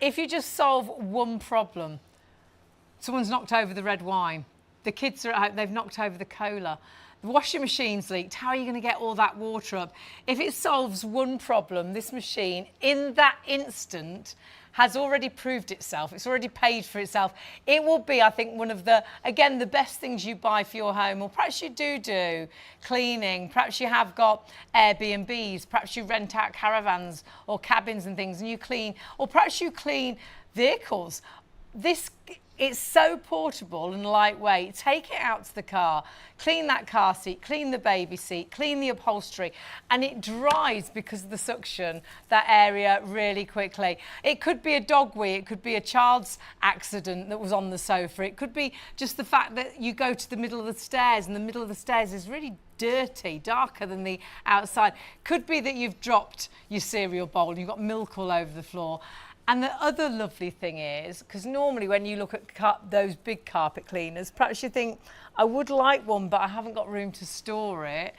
If you just solve one problem, someone's knocked over the red wine, the kids are at home, they've knocked over the cola, the washing machine's leaked, how are you going to get all that water up? If it solves one problem, this machine, in that instant, has already proved itself. It's already paid for itself. It will be, I think, one of the, again, the best things you buy for your home. Or perhaps you do cleaning. Perhaps you have got Airbnbs. Perhaps you rent out caravans or cabins and things and you clean. Or perhaps you clean vehicles. It's so portable and lightweight. Take it out to the car, clean that car seat, clean the baby seat, clean the upholstery, and it dries because of the suction, that area, really quickly. It could be a dog wee, it could be a child's accident that was on the sofa, it could be just the fact that you go to the middle of the stairs and the middle of the stairs is really dirty, darker than the outside. Could be that you've dropped your cereal bowl and you've got milk all over the floor. And the other lovely thing is, because normally when you look at those big carpet cleaners, perhaps you think, I would like one, but I haven't got room to store it.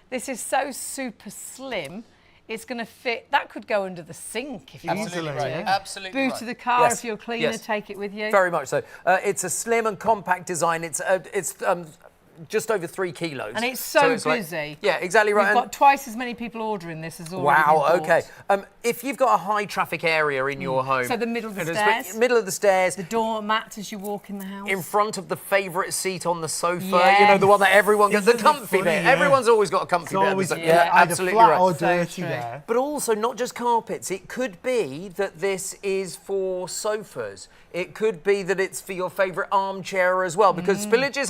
This is so super slim. It's going to fit. That could go under the sink if you want Absolutely to. right. Absolutely Boot right. of the car, Yes. if you're a cleaner, Yes. take it with you. Very much so. It's a slim and compact design. It's just over 3 kilos. And it's so busy. Like, yeah, exactly right. We've got twice as many people ordering this as already Wow, been bought. okay. If you've got a high traffic area in your home. So the middle of the stairs. Middle of the stairs. The doormat as you walk in the house. In front of the favourite seat on the sofa, Yes. you know, the one that everyone gets, the Isn't it comfy funny, bit. yeah. Everyone's always got a comfy bit. Always, Yeah, either absolutely flat right. or So dirty true. there. But also not just carpets. It could be that this is for sofas. It could be that it's for your favourite armchair as well, because spillages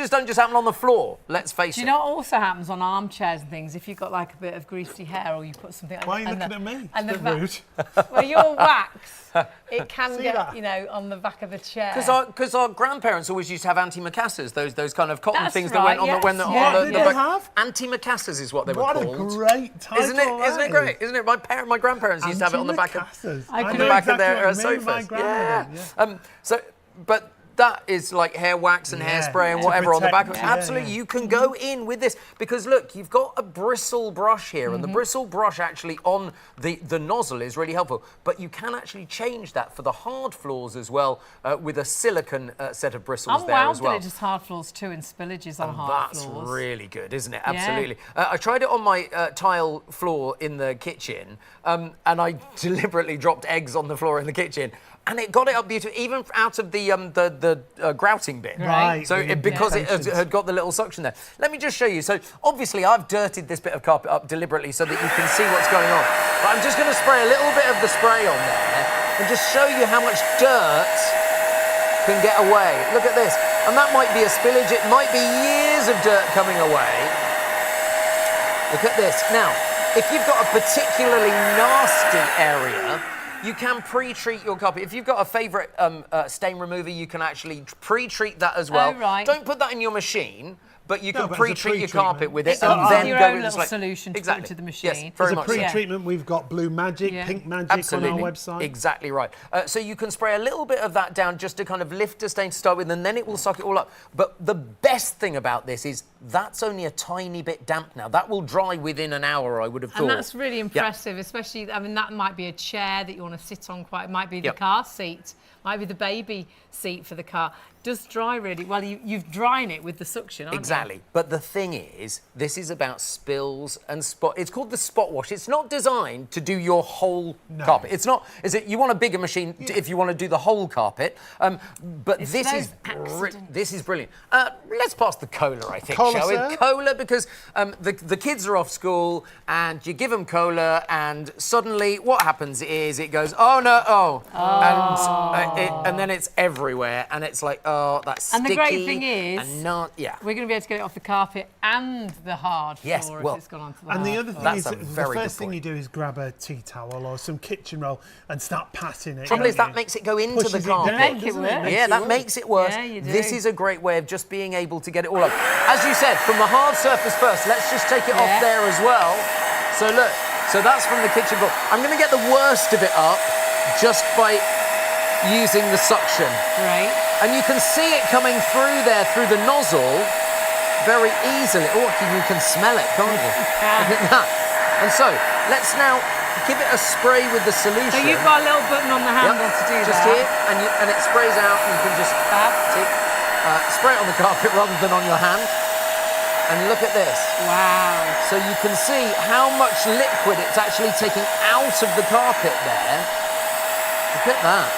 don't just happen on the floor. Let's face Do it. you know what also happens on armchairs and things? If you've got like a bit of greasy hair or you put something... Why are you and looking at me? And It's the a bit rude. Well, your wax, it can See get, that? you know, on the back of a chair. Because our grandparents always used to have antimacassars, those kind of cotton That's things right, that went on yes. the, when the, Yeah. on the, What did the they back. have? Antimacassars is what they What were a called. great title. Isn't it great? Isn't it? My grandparents used to have it on the back of Antimacassars. I know know the back of exactly their what you mean, my sofas. grandmother did, yeah. But that is like hair wax and hairspray and to whatever on the back of it. protect, Absolutely, you can go in with this because look, you've got a bristle brush here, and the bristle brush actually on the nozzle is really helpful. But you can actually change that for the hard floors as well with a silicone set of bristles there as well. That it does hard floors too and spillages on hard That's floors. really good, isn't it? Absolutely. I tried it on my tile floor in the kitchen, and I deliberately dropped eggs on the floor in the kitchen, and it got it up beautifully, even out of the grouting bit. Right. So because it had got the little suction there. Let me just show you. So obviously I've dirtied this bit of carpet up deliberately so that you can see what's going on. But I'm just going to spray a little bit of the spray on there and just show you how much dirt can get away. Look at this. And that might be a spillage. It might be years of dirt coming away. Look at this. Now, if you've got a particularly nasty area, you can pre-treat your carpet. If you've got a favourite stain remover, you can actually pre-treat that as well. Oh, right. Don't put that in your machine, but you can but as a pre-treat your carpet with it So and it's then your go own in little like, solution to exactly. put into the Yes, machine. very As a much so. pre-treatment, we've got Blue Magic, Yeah. Pink Magic Absolutely. on our website. Exactly right. So you can spray a little bit of that down just to kind of lift a stain to start with, and then it will suck it all up. But the best thing about this is that's only a tiny bit damp now. That will dry within an hour, I would have thought. And that's really impressive, especially, I mean, that might be a chair that you want to sit on quite, it might be the Yep. car seat, might be the baby seat for the car. Does dry really well. You've drying it with the suction, aren't Exactly. But the thing is, this is about spills and spot. It's called the spot wash. It's not designed to do your whole carpet. It's not. Is it? You want a bigger machine if you want to do the whole carpet. But It's this those is accidents. this is brilliant. Let's pass the cola, I think, Cola, shall we? sir? Cola, because the kids are off school and you give them cola, and suddenly what happens is it goes, oh no, and then it's everywhere, and it's like, oh, that's And the sticky. great thing is, and not, yeah. We're going to be able to get it off the carpet and the hard floor Yes, well, if it's gone onto the And hard the other floor. thing is, That's a the very good first thing point. you do is grab a tea towel or some kitchen roll and start patting it. Trouble don't is that you? makes it go into Pushes the it carpet. down, Make it doesn't work. Makes Yeah, it that work. makes it worse. Yeah, you do. This is a great way of just being able to get it all up. As you said, from the hard surface first, let's just take it off Yeah. there as well. So look, so that's from the kitchen bowl. I'm going to get the worst of it up just by using the suction. Great. And you can see it coming through there, through the nozzle, very easily. Oh, you can smell it, can't you? Look at that. And so, let's now give it a spray with the solution. So you've got a little button on the handle to do just that. here, and it sprays out, and you can just see, spray it on the carpet rather than on your hand. And look at this. Wow. So you can see how much liquid it's actually taking out of the carpet there. Look at that.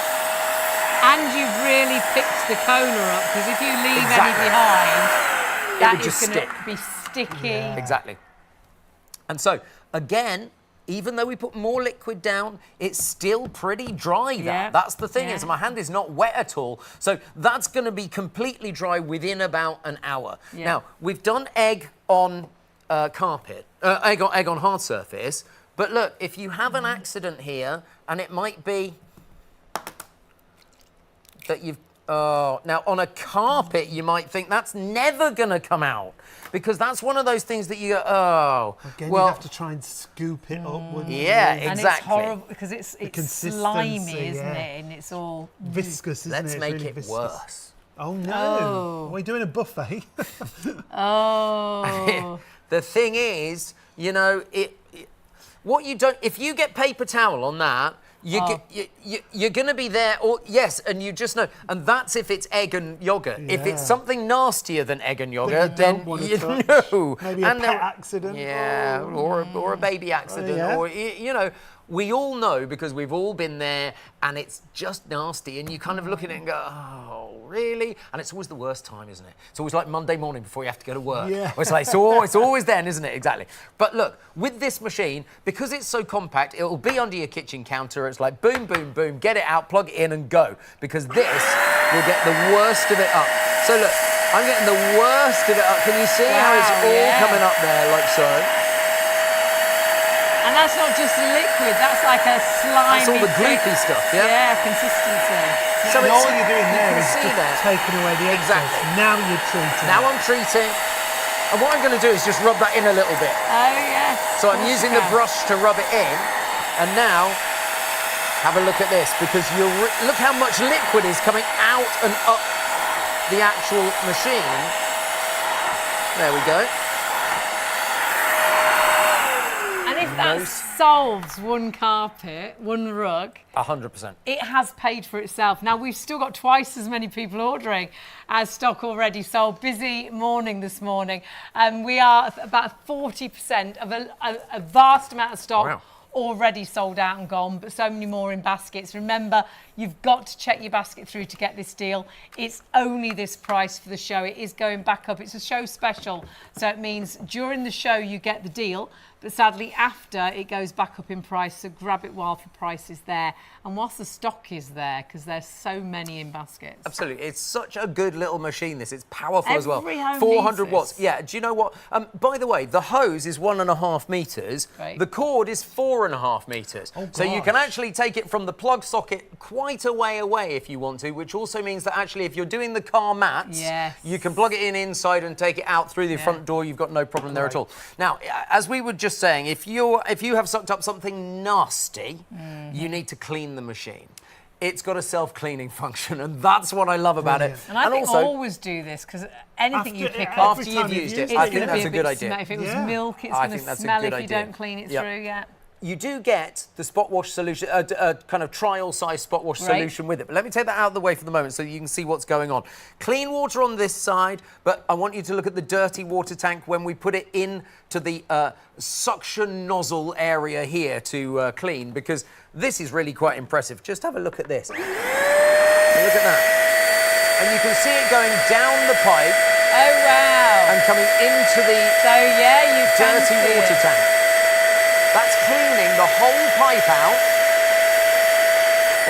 And you've really picked the cola up, because if you leave Exactly. any behind, that would is just going to stick. be sticky. Exactly. And so, again, even though we put more liquid down, it's still pretty dry there. Yeah. That's the thing, Yeah. is my hand is not wet at all. So that's going to be completely dry within about an hour. Yeah. Now, we've done egg on carpet, egg on hard surface. But look, if you have an accident here, and it might be that you've... now, on a carpet, you might think that's never going to come out, because that's one of those things that you go, oh, Again, well, you have to try and scoop it up. wouldn't yeah, you? And exactly. it's horrible, because it's consistency, slimy, isn't yeah. it? And it's all... Viscous, isn't let's it? It's make really it viscous. worse. Oh no! Oh. Are we doing a buffet? Oh. The thing is, you know, what you don't, if you get paper towel on that, you're going to be there, or yes, and you just know. And that's if it's egg and yogurt. If it's Yeah. something nastier than egg and you yogurt, don't then wanna you touch. know. Maybe And a there- pet accident. Yeah, or a baby accident, yeah. or, you know, we all know, because we've all been there, and it's just nasty, and you kind of look at it and go, oh, really? And it's always the worst time, isn't it? It's always like Monday morning before you have to go to work. Yeah. It's like, it's always then, isn't it? Exactly. But look, with this machine, because it's so compact, it'll be under your kitchen counter. It's like boom, boom, boom, get it out, plug it in and go. Because this will get the worst of it up. So look, I'm getting the worst of it up. Can you see how it's Wow, all yeah. coming up there, like so? And that's not just the liquid, that's like a slimy... That's all the thick- gloopy stuff, yeah? Yeah, consistency. So And it's- all you're doing you there can is see just there. taking away the excess. Exactly. Now you're treating. Now I'm treating, and what I'm going to do is just rub that in a little bit. Oh, yes. So I'm using the brush to rub it in, and now have a look at this, because look how much liquid is coming out and up the actual machine. There we go. And if that solves one carpet, one rug, 100%. it has paid for itself. Now, we've still got twice as many people ordering as stock already sold. Busy morning this morning. We are about 40% of a vast amount of stock. Wow. Already sold out and gone, but so many more in baskets. Remember, you've got to check your basket through to get this deal. It's only this price for the show. It is going back up. It's a show special, so it means during the show you get the deal, but sadly after it goes back up in price, so grab it while the price is there and whilst the stock is there, because there's so many in baskets. Absolutely. It's such a good little machine, this. It's powerful as well. Every home 400 needs watts. this. Yeah, do you know what? By the way, the hose is 1.5 metres. Right. The cord is 4.5 metres. Oh, so you can gosh. actually take it from the plug socket quite a way away if you want to, which also means that actually if you're doing the car mats, Yes. you can plug it in inside and take it out through the front door. You've got no problem there at all. Now, as we were just saying, if you have sucked up something nasty, you need to clean the machine. It's got a self-cleaning function, and that's what I love about it. And I think also, always do this, because anything you pick up, after Every you've time used you've it, used I it, think gonna that's be a good bit idea. If it was Yeah. milk, it's I going think to that's a smell good if you idea. don't clean it Yep. through. Yeah. You do get the spot wash solution, kind of trial size spot wash Right. solution with it. But let me take that out of the way for the moment so you can see what's going on. Clean water on this side, but I want you to look at the dirty water tank when we put it into the suction nozzle area here to clean, because this is really quite impressive. Just have a look at this. Look at that. And you can see it going down the pipe Oh, wow. and coming into the So, yeah, you can dirty see water it. tank. That's cleaning the whole pipe out,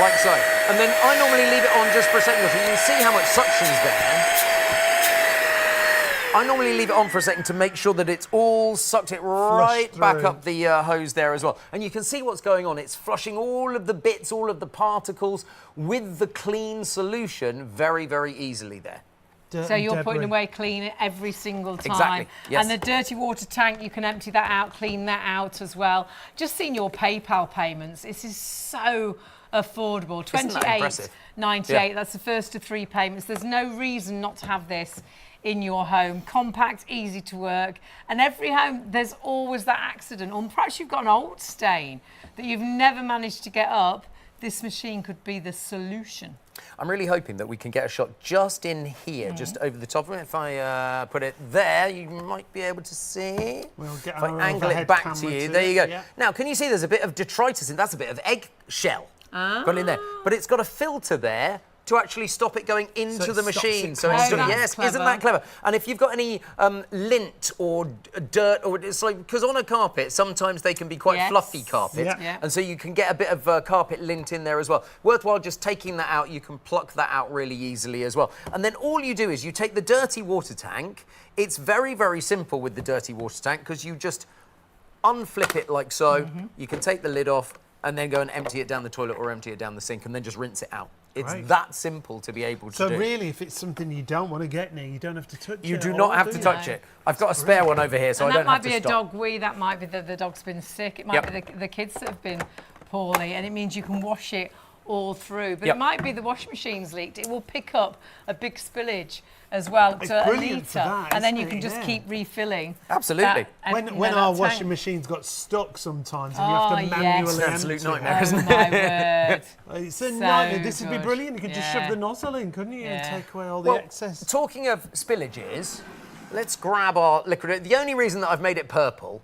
like so. And then I normally leave it on just for a second, so you can see how much suction's there. I normally leave it on for a second to make sure that it's all sucked it right back through. up the hose there as well. And you can see what's going on. It's flushing all of the bits, all of the particles with the clean solution very, very easily there. So you're putting away clean it every single time. Exactly, yes. And the dirty water tank, you can empty that out, clean that out as well. Just seeing your PayPal payments, this is so affordable. Isn't that impressive? $28.98, Yeah. that's the first of 3 payments. There's no reason not to have this in your home. Compact, easy to work. And every home, there's always that accident. Or perhaps you've got an old stain that you've never managed to get up. This machine could be the solution. I'm really hoping that we can get a shot just in here, just over the top of it. If I put it there, you might be able to see. We'll get if I our angle it overhead back to camera you, to there it, you go. yeah. Now, can you see there's a bit of detritus in? That's a bit of eggshell gone in there. But it's got a filter there to actually stop it going into it the stops machine. it So it's cleaning. Oh, yes, that's isn't that clever? And if you've got any lint or dirt, or it's like, because on a carpet sometimes they can be quite Yes. fluffy carpets, Yeah. Yeah. and so you can get a bit of carpet lint in there as well. Worthwhile just taking that out. You can pluck that out really easily as well. And then all you do is you take the dirty water tank. It's very, very simple with the dirty water tank, because you just unflip it like so. You can take the lid off and then go and empty it down the toilet or empty it down the sink and then just rinse it out. It's Great. that simple to be able to So do. really, if it's something you don't want to get near, you don't have to touch it. You do at not all, have do to you? touch it. I've got a spare one over here, so And I that don't have might to be a stop. dog wee, that might be the dog's been sick, it might be the kids that have been poorly, and it means you can wash it all through. But Yep. it might be the washing machine's leaked. It will pick up a big spillage as well It's to a brilliant for litre, that, and then you isn't can it? just Yeah. keep refilling. Absolutely. that, and, you When know, our that washing tank. machines got stuck sometimes and you have Oh, to yes. manually It's an absolute empty nightmare, it. isn't Oh my word. It's a So nightmare. This would be good. brilliant. You could just shove Yeah. the nozzle in, couldn't you, Yeah. and take away all the Well, excess. talking of spillages, let's grab our liquid. The only reason that I've made it purple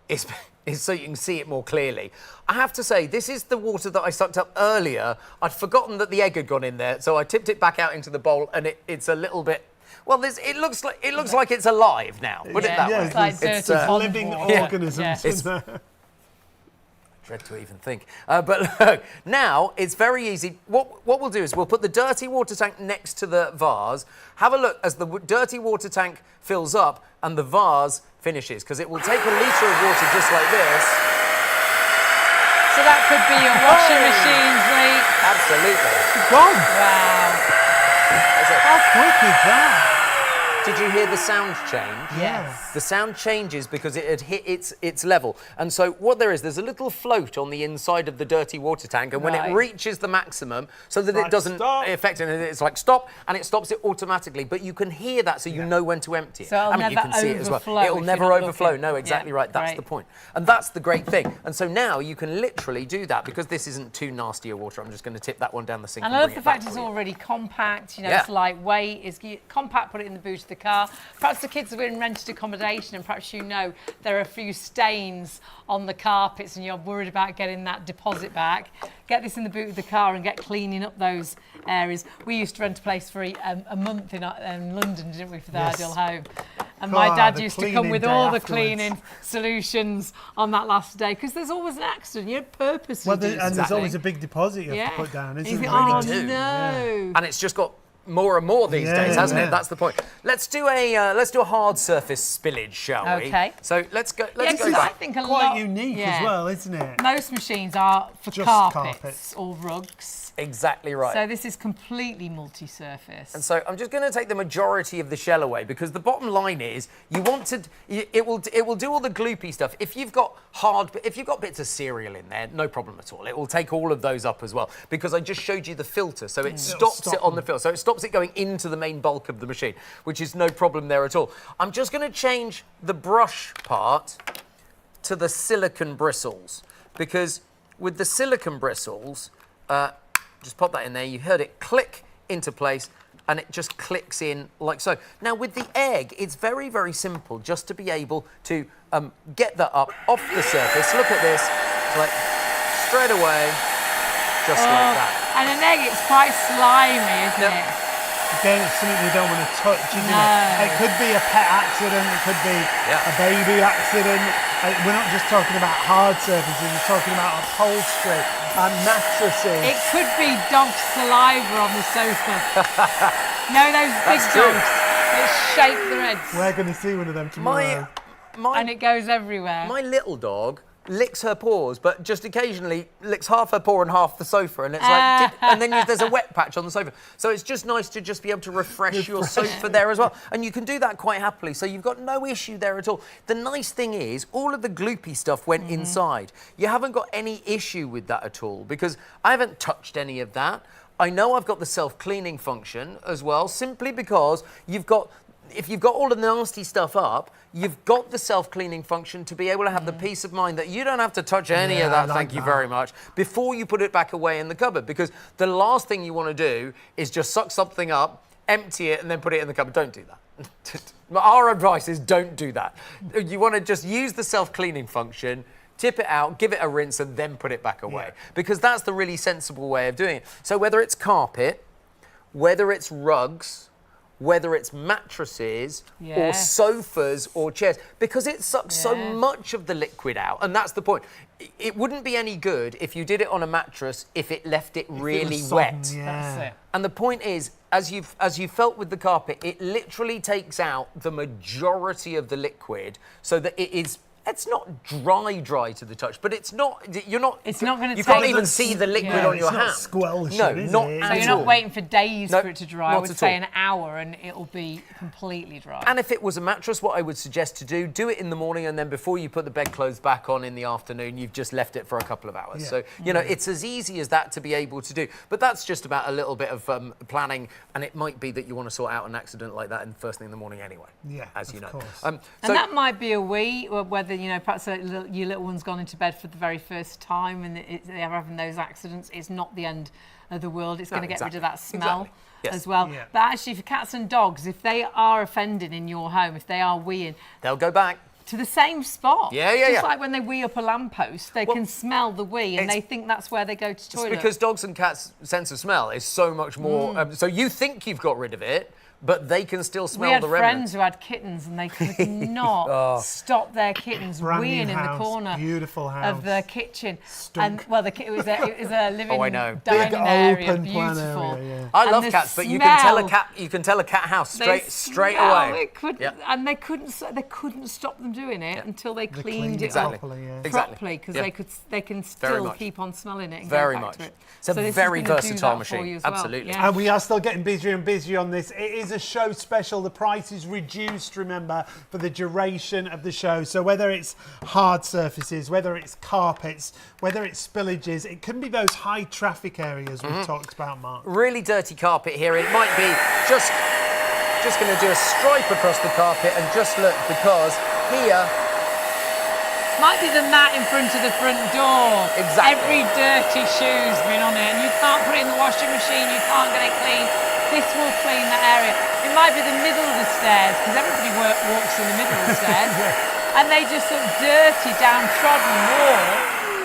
is so you can see it more clearly. I have to say, this is the water that I sucked up earlier. I'd forgotten that the egg had gone in there, so I tipped it back out into the bowl, and it's a little bit. Well, it looks like it's alive now. Put it that Yeah, way. it's like It's dirty pond living water. organisms. Yeah. in there. Dread to even think. But look, now it's very easy. What we'll do is we'll put the dirty water tank next to the vase. Have a look as the dirty water tank fills up and the vase finishes, because it will take a litre of water just like this. So that could be your washing machine's leak. Absolutely. Gone. Wow. That's it. How quick is that? Did you hear the sound change? Yes. The sound changes because it had hit its level. And so what there's a little float on the inside of the dirty water tank, and when it reaches the maximum, so that it doesn't affect it, it's like stop, and it stops it automatically. But you can hear that, so you know when to empty it. So it'll never you can see it as well. overflow It'll if never you're not overflow. looking. No, exactly right. That's great. the point. And that's the great thing. And so now you can literally do that because this isn't too nasty a water. I'm just going to tip that one down the sink. And I love the fact it's already compact, you know, it's lightweight, it's compact, put it in the boot of the car. Perhaps the kids are in rented accommodation and perhaps you know there are a few stains on the carpets and you're worried about getting that deposit back. Get this in the boot of the car and get cleaning up those areas. We used to rent a place for a month in London, didn't we, for the Ideal Home? And my dad used to come with all the cleaning solutions on that last day because there's always an accident. You purposely and there's always a big deposit you have to put down, isn't there? Oh, do. no. And it's just got more and more these days, hasn't it? That's the point. Let's do a hard surface spillage, shall we? Okay. So let's go. Let's I go back. think Quite unique as well, isn't it? Most machines are for Just carpets or rugs. Exactly right. So this is completely multi-surface. And so I'm just going to take the majority of the shell away because the bottom line is it will do all the gloopy stuff. If you've got bits of cereal in there, no problem at all. It will take all of those up as well because I just showed you the filter, so it stops it on the filter. So it stops it going into the main bulk of the machine, which is no problem there at all. I'm just going to change the brush part to the silicone bristles because with the silicone bristles, just pop that in there. You heard it click into place and it just clicks in like so. Now with the egg, it's very, very simple just to be able to get that up off the surface. Look at this. It's like straight away, just like that. And an egg, it's quite slimy, isn't it? Again, it's something you don't want to touch, isn't it? It could be a pet accident, it could be a baby accident. We're not just talking about hard surfaces, we're talking about upholstery and mattresses. It could be dog saliva on the sofa. Those big dogs that shake their heads. We're going to see one of them tomorrow. And it goes everywhere. My little dog licks her paws, but just occasionally licks half her paw and half the sofa, and it's like, and then there's a wet patch on the sofa. So it's just nice to just be able to refresh your sofa there as well, and you can do that quite happily. So you've got no issue there at all. The nice thing is, all of the gloopy stuff went inside. You haven't got any issue with that at all because I haven't touched any of that. I know I've got the self-cleaning function as well, simply because if you've got all the nasty stuff up, you've got the self-cleaning function to be able to have the peace of mind that you don't have to touch any of that, thank you very much, before you put it back away in the cupboard. Because the last thing you want to do is just suck something up, empty it, and then put it in the cupboard. Don't do that. Our advice is don't do that. You want to just use the self-cleaning function, tip it out, give it a rinse, and then put it back away. Because that's the really sensible way of doing it. So whether it's carpet, whether it's rugs, whether it's mattresses or sofas or chairs, because it sucks so much of the liquid out, and that's the point. It wouldn't be any good if you did it on a mattress if it left it really wet. That's it. And the point is, as you felt with the carpet, it literally takes out the majority of the liquid so that it's not dry to the touch, but it's not. It's not going to. You can't even see the liquid on your hand. Squelching, no, is not it? at So you're all. not waiting for days for it to dry. I would say all. an hour, and it'll be completely dry. And if it was a mattress, what I would suggest to do it in the morning, and then before you put the bedclothes back on in the afternoon, you've just left it for a couple of hours. So it's as easy as that to be able to do. But that's just about a little bit of planning, and it might be that you want to sort out an accident like that in first thing in the morning anyway. Yeah, as you know. And that might be a wee, or whether perhaps your little one's gone into bed for the very first time and they're having those accidents. It's not the end of the world. It's going to get rid of that smell as well. Yeah. But actually, for cats and dogs, if they are offending in your home, if they are weeing, they'll go back to the same spot. Just like when they wee up a lamppost, they can smell the wee and they think that's where they go to toilet. It's because dogs and cats' sense of smell is so much more. So you think you've got rid of it, but they can still smell the remnants. We had friends who had kittens and they could not stop their kittens weeing in the corner of the kitchen. Stunk. And it was a living know. dining Big area, open beautiful. plan area, I love cats, but you can tell a cat house straight away. And they couldn't stop them doing it until they cleaned it up properly, because they can still keep on smelling it and go back to it. It's a very versatile machine. Absolutely. And we are still getting busier and busier on this. It is is a show special. The price is reduced, remember, for the duration of the show. So whether it's hard surfaces, whether it's carpets, whether it's spillages, it can be those high traffic areas we've talked about, Mark. Really dirty carpet here. It might be just going to do a stripe across the carpet and just look, because here... Might be the mat in front of the front door. Exactly. Every dirty shoe's been on it and you can't put it in the washing machine, you can't get it clean. This will clean that area. It might be the middle of the stairs, because everybody walks in the middle of the stairs, and they just look dirty, downtrodden, or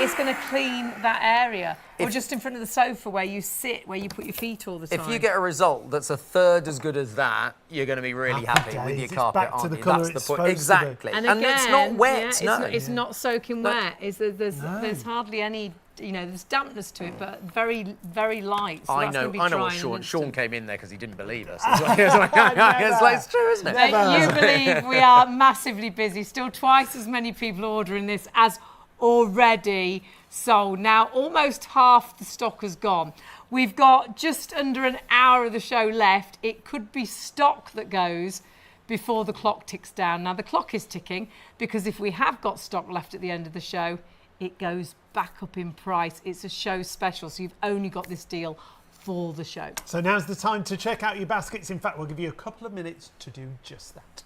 it's going to clean that area. Or just in front of the sofa where you sit, where you put your feet all the time. If you get a result that's a third as good as that, you're going to be really happy with your carpet, back to the aren't you? colour That's it's the point. supposed to be. Exactly. And And it's not wet, no. It's not soaking wet. There's hardly any, there's dampness to it, but very, very light. So I that's gonna know be what dry in Sean. an Sean instant. came in there because he didn't believe us. It's true, isn't it? You believe we are massively busy. Still twice as many people ordering this as already sold. Now, almost half the stock has gone. We've got just under an hour of the show left. It could be stock that goes before the clock ticks down. Now, the clock is ticking because if we have got stock left at the end of the show, it goes back up in price. It's a show special, so you've only got this deal for the show. So now's the time to check out your baskets. In fact, we'll give you a couple of minutes to do just that.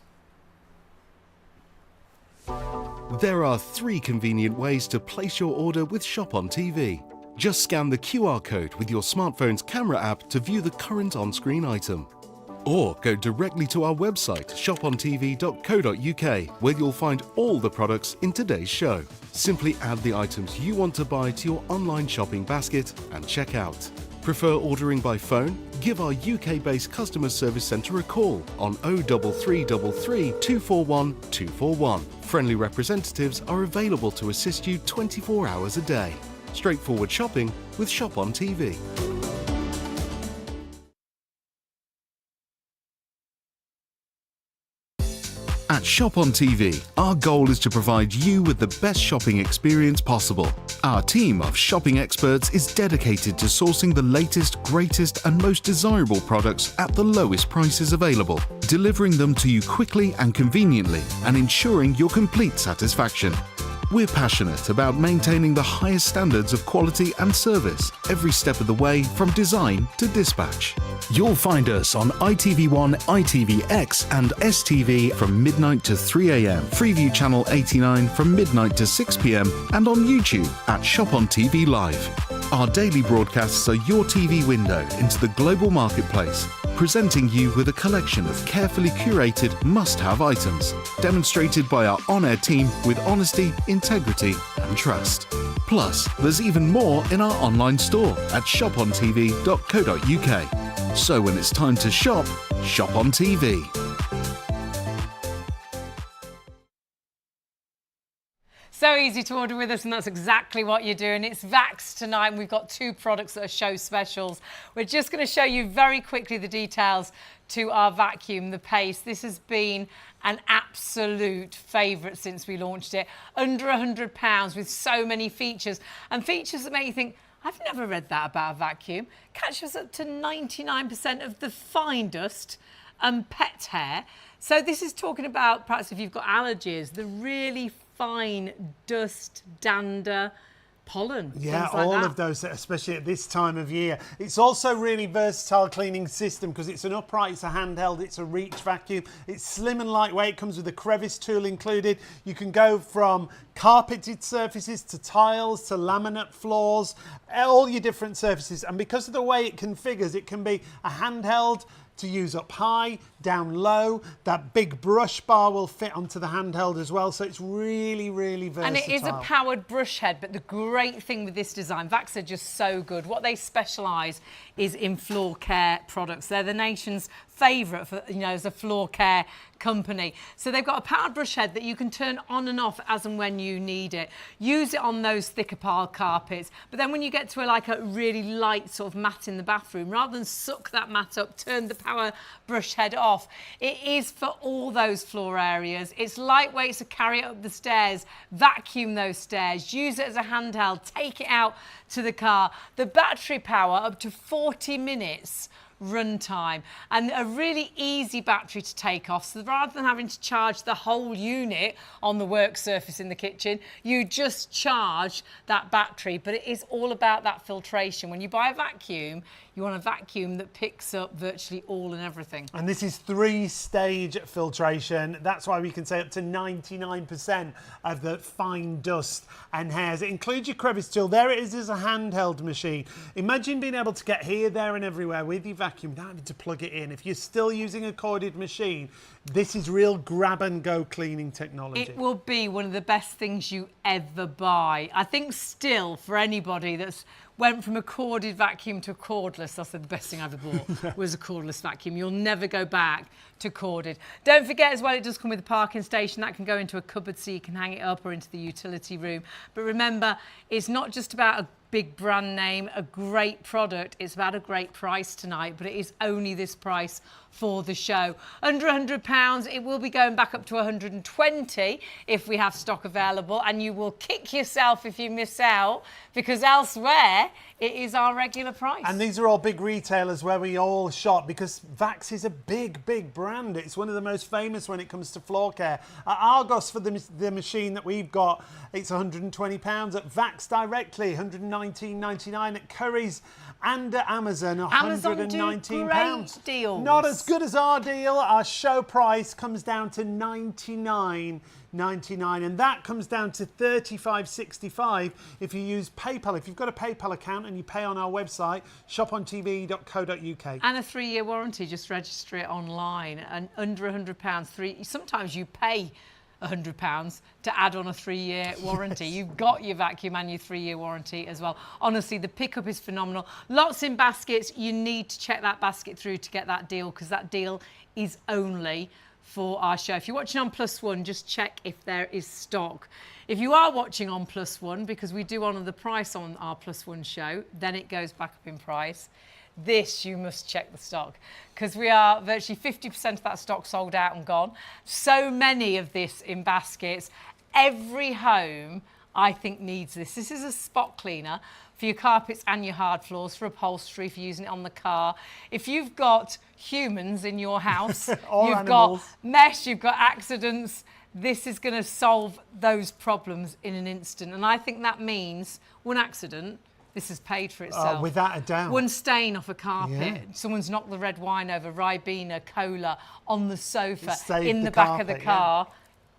There are 3 convenient ways to place your order with Shop on TV. Just scan the QR code with your smartphone's camera app to view the current on-screen item. Or go directly to our website, shopontv.co.uk, where you'll find all the products in today's show. Simply add the items you want to buy to your online shopping basket and check out. Prefer ordering by phone? Give our UK-based customer service centre a call on 03333 241 241. Friendly representatives are available to assist you 24 hours a day. Straightforward shopping with Shop on TV. At Shop on TV, our goal is to provide you with the best shopping experience possible. Our team of shopping experts is dedicated to sourcing the latest, greatest and most desirable products at the lowest prices available, delivering them to you quickly and conveniently and ensuring your complete satisfaction. We're passionate about maintaining the highest standards of quality and service every step of the way, from design to dispatch. You'll find us on ITV1, ITVX and STV from midnight to 3 a.m, Freeview channel 89 from midnight to 6 p.m, and on YouTube at Shop on TV Live. Our daily broadcasts are your TV window into the global marketplace, presenting you with a collection of carefully curated must-have items, demonstrated by our on-air team with honesty, integrity and trust. Plus, there's even more in our online store at shopontv.co.uk. So when it's time to shop, shop on TV. So easy to order with us, and that's exactly what you're doing. It's Vax tonight, and we've got 2 products that are show specials. We're just going to show you very quickly the details to our vacuum, the Pace. This has been an absolute favourite since we launched it. Under £100 with so many features, and features that make you think, I've never read that about a vacuum. Catches up to 99% of the fine dust and pet hair. So this is talking about perhaps if you've got allergies, the really fine dust, dander, pollen. Yeah, things like all that. of those, especially at this time of year. It's also really versatile cleaning system because it's an upright, it's a handheld, it's a reach vacuum. It's slim and lightweight. It comes with a crevice tool included. You can go from carpeted surfaces to tiles to laminate floors, all your different surfaces. And because of the way it configures, it can be a handheld to use up high, down low. That big brush bar will fit onto the handheld as well, so it's really, really versatile. And it is a powered brush head, but the great thing with this design, Vax are just so good. What they specialise is in floor care products. They're the nation's favourite for, as a floor care company. So they've got a powered brush head that you can turn on and off as and when you need it. Use it on those thicker pile carpets, but then when you get to a really light sort of mat in the bathroom, rather than suck that mat up, turn the power brush head off. It is for all those floor areas. It's lightweight, so carry it up the stairs, vacuum those stairs, use it as a handheld, take it out to the car. The battery power up to 40 minutes run time, and a really easy battery to take off. So rather than having to charge the whole unit on the work surface in the kitchen, you just charge that battery. But it is all about that filtration. When you buy a vacuum, you want a vacuum that picks up virtually all and everything. And this is 3-stage filtration. That's why we can say up to 99% of the fine dust and hairs. It includes your crevice tool. There it is as a handheld machine. Imagine being able to get here, there and everywhere with your vacuum without having to plug it in. If you're still using a corded machine, this is real grab and go cleaning technology. It will be one of the best things you ever buy. I think still for anybody that's went from a corded vacuum to a cordless, that's the best thing I ever bought, was a cordless vacuum. You'll never go back to corded. Don't forget as well, it does come with a parking station. That can go into a cupboard so you can hang it up, or into the utility room. But remember, it's not just about a big brand name, a great product. It's about a great price tonight, but it is only this price for the show. Under £100, it will be going back up to 120 if we have stock available, and you will kick yourself if you miss out, because elsewhere it is our regular price. And these are all big retailers where we all shop, because Vax is a big brand. It's one of the most famous when it comes to floor care. At Argos, for the machine that we've got, it's £120. At Vax directly, £119.99. At Curry's and at Amazon, Amazon do £119. great deals. Not as good as our deal. Our show price comes down to $99.99, and that comes down to $35.65 if you use PayPal. If you've got a PayPal account and you pay on our website, shopontv.co.uk. And a 3-year warranty, just register it online. And under £100, sometimes you pay £100 to add on a 3-year warranty. Yes. You've got your vacuum and your 3-year warranty as well. Honestly, the pickup is phenomenal. Lots in baskets. You need to check that basket through to get that deal, because that deal is only for our show. If you're watching on Plus One, just check if there is stock. If you are watching on Plus One, because we do honour the price on our Plus One show, then it goes back up in price. This, you must check the stock, because we are virtually 50% of that stock sold out and gone. So many of this in baskets. Every home, I think, needs this. This is a spot cleaner for your carpets and your hard floors, for upholstery, for using it on the car. If you've got humans in your house, you've animals. got mess, you've got accidents, this is going to solve those problems in an instant. And I think that means one accident, this has paid for itself. Without a doubt. One stain off a carpet, someone's knocked the red wine over, Ribena, cola, on the sofa, in the back of the car.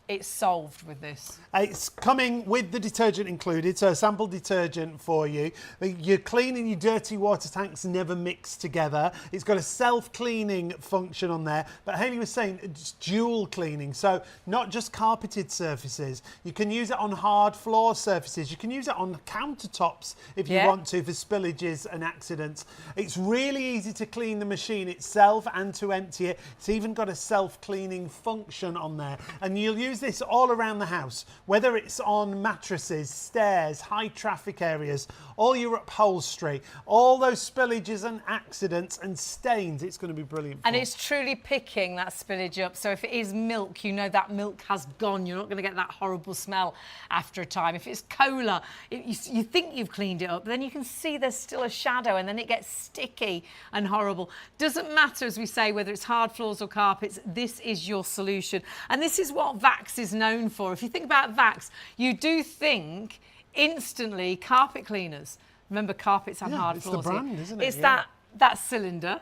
It's solved with this. It's coming with the detergent included, so a sample detergent for you. Your clean and your dirty water tanks never mix together. It's got a self-cleaning function on there, but Hayley was saying it's dual cleaning, so not just carpeted surfaces. You can use it on hard floor surfaces. You can use it on countertops if you want to, for spillages and accidents. It's really easy to clean the machine itself and to empty it. It's even got a self-cleaning function on there, and you'll use this all around the house, whether it's on mattresses, stairs, high traffic areas, all your upholstery, all those spillages and accidents and stains. It's going to be brilliant. And it's truly picking that spillage up. So if it is milk, you know that milk has gone. You're not going to get that horrible smell after a time. If it's cola, you think you've cleaned it up, but then you can see there's still a shadow, and then it gets sticky and horrible. Doesn't matter, as we say, whether it's hard floors or carpets, this is your solution. And this is what Vax is known for. If you think about Vax, you do think instantly carpet cleaners. Remember, carpets and hard floors. It's the brand, isn't it? It's that cylinder,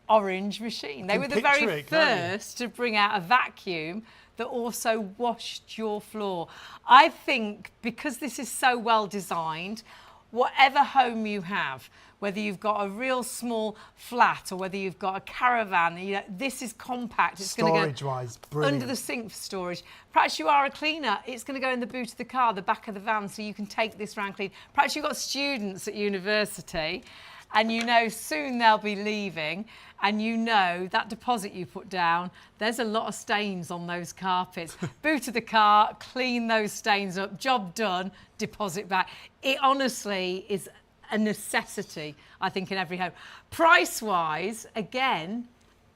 orange machine. They were the very first to bring out a vacuum that also washed your floor. I think because this is so well designed, whatever home you have, whether you've got a real small flat or whether you've got a caravan, you know, this is compact. It's going to go storage-wise, brilliant. Under the sink for storage. Perhaps you are a cleaner. It's going to go in the boot of the car, the back of the van, so you can take this round clean. Perhaps you've got students at university, and you know soon they'll be leaving, and you know that deposit you put down, there's a lot of stains on those carpets. Boot of the car, clean those stains up, job done, deposit back. It honestly is a necessity, I think, in every home. Price-wise, again,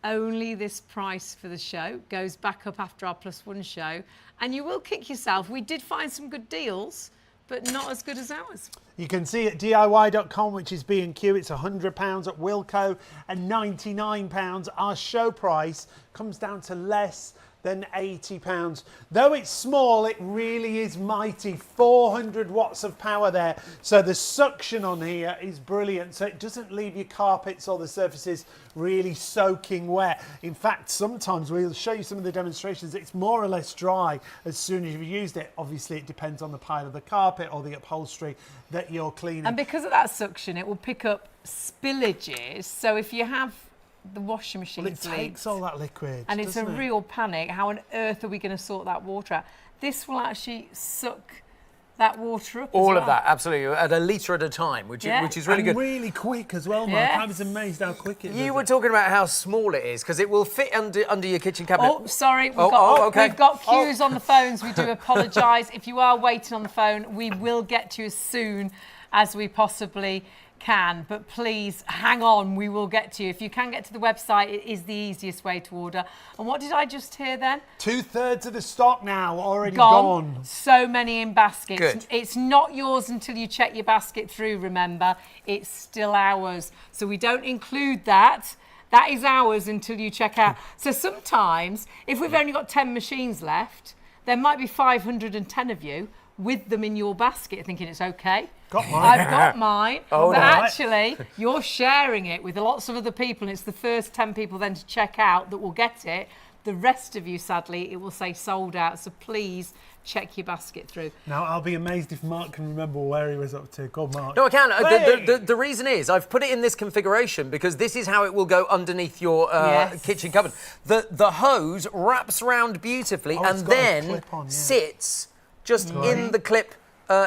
only this price for the show. Goes back up after our Plus One show, and you will kick yourself. We did find some good deals, but not as good as ours. You can see at DIY.com, which is B&Q, it's £100 at Wilko and £99. Our show price comes down to less than £80. Though it's small, it really is mighty. 400 watts of power there. So the suction on here is brilliant. So it doesn't leave your carpets or the surfaces really soaking wet. In fact, sometimes we'll show you some of the demonstrations. It's more or less dry as soon as you've used it. Obviously, it depends on the pile of the carpet or the upholstery that you're cleaning. And because of that suction, it will pick up spillages. So if you have the washing machine Well, it takes all that liquid, and it's a doesn't it? real panic. How on earth are we going to sort that water out? This will actually suck that water up. All as of well. that, absolutely, at a litre at a time, which is really and good. really quick as well, Mark. Yes. I was amazed how quick it is. You were talking about how small it is, because it will fit under your kitchen cabinet. Oh, sorry. Okay. We've got queues on the phones. We do apologise. If you are waiting on the phone, we will get to you as soon as we possibly can, but please hang on, we will get to you. If you can get to the website, it is the easiest way to order. And what did I just hear then? 2/3 of the stock now already gone. So many in baskets. Good. It's not yours until you check your basket through, remember. It's still ours. So we don't include that. That is ours until you check out. So sometimes, if we've only got 10 machines left, there might be 510 of you with them in your basket thinking it's okay. Got mine. I've got mine. Oh, but no. actually, you're sharing it with lots of other people, and it's the first 10 people then to check out that will get it. The rest of you, sadly, it will say sold out. So please check your basket through. Now, I'll be amazed if Mark can remember where he was up to. Go on, Mark. No, I can. Hey! The reason is I've put it in this configuration because this is how it will go underneath your Yes. kitchen cupboard. The hose wraps round beautifully it's and got a then clip on, yeah. sits just in the clip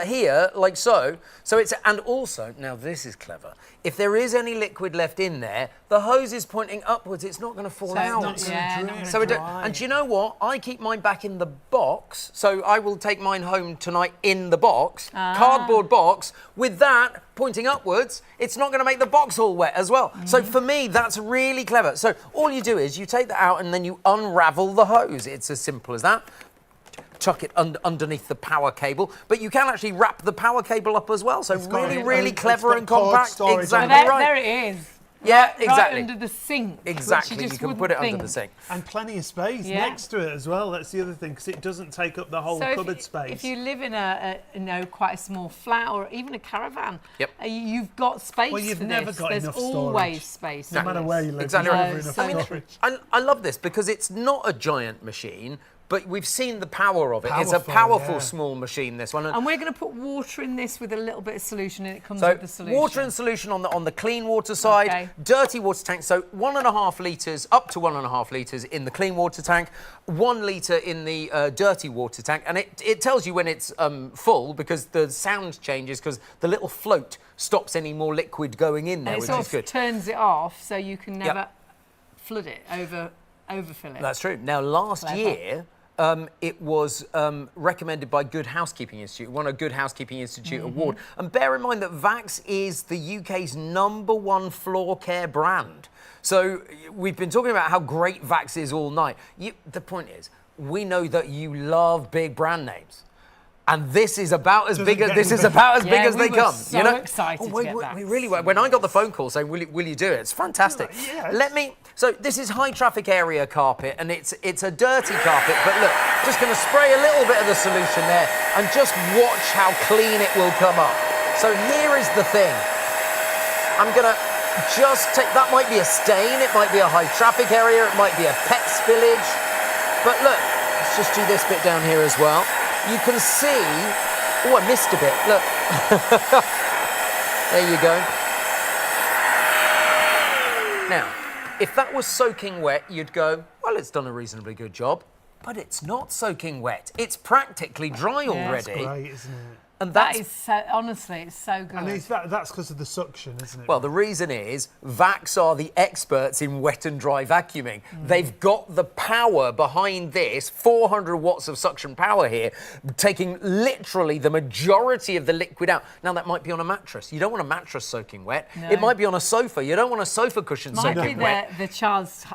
here, like so. So it's, and also, now this is clever. If there is any liquid left in there, the hose is pointing upwards. It's not going to fall So it's out. not gonna drip. So and do you know what? I keep mine back in the box, so I will take mine home tonight in the box, cardboard box. With that pointing upwards, it's not going to make the box all wet as well. So for me, that's really clever. So all you do is you take that out and then you unravel the hose. It's as simple as that. Chuck it underneath the power cable, but you can actually wrap the power cable up as well. So really clever and compact. storage. Exactly There, right. there it is. Yeah, exactly. Right under the sink. Exactly, which you can just put it wouldn't under the think. sink. And plenty of space Yeah. next to it as well. That's the other thing, because it doesn't take up the whole So cupboard space. if you live in a quite a small flat or even a caravan, Yep. You've got space Well, you've for never this. got There's enough always storage. space. No for matter this. where you live, Exactly there's right. never enough So much. storage. I love this because it's not a giant machine, but we've seen the power of it. It's a Powerful, powerful yeah. small machine, this one. And we're going to put water in this with a little bit of solution, and it comes So with the solution. water and solution on the clean water side, Okay. dirty water tank. So 1.5 litres, up to 1.5 litres in the clean water tank, 1 litre in the dirty water tank, and it tells you when it's full because the sound changes because the little float stops any more liquid going in there, And it which sort is of good. turns it off, so you can never flood it, overfill it. That's true. Now last Clever. year. It was recommended by Good Housekeeping Institute, won a Good Housekeeping Institute award. And bear in mind that Vax is the UK's #1 floor care brand. So we've been talking about how great Vax is all night. The point is, we know that you love big brand names. And this is about as big as big as we they were come. so you know? excited to get that. We really were. When I got the phone call saying, "Will you do it?" It's fantastic. Yes. So this is high traffic area carpet, and it's a dirty carpet. But look, just going to spray a little bit of the solution there, and just watch how clean it will come up. So here is the thing. I'm going to just take. That might be a stain. It might be a high traffic area. It might be a pet spillage. But look, let's just do this bit down here as well. You can see, oh, I missed a bit, look. There you go. Now, if that was soaking wet, you'd go, well, it's done a reasonably good job, but it's not soaking wet. It's practically dry already. That's great, isn't it? And That is so, honestly, it's so good. And that's because of the suction, isn't it? Well, the reason is Vax are the experts in wet and dry vacuuming. They've got the power behind this, 400 watts of suction power here, taking literally the majority of the liquid out. Now, that might be on a mattress. You don't want a mattress soaking wet. No. It might be on a sofa. You don't want a sofa cushion Might soaking be wet. the child's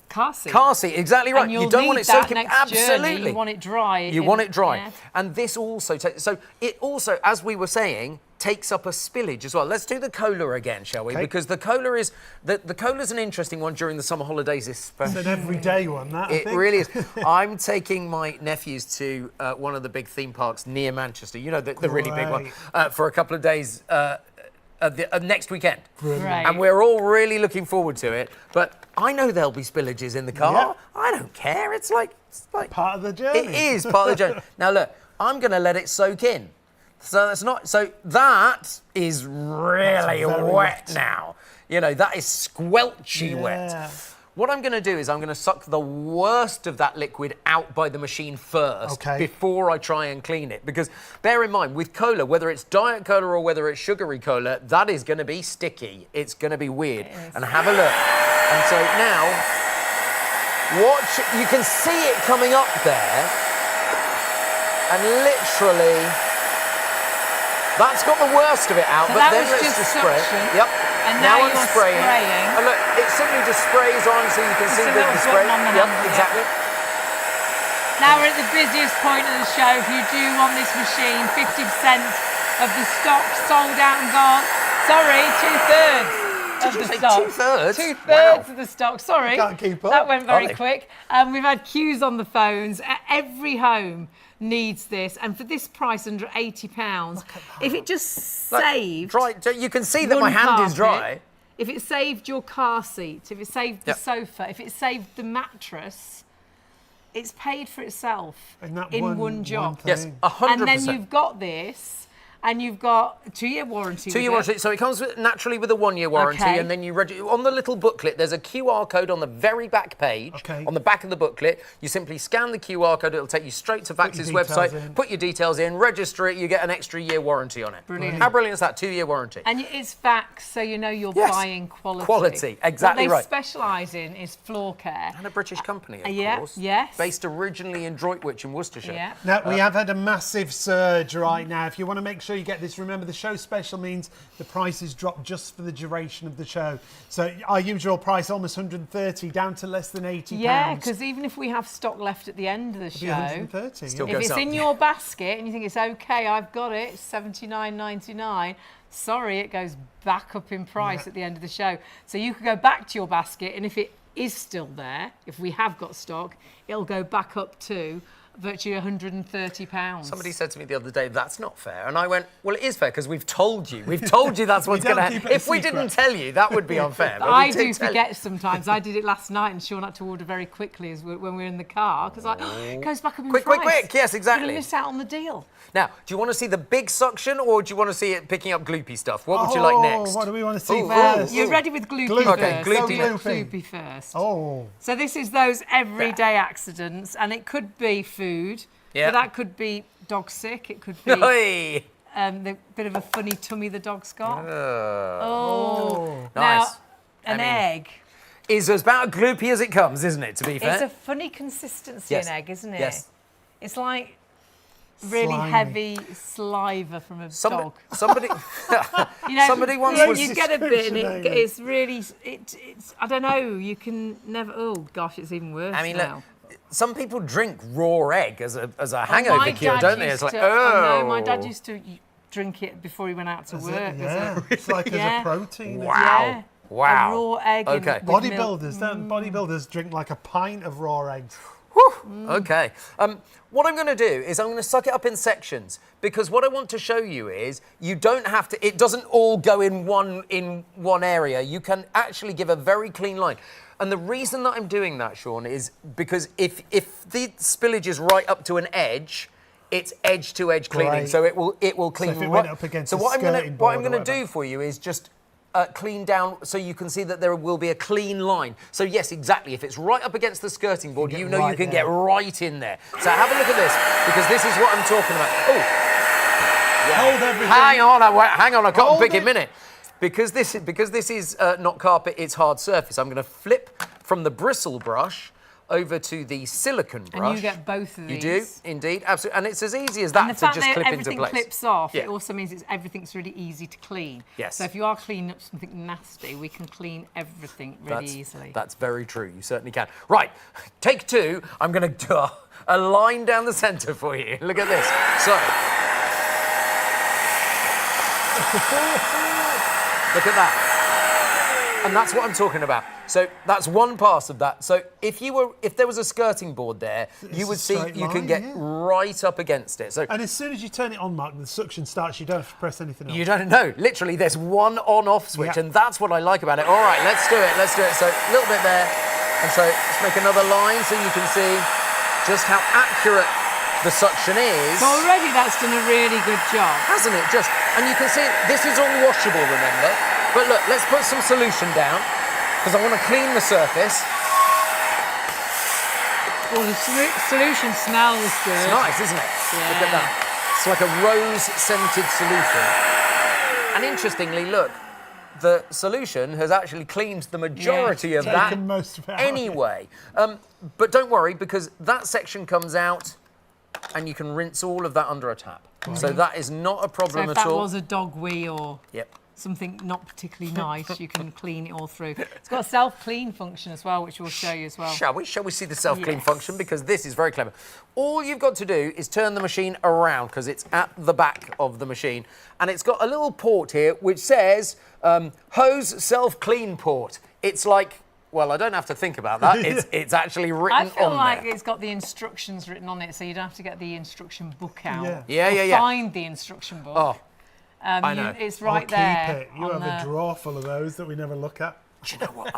car seat. Car seat, exactly right. And you'll You don't want need it that soaking. next Absolutely. journey. You want it dry. You want it dry. Yeah. And this also takes, so it also, as we were saying, takes up a spillage as well. Let's do the cola again, shall we? Okay. Because the cola is the cola's an interesting one during the summer holidays, especially. It's an everyday one, that, I It think. really is. I'm taking my nephews to one of the big theme parks near Manchester. You know, the really big one, for a couple of days next weekend. Right. And we're all really looking forward to it. But I know there'll be spillages in the car. Yeah. I don't care. It's like Part of the journey. it is part of the journey. Now look, I'm going to let it soak in. So that's not. So that is really very wet wet. now. You know, that is squelchy Yeah. wet. What I'm going to do is I'm going to suck the worst of that liquid out by the machine first before I try and clean it. Because bear in mind, with cola, whether it's diet cola or whether it's sugary cola, that is going to be sticky. It's going to be weird. And have a look. And so now, watch. You can see it coming up there. And literally, that's got the worst of it out. So but that then was let's just spray it. suction. Yep. And now I'm you're spraying. spraying. And look, it simply just sprays on so you can see a the little spray. button on the Yep, handle, exactly. Now we're at the busiest point of the show. If you do want this machine, 50% of the stock sold out and gone. Sorry, 2/3 of you the say stock. 2/3? 2/3 of the stock. Sorry, Can't keep up. that went very Ollie. quick. We've had queues on the phones. Every home needs this, and for this price, under £80, if it just saved. Dry. You can see that my one hand is carpet, dry. If it saved your car seat, if it saved the Yep. sofa, if it saved the mattress, it's paid for itself And that in one- one job. one Yes, thing. 100%. And then you've got this, and you've got a 2-year warranty. 2-year with it. warranty. So it comes naturally with a 1-year warranty, Okay. and then you on the little booklet. There's a QR code on the very back page. Okay. On the back of the booklet, you simply scan the QR code. It'll take you straight to Vax's your details website. in. Put your details in, register it. You get an extra year warranty on it. Brilliant. How brilliant is that? 2-year warranty. And it's Vax, so you know you're Yes. buying quality. Quality, exactly what right. they specialise in is floor care. And a British company, of Yeah, course. yes. Based originally in Droitwich in Worcestershire. Yeah. Now, we have had a massive surge right now. If you want to make sure you get this, remember the show special means the prices drop just for the duration of the show. So our usual price, almost 130, down to less than £80. Yeah, because even if we have stock left at the end of the It'll be show, 130. Still yeah. if goes it's up. in your basket and you think it's okay, I've got it, it's $79.99. Sorry, it goes back up in price at the end of the show. So you could go back to your basket, and if it is still there, if we have got stock, it'll go back up to virtually £130. Somebody said to me the other day, that's not fair. And I went, well, it is fair because we've told you. We've told you that's what's We going don't to keep happen. it a If we secret. didn't tell you, that would be unfair. But I we did do tell you. forget sometimes. I did it last night, and Sean had to order very quickly when we were in the car because it goes back up in Quick, price. quick, quick. Yes, You're exactly. going to miss out on the deal. Now, do you want to see the big suction or do you want to see it picking up gloopy stuff? What would you like next? What do we want to see Ooh, first? You're ready with gloopy Gloopy. first. Okay, gloopy. Go Gloopy. gloopy first. Oh, So this is those everyday accidents, and it could be food, Yeah. but that could be dog sick. It could be Oi. the bit of a funny tummy the dog's got. Nice. Now, an I mean, egg. Is about gloopy as it comes, isn't it, to be fair? It's a funny consistency, Yes. an egg, isn't it? Yes. It's like really Slimy. heavy saliva from a dog. Somebody, You know, somebody once you, was... you get a bit, and Description, it's really, it's. I don't know. You can never. Oh gosh, it's even worse I mean, now. look, some people drink raw egg as a Oh, hangover my cure, dad don't they? used It's like, to- oh. no, my dad used to drink it before he went out to is it? work. as Yeah, a- it's like as Yeah. a protein. Wow. Yeah. Wow. A raw egg. Okay. With milk. Bodybuilders, don't bodybuilders drink like a pint of raw eggs? Okay. What I'm going to do is I'm going to suck it up in sections because what I want to show you is you don't have to. It doesn't all go in one area. You can actually give a very clean line. And the reason that I'm doing that, Sean, is because if the spillage is right up to an edge, it's edge to edge cleaning. Right. So it will clean. if it right. went up against so a what I'm skirting what board I'm or going to whatever. do for you is just. Clean down so you can see that there will be a clean line. So yes, exactly. If it's right up against the skirting board, get you know you right can there. get right in there. So have a look at this because this is what I'm talking about. Oh, Hold everything. hang on, I can't Hold pick it. a minute. Because this is not carpet, it's hard surface. I'm going to flip from the bristle brush over to the silicone brush. And you get both of You these. do, indeed, absolutely. And it's as easy as And that the to fact just that clip into everything place. clips off, Yeah. it also means everything's really easy to clean. Yes. So if you are cleaning up something nasty, we can clean everything really easily. That's very true. You certainly can. Right, take two. I'm going to do a line down the centre for you. Look at this. So, Look at that. And that's what I'm talking about. So that's one pass of that. So if there was a skirting board there, you would see you can get right up against it. So and as soon as you turn it on, Mark, the suction starts. You don't have to press anything else. you don't know. Literally, there's one on-off switch, and that's what I like about it. All right, let's do it. Let's do it. So a little bit there, and so let's make another line so you can see just how accurate the suction is. So already that's done a really good job. Hasn't it? And you can see this is all washable, remember? But look, let's put some solution down because I want to clean the surface. Well, the solution smells good. It's nice, isn't it? Yeah. Look at that. It's like a rose-scented solution. And interestingly, look, the solution has actually cleaned the majority of that Taken most of it out. anyway. But don't worry, because that section comes out and you can rinse all of that under a tap. So that is not a So problem if at that all. was a dog wee or Yep. something not particularly nice, you can clean it all through. It's got a self-clean function as well, which we'll show you as well. Shall we see the self-clean Yes. function? Because this is very clever. All you've got to do is turn the machine around because it's at the back of the machine. And it's got a little port here which says hose self-clean port. It's like, well, I don't have to think about that. It's actually written on I feel like there. it's got the instructions written on it, so you don't have to get the instruction book out. Yeah. Yeah. Or find the instruction book. Oh, I know. It's Or right keep there. it. You have a drawer full of those that we never look at. do you know what?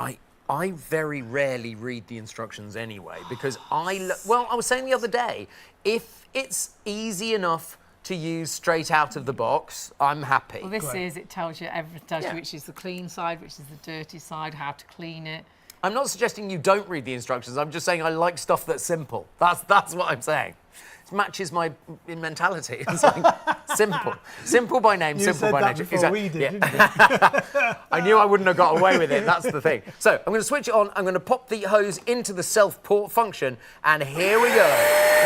I very rarely read the instructions anyway because I was saying the other day, if it's easy enough to use straight out of the box, I'm happy. Well, it tells you everything. Tells Yeah. you which is the clean side, which is the dirty side, how to clean it. I'm not suggesting you don't read the instructions. I'm just saying I like stuff that's simple. That's what I'm saying. It matches my mentality. It's like simple by name, You simple said by that nature. before we did, didn't you? I knew I wouldn't have got away with it. That's the thing. So I'm going to switch it on. I'm going to pop the hose into the self-port function, and here we go.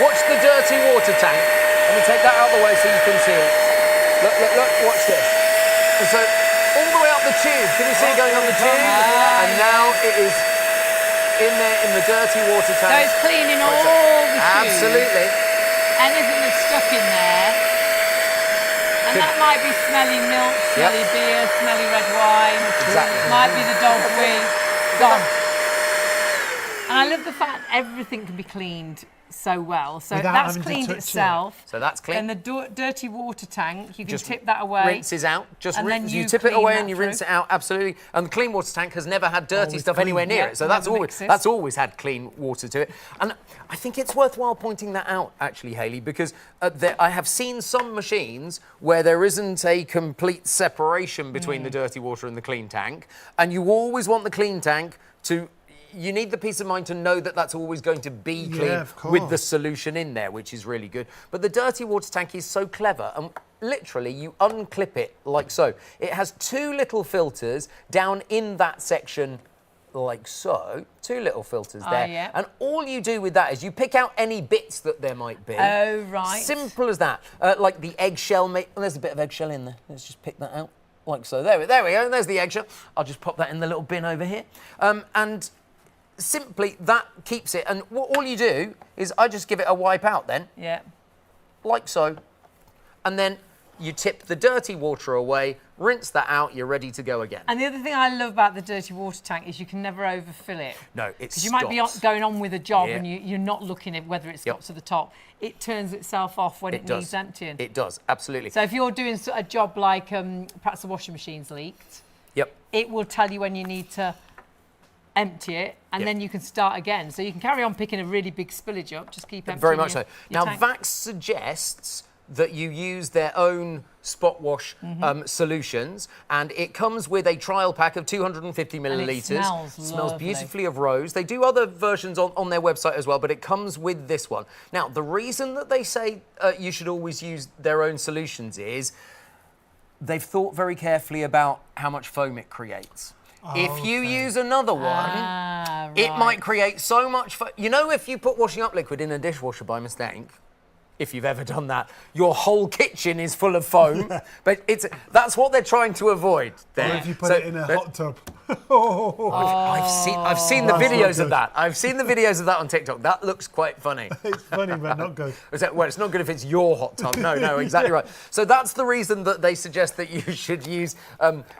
Watch the dirty water tank. Let me take that out of the way so you can see it. Look. Watch this. And so all the way up the tube. Can you see it going on the tube? And now it is in there in the dirty water So tank. it's cleaning all the tubes. Absolutely. Anything that's stuck in there. And that might be smelly milk, smelly beer, smelly red wine. Exactly. Might be the dog wee. Gone. And I love the fact everything can be cleaned so well. So Without that's having to cleaned touch it. itself. So that's clean. And the dirty water tank, you can Just tip that away. Rinses out. Just And then you you tip it clean away that and you through. rinse it out. Absolutely. And the clean water tank has never had dirty Always stuff clean. anywhere near Yeah, it. So that's never mixes. always had clean water to it. And I think it's worthwhile pointing that out, actually, Hayley, because I have seen some machines where there isn't a complete separation between the dirty water and the clean tank, and you always want the clean tank to. You need the peace of mind to know that that's always going to be clean of with the course. solution in there, which is really good. But the dirty water tank is so clever, and literally you unclip it like so. It has two little filters down in that section like so. Two little filters there. yeah. And all you do with that is you pick out any bits that there might be. Oh, right. Simple as that. Like the eggshell, there's a bit of eggshell in there. Let's just pick that out like so. There we go. There's the eggshell. I'll just pop that in the little bin over here. And simply that keeps it, and all you do is I just give it a wipe out then, Yeah. like so, and then you tip the dirty water away, rinse that out, you're ready to go again. And the other thing I love about the dirty water tank is you can never overfill it. No, it Because you might be stops. going on with a job Yeah. and you're not looking at whether it's Yep. got to the top. It turns itself off when it does. needs emptying. It does, absolutely. So if you're doing a job like perhaps the washing machine's leaked, Yep. it will tell you when you need to empty it, and Yep. then you can start again. So you can carry on picking a really big spillage up, just keep emptying Very much your, so. your Now, tank. Vax suggests that you use their own SpotWash solutions, and it comes with a trial pack of 250 millilitres. smells lovely. Beautifully of rose. They do other versions on their website as well, but it comes with this one. Now, the reason that they say you should always use their own solutions is they've thought very carefully about how much foam it creates. If you use another one, it might create so much foam. You know, if you put washing up liquid in a dishwasher by mistake, if you've ever done that, your whole kitchen is full of foam. But that's what they're trying to avoid there. Or if you put it in a hot tub. I've seen the videos of that. I've seen the videos of that on TikTok. That looks quite funny. It's funny, but not good. Well, it's not good if it's your hot tub. No, exactly right. So that's the reason that they suggest that you should use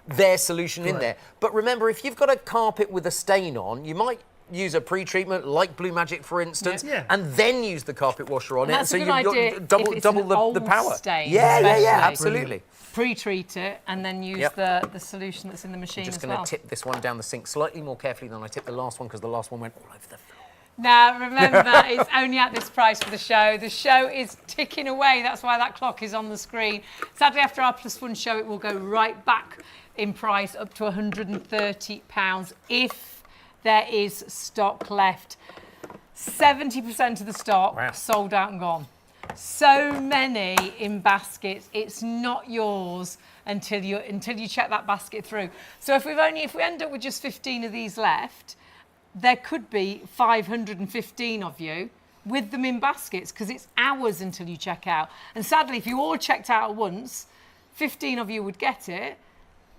their solution in there. But remember, if you've got a carpet with a stain on, you might use a pre-treatment like Blue Magic, for instance, and then use the carpet washer on it. That's So a good you've idea got double the old power. Stain, Yeah, absolutely. Pre-treat it and then use the solution that's in the machine Just as going well. to tip this one down the sink slightly more carefully than I tipped the last one, because the last one went all over the floor. Now, remember, it's only at this price for the show. The show is ticking away. That's why that clock is on the screen. Sadly, after our +1 show, it will go right back in price up to £130 if there is stock left. 70% of the stock sold out and gone. So many in baskets, it's not yours until you check that basket through. So if we end up with just 15 of these left, there could be 515 of you with them in baskets, because it's hours until you check out. And sadly, if you all checked out at once, 15 of you would get it,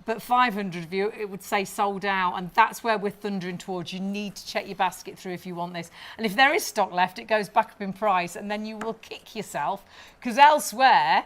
but 500 of you, it would say sold out. And that's where we're thundering towards. You need to check your basket through if you want this. And if there is stock left, it goes back up in price, and then you will kick yourself, because elsewhere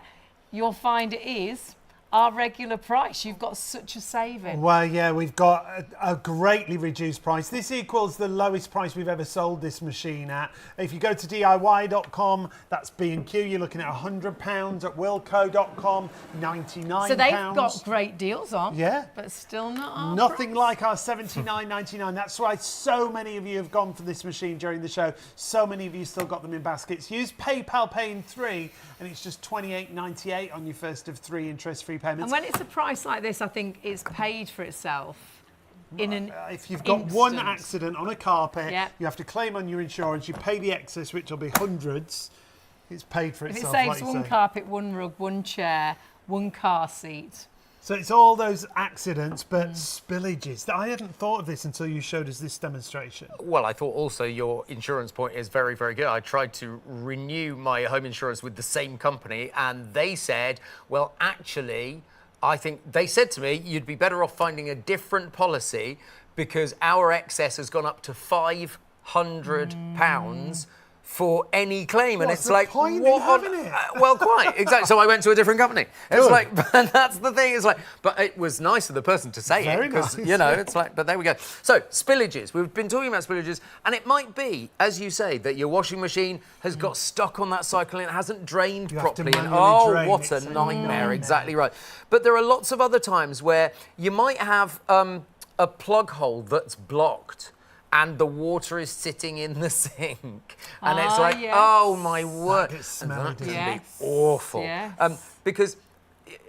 you'll find it is our regular price. You've got such a saving. Well, yeah, we've got a greatly reduced price. This equals the lowest price we've ever sold this machine at. If you go to DIY.com, that's B&Q, you're looking at £100. At Wilko.com, £99. So they've got great deals on. Yeah. But still not our Nothing price. like our $79.99. That's why so many of you have gone for this machine during the show. So many of you still got them in baskets. Use PayPal Pay in 3, and it's just $28.98 on your first of 3 interest-free payments. And when it's a price like this, I think it's paid for itself in an if you've got one instant. accident on a carpet, Yeah. you have to claim on your insurance. You pay the excess, which will be hundreds. It's paid for If it itself, saves like you one say. carpet, one rug, one chair, one car seat. So it's all those accidents, but spillages. I hadn't thought of this until you showed us this demonstration. Well, I thought also your insurance point is very, very good. I tried to renew my home insurance with the same company, and they said, well, actually, I think they said to me, you'd be better off finding a different policy, because our excess has gone up to £500 for any claim. And What's it's the like, point in what having it? well, quite, exactly. So I went to a different company. It's Good. like, and that's the thing. It's like, but it was nice of the person to say Very it, because, nice. you know, it's like, but there we go. So spillages, we've been talking about spillages, and it might be, as you say, that your washing machine has got stuck on that cycle and it hasn't drained You have to properly. And manually drain. what a It's a nightmare. nightmare. Exactly right. But there are lots of other times where you might have a plug hole that's blocked, and the water is sitting in the sink. And it's like, yes. oh my word. gets And smelly, that can doesn't it? be awful. Yes. Because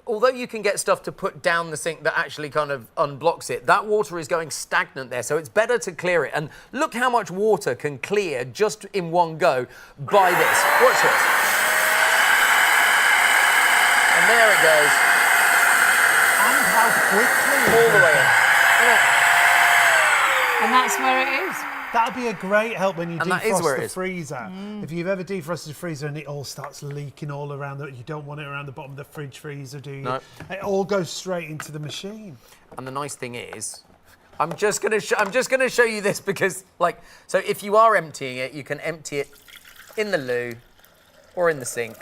although you can get stuff to put down the sink that actually kind of unblocks it, that water is going stagnant there. So it's better to clear it. And look how much water can clear just in one go by this. Watch this. And there it goes. And how quickly. All the way in. And that's where it is. That'd be a great help when you And that is where defrost it the is. freezer. If you've ever defrosted a freezer and it all starts leaking all around, you don't want it around the bottom of the fridge freezer, do you? No. It all goes straight into the machine. And the nice thing is, I'm just gonna show you this, because, like, so if you are emptying it, you can empty it in the loo or in the sink.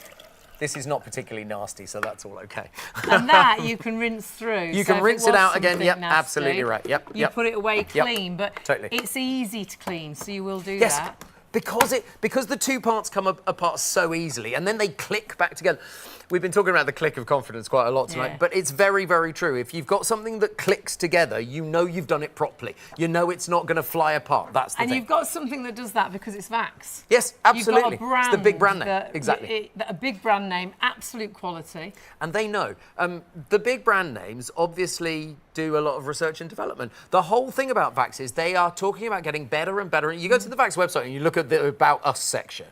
This is not particularly nasty, so that's all okay. And that you can rinse through. You So can if rinse it was out again. something Yep, nasty, absolutely right. Yep, You yep. put it away clean, but totally. it's easy to clean, so you will do Yes, that. because the two parts come apart so easily, and then they click back together. We've been talking about the click of confidence quite a lot tonight, Yeah. but it's very, very true. If you've got something that clicks together, you know you've done it properly. You know it's not going to fly apart. That's the And thing. you've got something that does that because it's Vax. Yes, absolutely. You've got a brand It's the big brand name. that- Exactly. a big brand name, absolute quality. And they know. The big brand names obviously do a lot of research and development. The whole thing about Vax is they are talking about getting better and better. You go to the Vax website and you look at the About Us section.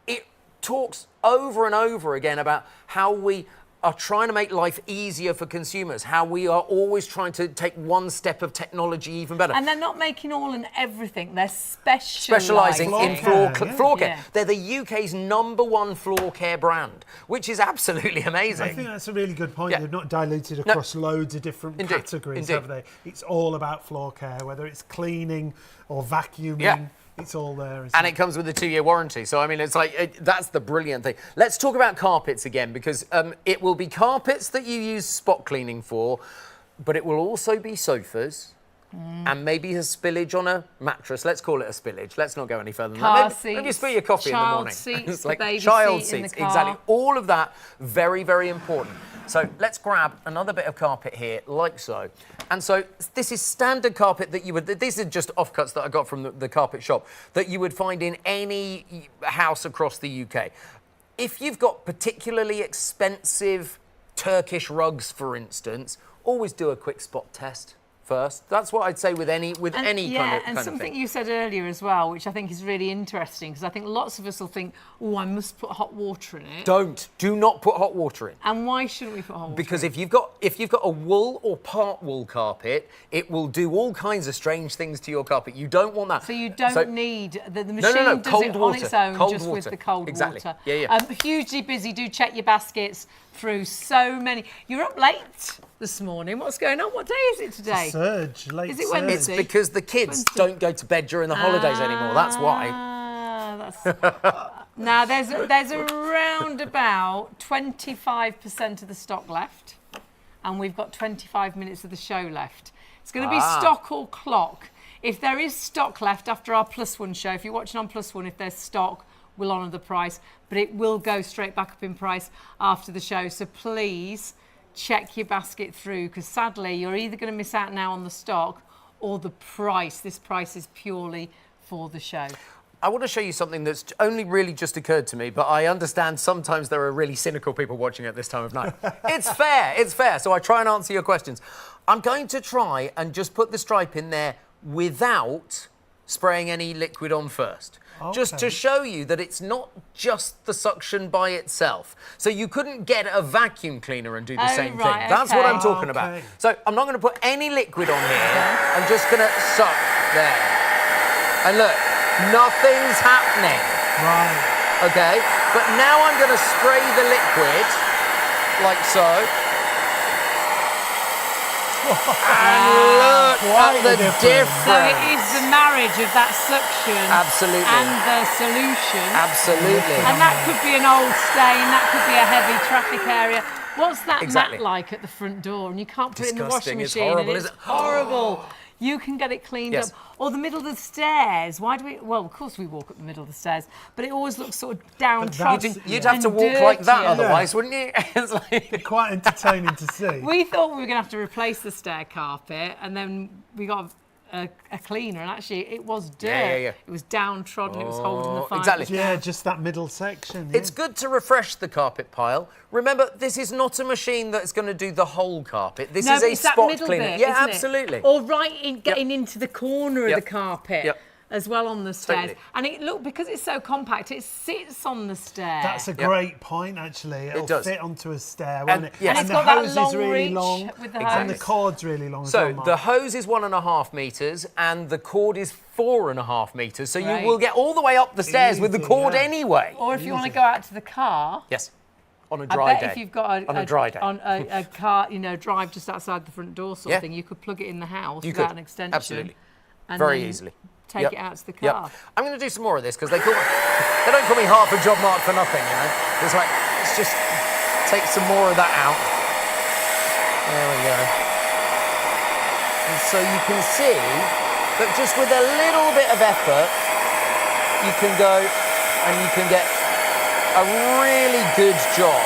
It talks over and over again about how we are trying to make life easier for consumers, how we are always trying to take one step of technology even better. And they're not making all and everything, they're Specialising in floor care. Yeah. They're the UK's #1 floor care brand, which is absolutely amazing. I think that's a really good point. Yeah. They've not diluted across loads of different Indeed. categories, Indeed. have they? It's all about floor care, whether it's cleaning or vacuuming. Yeah. It's all there. And it comes with a 2-year warranty. So, I mean, it's like, that's the brilliant thing. Let's talk about carpets again, because it will be carpets that you use spot cleaning for, but it will also be sofas and maybe a spillage on a mattress. Let's call it a spillage. Let's not go any further than that. Maybe you spill your coffee in the morning. Seats, It's like baby child seat in the seats. car. Exactly. All of that, very, very important. So let's grab another bit of carpet here, like so. And so this is standard carpet that you would, these are just offcuts that I got from the carpet shop, that you would find in any house across the UK. If you've got particularly expensive Turkish rugs, for instance, always do a quick spot test first. That's what I'd say with any kind of something thing. you said earlier as well, which I think is really interesting, because I think lots of us will think, oh, I must put hot water in it. Do not put hot water in. And why shouldn't we put hot water Because in? if you've got a wool or part wool carpet, it will do all kinds of strange things to your carpet. You don't want that. So you don't need the machine does cold it water. on its own, Cold just water. with the cold Exactly. water. Yeah. Hugely busy. Do check your baskets through so many. You're up late this morning. What's going on? What day is it today? Surge, late Is it surge. Wednesday? It's because the kids don't go to bed during the holidays anymore. That's why. Now there's around about 25% of the stock left, and we've got 25 minutes of the show left. It's going to be stock or clock. If there is stock left after our +1 show, if you're watching on +1, if there's stock, we'll honour the price, but it will go straight back up in price after the show. So please check your basket through, because sadly you're either going to miss out now on the stock or the price. This price is purely for the show. I want to show you something that's only really just occurred to me, but I understand sometimes there are really cynical people watching at this time of night. It's fair, so I try and answer your questions. I'm going to try and just put the stripe in there without spraying any liquid on first. Okay. Just to show you that it's not just the suction by itself. So you couldn't get a vacuum cleaner and do the same thing. That's what I'm talking about. So I'm not going to put any liquid on here. I'm just going to suck there. And look, nothing's happening. Right. Okay? But now I'm going to spray the liquid, like so. And look at the difference. So it is the marriage of that suction Absolutely. and the solution. Absolutely. And that could be an old stain, that could be a heavy traffic area. What's that Exactly. mat like at the front door? And you can't put it in the washing Disgusting. It's machine. horrible, and is it's it? horrible. You can get it cleaned Yes. up. Or the middle of the stairs. Why do we? Well, of course we walk up the middle of the stairs, but it always looks sort of downtrodden. You'd have to and walk like that dirty. otherwise, wouldn't you? It's like... Quite entertaining to see. We thought we were going to have to replace the stair carpet, and then we got a cleaner, and actually it was dirt. Yeah. It was downtrodden, it was holding the fibres exactly. Yeah, down. just that middle section. Yeah. It's good to refresh the carpet pile. Remember, this is not a machine that's going to do the whole carpet. This No, is but a it's that spot middle cleaner. bit, Yeah, isn't it? absolutely. Or right in getting into the corner of the carpet. Yep. As well on the stairs. Totally. And it look, because it's so compact, it sits on the stair. That's a great point, actually. It'll does. fit onto a stair, won't it? yes. And it's the got that hose is long really reach long, with the and the hose. cord's really long as So well, Mark. the hose is 1.5 metres and the cord is 4.5 metres. So Right. you will get all the way up the stairs with the Easy, cord yeah. anyway. Or if you want to go out to the car, Yes. On a I dry bet day. if you've got on a dry day. on a car, drive just outside the front door sort Yeah. of thing, you could plug it in the house You without could. an extension. Absolutely. And Very then easily. Take it out to the car. I'm going to do some more of this because they don't call me half a job mark for nothing, you know. It's like, let's just take some more of that out. There we go. And so you can see that just with a little bit of effort, you can go and you can get a really good job.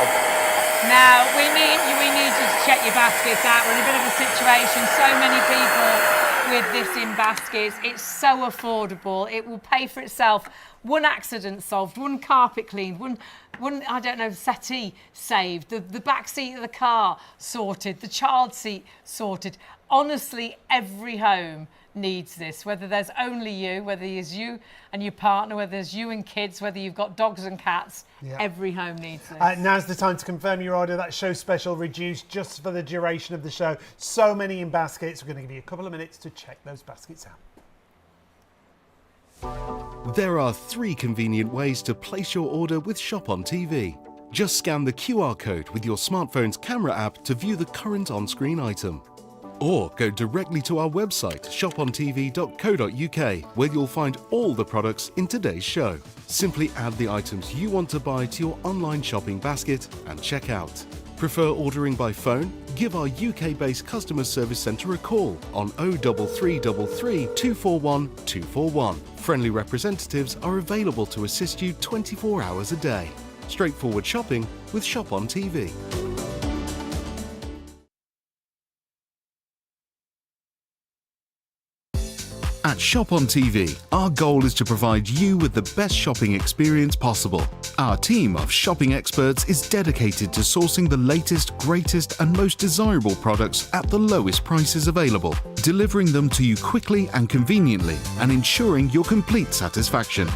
Now, we need you to check your baskets out. We're in a bit of a situation. So many people with this in baskets. It's so affordable. It will pay for itself one accident solved, one carpet cleaned, one I don't know, settee saved, the back seat of the car sorted, the child seat sorted. Honestly, every home needs this, whether there's only you, whether it's you and your partner, whether there's you and kids, whether you've got dogs and cats, every home needs this. Now's the time to confirm your order. That show special reduced just for the duration of the show. So many in baskets. We're going to give you a couple of minutes to check those baskets out. There are 3 convenient ways to place your order with Shop on TV. Just scan the QR code with your smartphone's camera app to view the current on-screen item. Or go directly to our website, shopontv.co.uk, where you'll find all the products in today's show. Simply add the items you want to buy to your online shopping basket and check out. Prefer ordering by phone? Give our UK-based customer service centre a call on 03333 241 241. Friendly representatives are available to assist you 24 hours a day. Straightforward shopping with Shop on TV. At Shop on TV, our goal is to provide you with the best shopping experience possible. Our team of shopping experts is dedicated to sourcing the latest, greatest and most desirable products at the lowest prices available, delivering them to you quickly and conveniently and ensuring your complete satisfaction.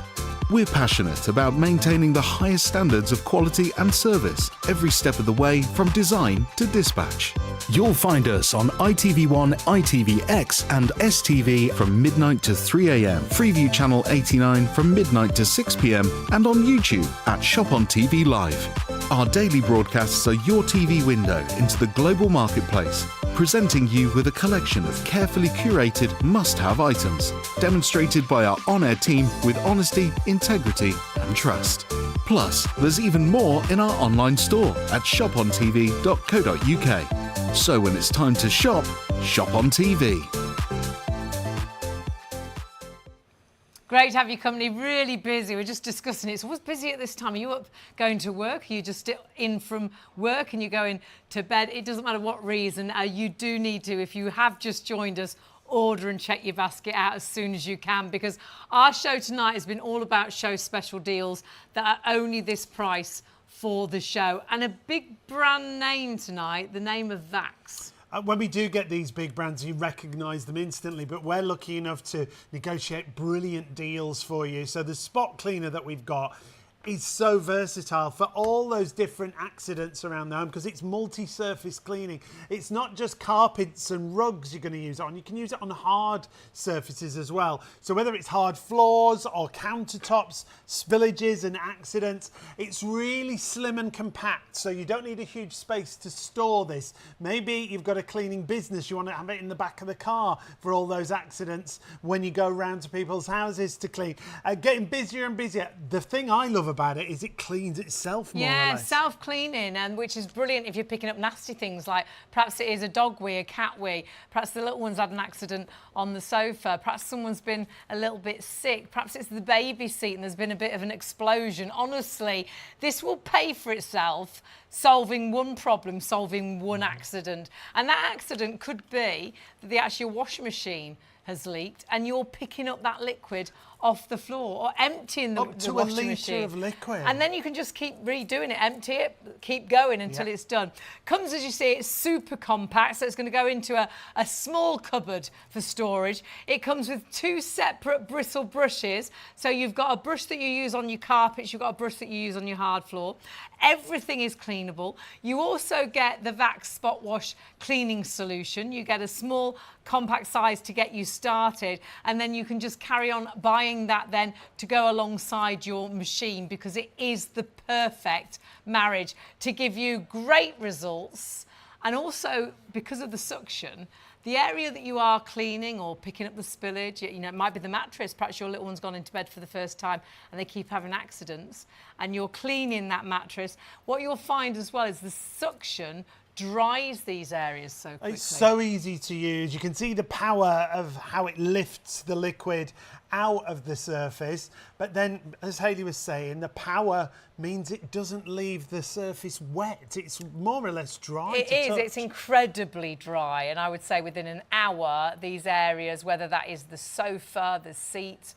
We're passionate about maintaining the highest standards of quality and service every step of the way from design to dispatch. You'll find us on ITV1, ITVX and STV from midnight to 3 a.m, Freeview channel 89 from midnight to 6 p.m, and on YouTube at Shop on TV Live. Our daily broadcasts are your TV window into the global marketplace, presenting you with a collection of carefully curated must-have items, demonstrated by our on-air team with honesty, integrity and trust. Plus, there's even more in our online store at shopontv.co.uk. So when it's time to shop, shop on TV. Great to have your company, really busy. We're just discussing it. It's always busy at this time. Are you up going to work? Are you just in from work and you're going to bed? It doesn't matter what reason. You do need to, if you have just joined us, order and check your basket out as soon as you can, because our show tonight has been all about show special deals that are only this price for the show. And a big brand name tonight, the name of Vax. When we do get these big brands, you recognise them instantly, but we're lucky enough to negotiate brilliant deals for you. So the spot cleaner that we've got is so versatile for all those different accidents around the home, because it's multi-surface cleaning. It's not just carpets and rugs you're going to use it on. You can use it on hard surfaces as well. So whether it's hard floors or countertops, spillages and accidents, it's really slim and compact, so you don't need a huge space to store this. Maybe you've got a cleaning business, you want to have it in the back of the car for all those accidents when you go round to people's houses to clean. Getting busier and busier. The thing I love about it is it cleans itself more or less. Self-cleaning, and which is brilliant if you're picking up nasty things, like perhaps it is a dog wee, a cat wee, perhaps the little one's had an accident on the sofa, perhaps someone's been a little bit sick, perhaps it's the baby seat and there's been a bit of an explosion. Honestly, this will pay for itself, solving one problem, solving one accident. And that accident could be that the actual washing machine has leaked and you're picking up that liquid off the floor or emptying the washing machine. Of liquid. And then you can just keep redoing it, empty it, keep going until it's done. Comes, as you see, it's super compact, so it's going to go into a small cupboard for storage. It comes with 2 separate bristle brushes, so you've got a brush that you use on your carpets, you've got a brush that you use on your hard floor. Everything is cleanable. You also get the Vax SpotWash cleaning solution. You get a small compact size to get you started, and then you can just carry on buying that then to go alongside your machine, because it is the perfect marriage to give you great results. And also, because of the suction, the area that you are cleaning or picking up the spillage, you know, it might be the mattress, perhaps your little one's gone into bed for the first time and they keep having accidents, and you're cleaning that mattress. What you'll find as well is the suction dries these areas so quickly. It's so easy to use. You can see the power of how it lifts the liquid out of the surface, but then, as Hayley was saying, the power means it doesn't leave the surface wet. It's more or less dry. It is. It's incredibly dry, and I would say within an hour, these areas, whether that is the sofa, the seat,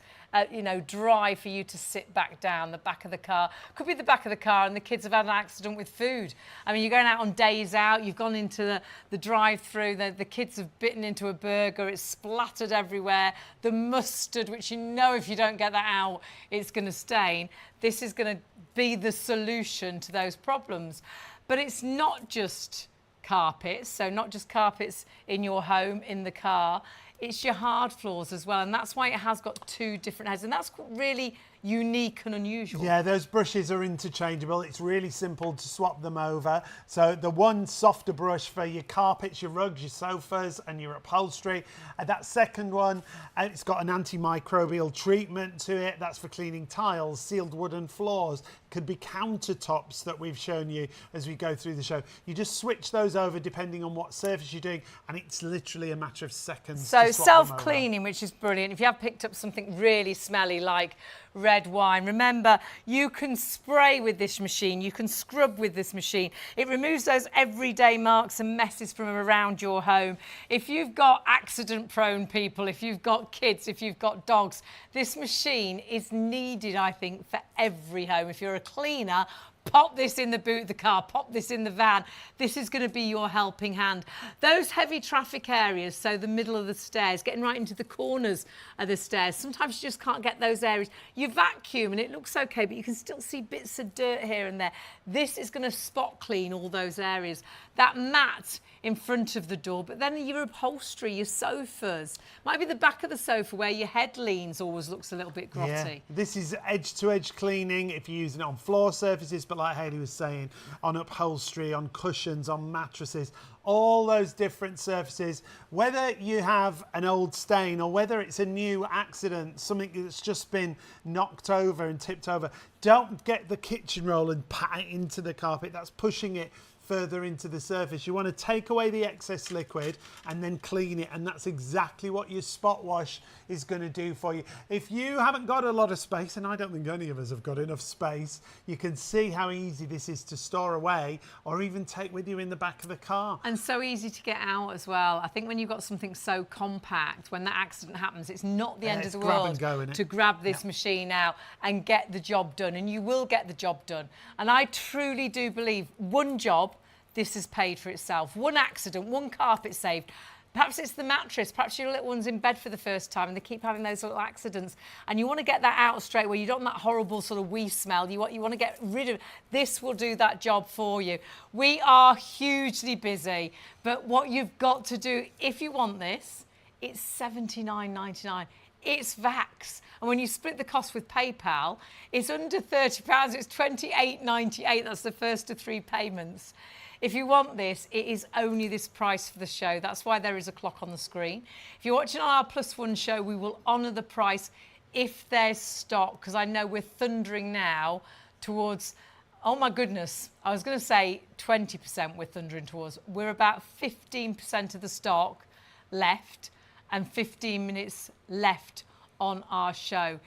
dry for you to sit back down. The back of the car could be the back of the car, and the kids have had an accident with food. I mean, you're going out on days out. You've gone into the drive-through. The kids have bitten into a burger. It's splattered everywhere. The mustard, which if you don't get that out, it's going to stain. This is going to be the solution to those problems. But it's not just carpets, so not just carpets in your home, in the car. It's your hard floors as well, and that's why it has got 2 different heads, and that's really unique and unusual. Yeah, those brushes are interchangeable. It's really simple to swap them over. So the one softer brush for your carpets, your rugs, your sofas and your upholstery. And that second one, it's got an antimicrobial treatment to it. That's for cleaning tiles, sealed wooden floors. Could be countertops that we've shown you as we go through the show. You just switch those over depending on what surface you're doing, and it's literally a matter of seconds. So self-cleaning, which is brilliant. If you have picked up something really smelly like red wine, remember, you can spray with this machine, you can scrub with this machine. It removes those everyday marks and messes from around your home. If you've got accident-prone people, if you've got kids, if you've got dogs, this machine is needed, I think, for every home. If you're a cleaner, pop this in the boot of the car, pop this in the van. This is going to be your helping hand. Those heavy traffic areas, so the middle of the stairs, getting right into the corners of the stairs, sometimes you just can't get those areas. You vacuum and it looks okay, but you can still see bits of dirt here and there. This is going to spot clean all those areas. That mat in front of the door, but then your upholstery, your sofas, might be the back of the sofa where your head leans, always looks a little bit grotty. Yeah. This is edge-to-edge cleaning if you're using it on floor surfaces, but like Hayley was saying, on upholstery, on cushions, on mattresses, all those different surfaces. Whether you have an old stain or whether it's a new accident, something that's just been knocked over and tipped over, don't get the kitchen roll and pat it into the carpet. That's pushing it further into the surface. You want to take away the excess liquid and then clean it, and that's exactly what your spot wash is going to do for you. If you haven't got a lot of space, and I don't think any of us have got enough space, you can see how easy this is to store away or even take with you in the back of the car. And so easy to get out as well. I think when you've got something so compact, when that accident happens, it's not the end of the world to grab this machine out and get the job done, and you will get the job done. And I truly do believe one job, this has paid for itself. One accident, one carpet saved. Perhaps it's the mattress, perhaps your little one's in bed for the first time and they keep having those little accidents, and you want to get that out straight away. You don't want that horrible sort of wee smell. You want to get rid of it. This will do that job for you. We are hugely busy, but what you've got to do, if you want this, it's $79.99. It's Vax. And when you split the cost with PayPal, it's under £30. It's $28.98. That's the first of 3 payments. If you want this, it is only this price for the show. That's why there is a clock on the screen. If you're watching on our +1 show, we will honour the price if there's stock, because I know we're thundering now towards, oh my goodness, I was going to say 20% we're thundering towards. We're about 15% of the stock left and 15 minutes left on our show.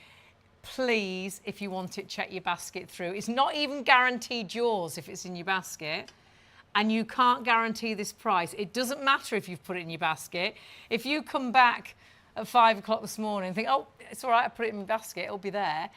Please, if you want it, check your basket through. It's not even guaranteed yours if it's in your basket. And you can't guarantee this price. It doesn't matter if you've put it in your basket. If you come back at 5 o'clock this morning and think, oh, it's all right, I put it in my basket, it'll be there,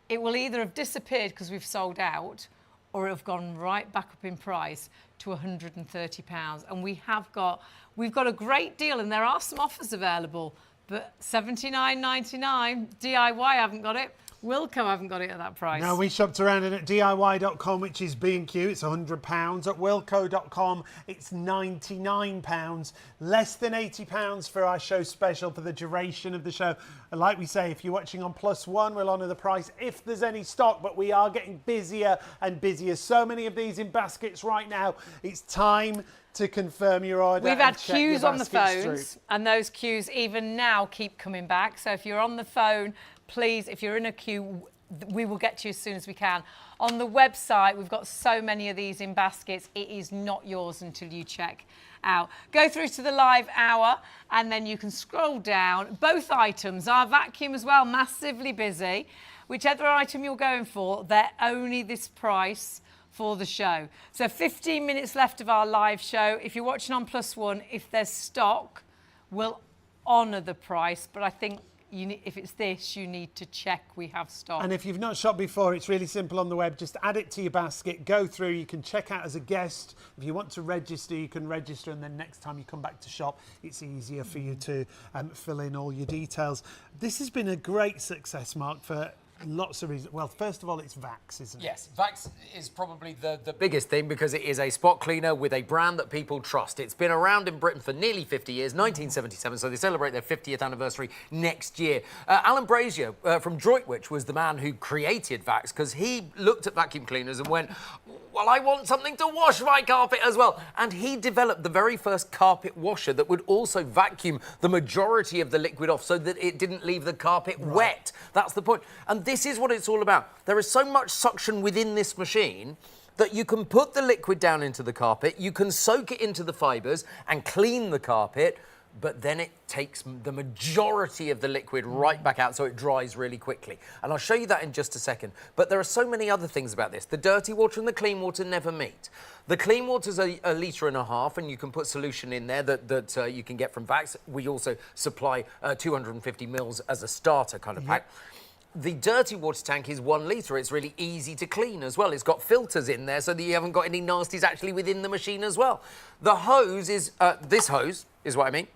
it will either have disappeared because we've sold out, or it'll have gone right back up in price to £130. And we've got a great deal, and there are some offers available, but $79.99, DIY haven't got it. Wilko haven't got it at that price. No, we shopped around it at DIY.com, which is B&Q, it's £100. At Wilko.com, it's £99. Less than £80 for our show special for the duration of the show. And like we say, if you're watching on +1, we'll honour the price if there's any stock, but we are getting busier and busier. So many of these in baskets right now. It's time to confirm your order. We've had queues on the phones, and those queues even now keep coming back. So if you're on the phone, please, if you're in a queue, we will get to you as soon as we can. On the website, we've got so many of these in baskets. It is not yours until you check out. Go through to the live hour, and then you can scroll down. Both items, our vacuum as well, massively busy. Whichever item you're going for, they're only this price for the show. So 15 minutes left of our live show. If you're watching on +1, if there's stock, we'll honour the price, but I think if it's this, you need to check we have stock. And if you've not shopped before, it's really simple on the web. Just add it to your basket, go through. You can check out as a guest. If you want to register, you can register, and then next time you come back to shop, it's easier for you to fill in all your details. This has been a great success, Mark, for lots of reasons. Well, first of all, it's Vax, isn't it? Yes, Vax is probably the biggest thing because it is a spot cleaner with a brand that people trust. It's been around in Britain for nearly 50 years, 1977, so they celebrate their 50th anniversary next year. Alan Brazier from Droitwich was the man who created Vax because he looked at vacuum cleaners and went, well, I want something to wash my carpet as well. And he developed the very first carpet washer that would also vacuum the majority of the liquid off so that it didn't leave the carpet wet. That's the point. And this is what it's all about. There is so much suction within this machine that you can put the liquid down into the carpet, you can soak it into the fibres and clean the carpet, but then it takes the majority of the liquid right back out so it dries really quickly. And I'll show you that in just a second. But there are so many other things about this. The dirty water and the clean water never meet. The clean water's a litre and a half, and you can put solution in there that you can get from Vax. We also supply 250 mils as a starter kind of pack. The dirty water tank is 1 litre. It's really easy to clean as well. It's got filters in there so that you haven't got any nasties actually within the machine as well. The hose is, this hose is what I mean,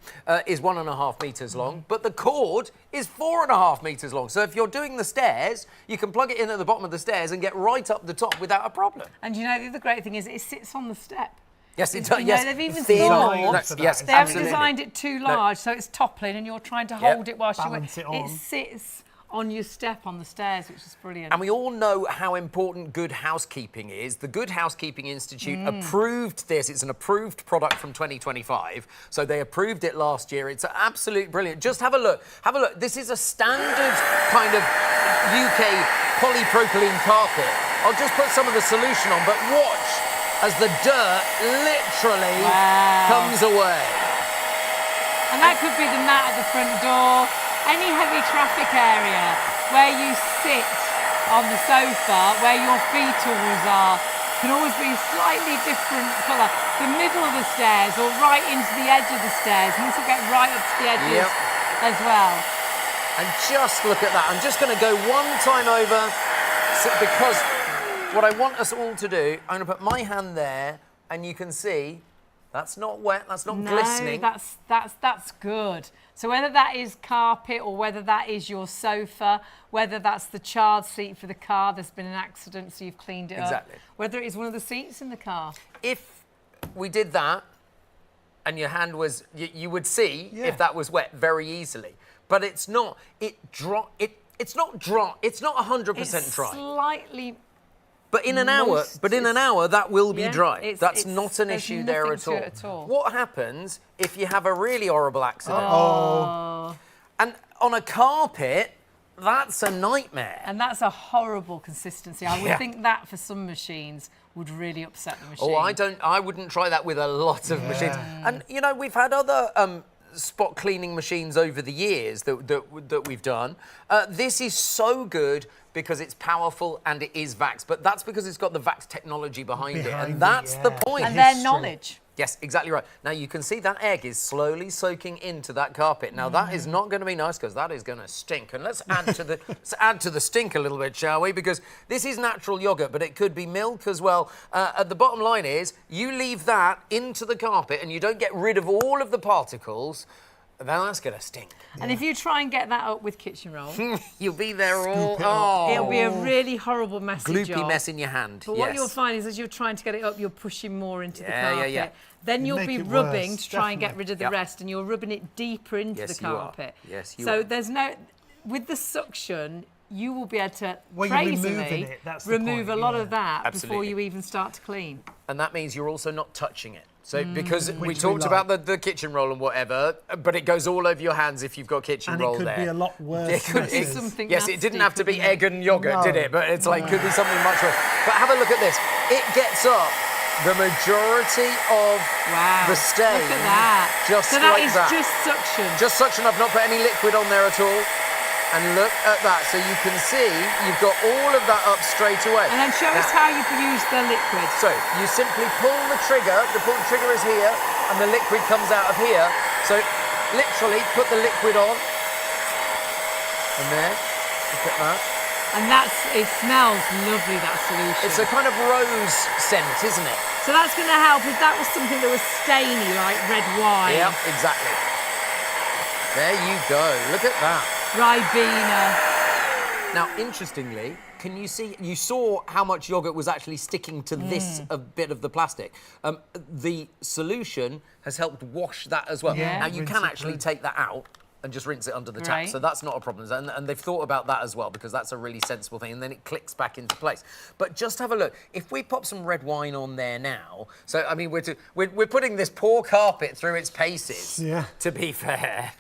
is 1.5 metres long, but the cord is 4.5 metres long. So if you're doing the stairs, you can plug it in at the bottom of the stairs and get right up the top without a problem. And you know, the other great thing is it sits on the step. Yes, it does. You Yes, know, they've even thin. thought Yes, they haven't absolutely. designed it too large, so it's toppling and you're trying to hold it whilst you Balance it on. It sits on your step on the stairs, which is brilliant. And we all know how important good housekeeping is. The Good Housekeeping Institute approved this. It's an approved product from 2025. So they approved it last year. It's absolutely brilliant. Just have a look. Have a look. This is a standard kind of UK polypropylene carpet. I'll just put some of the solution on, but watch as the dirt literally comes away. And that could be the mat at the front door. Any heavy traffic area where you sit on the sofa, where your fetals are, can always be a slightly different colour. The middle of the stairs or right into the edge of the stairs, and this will get right up to the edges as well. And just look at that. I'm just going to go one time over because what I want us all to do, I'm going to put my hand there and you can see that's not wet, that's not glistening. That's good. So whether that is carpet or whether that is your sofa, whether that's the child seat for the car, there's been an accident, so you've cleaned it up. Whether it is one of the seats in the car. If we did that and your hand was, you would see if that was wet very easily. But it's not. It's not dry. It's not 100% dry. Slightly. But in an hour, that will be dry. That's not an issue there at all. What happens if you have a really horrible accident? And on a carpet, that's a nightmare. And that's a horrible consistency. I would think that for some machines would really upset the machine. Oh, I wouldn't try that with a lot of machines. And you know, we've had other spot cleaning machines over the years that we've done. This is so good because it's powerful and it is Vax, but that's because it's got the Vax technology behind it, and that's the point. And their knowledge. Yes, exactly right. Now you can see that egg is slowly soaking into that carpet. Now that is not going to be nice because that is going to stink. And let's add to the stink a little bit, shall we? Because this is natural yogurt, but it could be milk as well. The bottom line is you leave that into the carpet and you don't get rid of all of the particles, then that's going to stink. And if you try and get that up with kitchen roll, you'll be there all. It'll be a really horrible messy gloopy job. mess in your hand. But what you'll find is as you're trying to get it up, you're pushing more into the carpet. Then you'll be rubbing to try and get rid of the rest, and you're rubbing it deeper into the carpet. Yes, you so are. there's no, with the suction, you will be able to crazily remove a lot of that before Absolutely. you even start to clean. And that means you're also not touching it. So because we talked about the kitchen roll and whatever, but it goes all over your hands if you've got kitchen roll there. And it could be a lot worse. Yes, it didn't have to be egg and yogurt, did it? But it's like, could be something much worse. But have a look at this. It gets up the majority of the stain. Look at that. Just so that like is that. just suction. Just suction. I've not put any liquid on there at all. And look at that. So you can see you've got all of that up straight away. And then show us how you use the liquid. So you simply pull the trigger trigger is here, and the liquid comes out of here. So literally put the liquid on, And there, look at that. And it smells lovely, that solution. It's a kind of rose scent, isn't it? So that's going to help if that was something that was stainy, like red wine. Yep, exactly. There you go. Look at that. Ribena. Now, interestingly, can you see, you saw how much yogurt was actually sticking to this a bit of the plastic. The solution has helped wash that as well. Yeah. Now, you can actually take that out and just rinse it under the tap. Right. So that's not a problem. And they've thought about that as well, because that's a really sensible thing. And then it clicks back into place. But just have a look. If we pop some red wine on there now, so, I mean, we're putting this poor carpet through its paces, to be fair.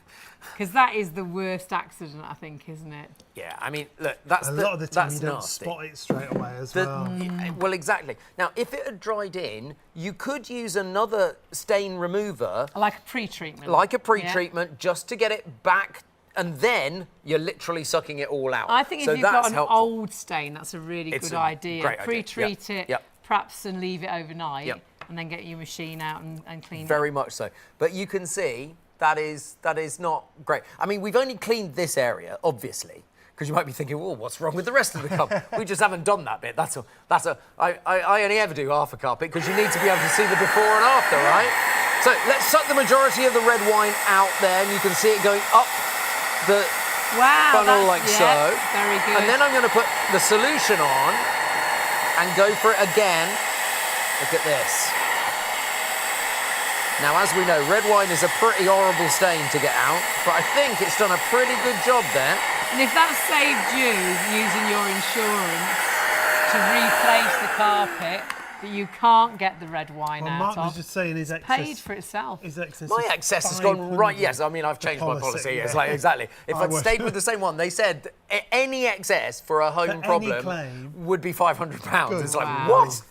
Because that is the worst accident, I think, isn't it? Yeah, I mean, look, that's A lot of the time you don't nasty. spot it straight away as well. Well, exactly. Now, if it had dried in, you could use another stain remover. Like a pre-treatment. Like a pre-treatment, just to get it back, and then you're literally sucking it all out. I think if you've got an old stain, that's a really good idea. Great idea. Pre-treat it, perhaps, and leave it overnight, and then get your machine out and clean it. Very much so. But you can see that is not great. I mean, we've only cleaned this area, obviously, because you might be thinking, well, what's wrong with the rest of the carpet? We just haven't done that bit. I only ever do half a carpet, because you need to be able to see the before and after, right? So let's suck the majority of the red wine out there, and you can see it going up the funnel like so. Very good. And then I'm going to put the solution on and go for it again. Look at this. Now, as we know, red wine is a pretty horrible stain to get out, but I think it's done a pretty good job there. And if that saved you using your insurance to replace the carpet, that you can't get the red wine out Mark of, was just saying his excess. paid for itself. My excess has gone right. Yes, I mean, I've changed my policy. It's like, exactly. If I'd stayed with the same one, they said any excess for a home problem would be £500. It's like, what?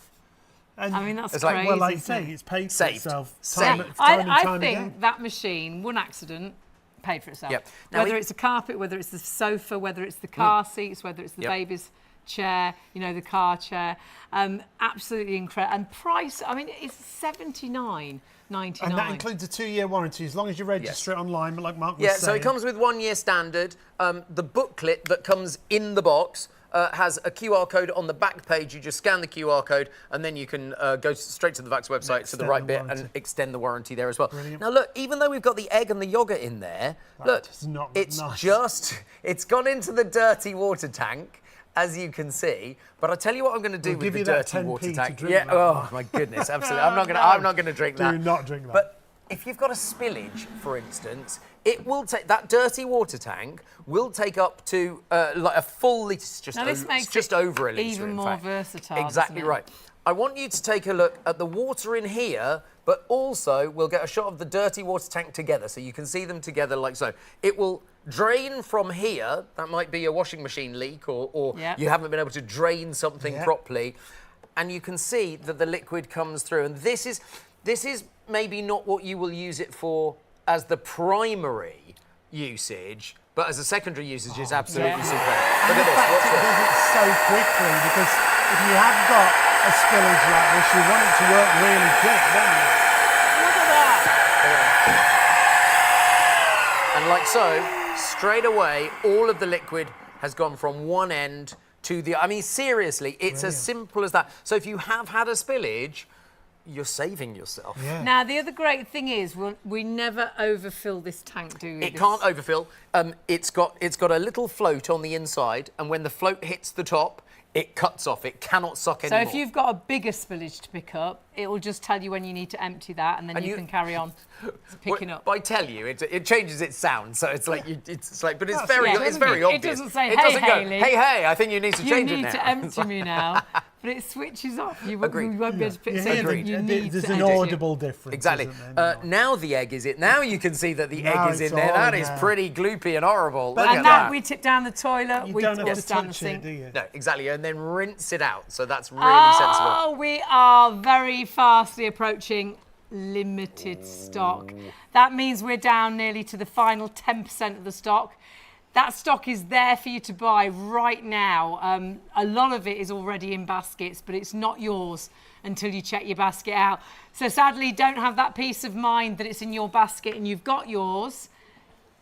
And I mean, that's it's crazy. Like, well, like you say, it's paid for itself. I think that machine, one accident, paid for itself. Yep. Now Whether it's a carpet, whether it's the sofa, whether it's the car seats, whether it's the baby's chair, you know, the car chair. Absolutely incredible. And price, I mean, it's $79.99. And that includes a 2-year warranty, as long as you register it online, like Mark was saying. Yeah, so it comes with 1 year standard. The booklet that comes in the box has a QR code on the back page. You just scan the QR code, and then you can go straight to the Vax website to the right bit and extend the warranty there as well. Brilliant. Now, look, even though we've got the egg and the yogurt in there, look, it's gone into the dirty water tank, as you can see. But I'll tell you what I'm going to do with the dirty water tank. Oh my goodness, absolutely. I'm not going to drink that. Do not drink that. But if you've got a spillage, for instance, it will take that dirty water tank will take up to like a full litre. It's just over a litre. Even more versatile. Exactly right. I want you to take a look at the water in here, but also we'll get a shot of the dirty water tank together, so you can see them together like so. It will drain from here. That might be a washing machine leak, or you haven't been able to drain something properly, and you can see that the liquid comes through. And this is maybe not what you will use it for as the primary usage, but as a secondary usage is absolutely superb. Look at this. It does it so quickly, because if you have got a spillage like this, you want it to work really quick, don't you? Look at that! And like so, straight away, all of the liquid has gone from one end to the... I mean, seriously, it's as simple as that. So if you have had a spillage, you're saving yourself. Yeah. Now, the other great thing is we never overfill this tank, do we? It can't overfill. It's got a little float on the inside, and when the float hits the top, it cuts off. It cannot suck anymore. So if you've got a bigger spillage to pick up, it will just tell you when you need to empty that, and then you can carry on picking up. I tell you, it changes its sound, so it's like but it's very obvious. It doesn't say, hey, Hayley. Hey, I think you need to change it now. You need to empty me now. But it switches off. You won't be able to pick something you need. There's an audible difference. Exactly. Now the egg is it. Now you can see that the egg is in there. That is pretty gloopy and horrible. Look at that. We tip down the toilet. We don't have to down the touch sink. it, do you? No, exactly. And then rinse it out. So that's really sensible. Oh, we are very fastly approaching limited stock. That means we're down nearly to the final 10% of the stock. That stock is there for you to buy right now. A lot of it is already in baskets, but it's not yours until you check your basket out. So sadly, don't have that peace of mind that it's in your basket and you've got yours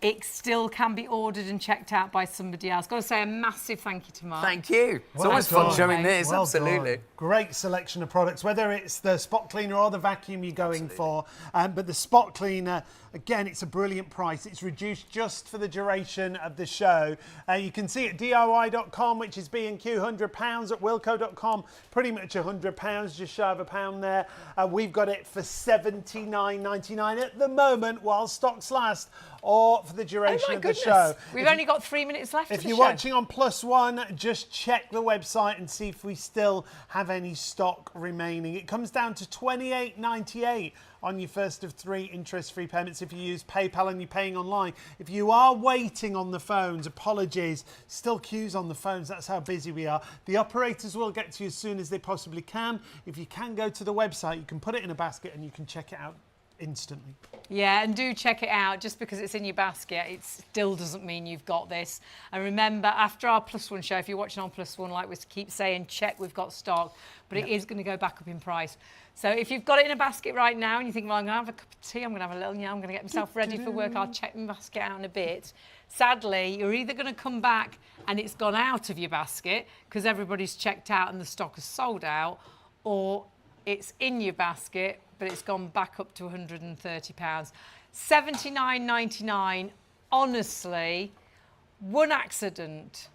it still can be ordered and checked out by somebody else. Got to say a massive thank you to Mark. Thank you. It's Well always done. fun showing this, Well absolutely. done. Great selection of products, whether it's the spot cleaner or the vacuum you're going for. But the spot cleaner, again, it's a brilliant price. It's reduced just for the duration of the show. You can see at DIY.com, which is B&Q, £100. At Wilko.com, pretty much £100, just shy of £1 there. We've got it for $79.99 at the moment while stocks last, or for the duration of the show. We've only got 3 minutes left. If you're watching on +1, just check the website and see if we still have any stock remaining. It comes down to $28.98 on your first of 3 interest-free payments if you use PayPal and you're paying online. If you are waiting on the phones, apologies, still queues on the phones, that's how busy we are. The operators will get to you as soon as they possibly can. If you can go to the website, you can put it in a basket and you can check it out instantly. Yeah, and do check it out. Just because it's in your basket, it still doesn't mean you've got this. And remember, after our +1 show, if you're watching on +1, like we keep saying, check we've got stock, but it is going to go back up in price. So if you've got it in a basket right now and you think, well, I'm going to have a cup of tea, I'm going to have a little, I'm going to get myself ready for work, I'll check my basket out in a bit. Sadly, you're either going to come back and it's gone out of your basket because everybody's checked out and the stock is sold out, or it's in your basket but it's gone back up to £130. $79.99, honestly, one accident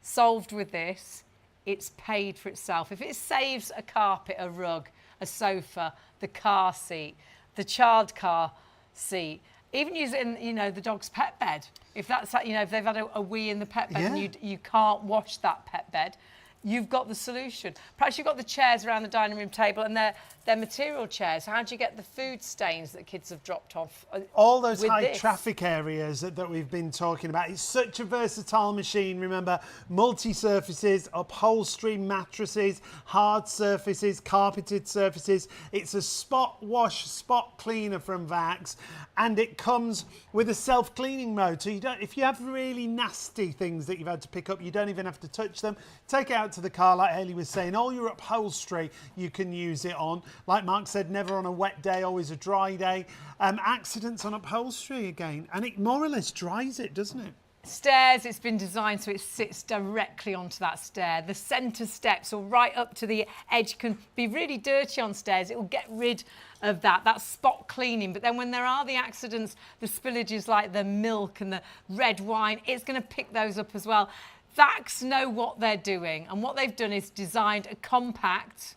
solved with this, it's paid for itself. If it saves a carpet, a rug, a sofa, the car seat, the child car seat, even use it in, the dog's pet bed. If that's, if they've had a wee in the pet bed and you can't wash that pet bed, you've got the solution. Perhaps you've got the chairs around the dining room table and they're material chairs. How do you get the food stains that kids have dropped off? All those high traffic areas that we've been talking about. It's such a versatile machine. Remember, multi-surfaces, upholstery, mattresses, hard surfaces, carpeted surfaces. It's a spot wash, spot cleaner from Vax, and it comes with a self-cleaning mode. So if you have really nasty things that you've had to pick up, you don't even have to touch them. Take it out to the car, like Hayley was saying. All your upholstery you can use it on. Like Mark said, never on a wet day, always a dry day. Accidents on upholstery again, and it more or less dries it, doesn't it? Stairs, it's been designed so it sits directly onto that stair. The centre steps or right up to the edge can be really dirty on stairs. It will get rid of that. That's spot cleaning. But then when there are the accidents, the spillages like the milk and the red wine, it's going to pick those up as well. Vax know what they're doing, and what they've done is designed a compact,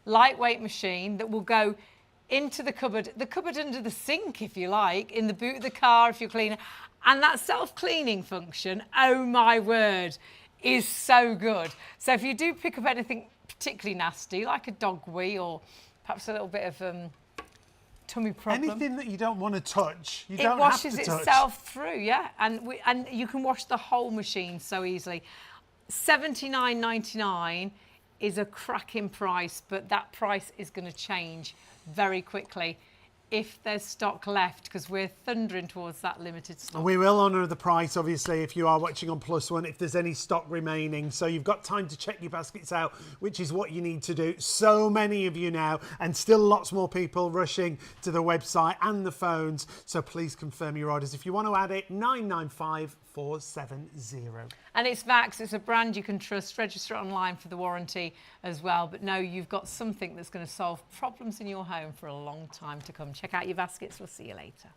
lightweight machine that will go into the cupboard under the sink, if you like, in the boot of the car if you're cleaner. And that self-cleaning function, oh my word, is so good. So if you do pick up anything particularly nasty, like a dog wee or perhaps a little bit of tummy problem. Anything that you don't want to touch, you don't have to touch. It washes itself through, yeah. And you can wash the whole machine so easily. $79.99 is a cracking price, but that price is going to change very quickly if there's stock left, because we're thundering towards that limited stock. We will honour the price, obviously, if you are watching on +1, if there's any stock remaining. So you've got time to check your baskets out, which is what you need to do. So many of you now, and still lots more people rushing to the website and the phones. So please confirm your orders. If you want to add it, 995470. And it's Vax, it's a brand you can trust. Register online for the warranty as well. But no, you've got something that's going to solve problems in your home for a long time to come. Check out your baskets. We'll see you later.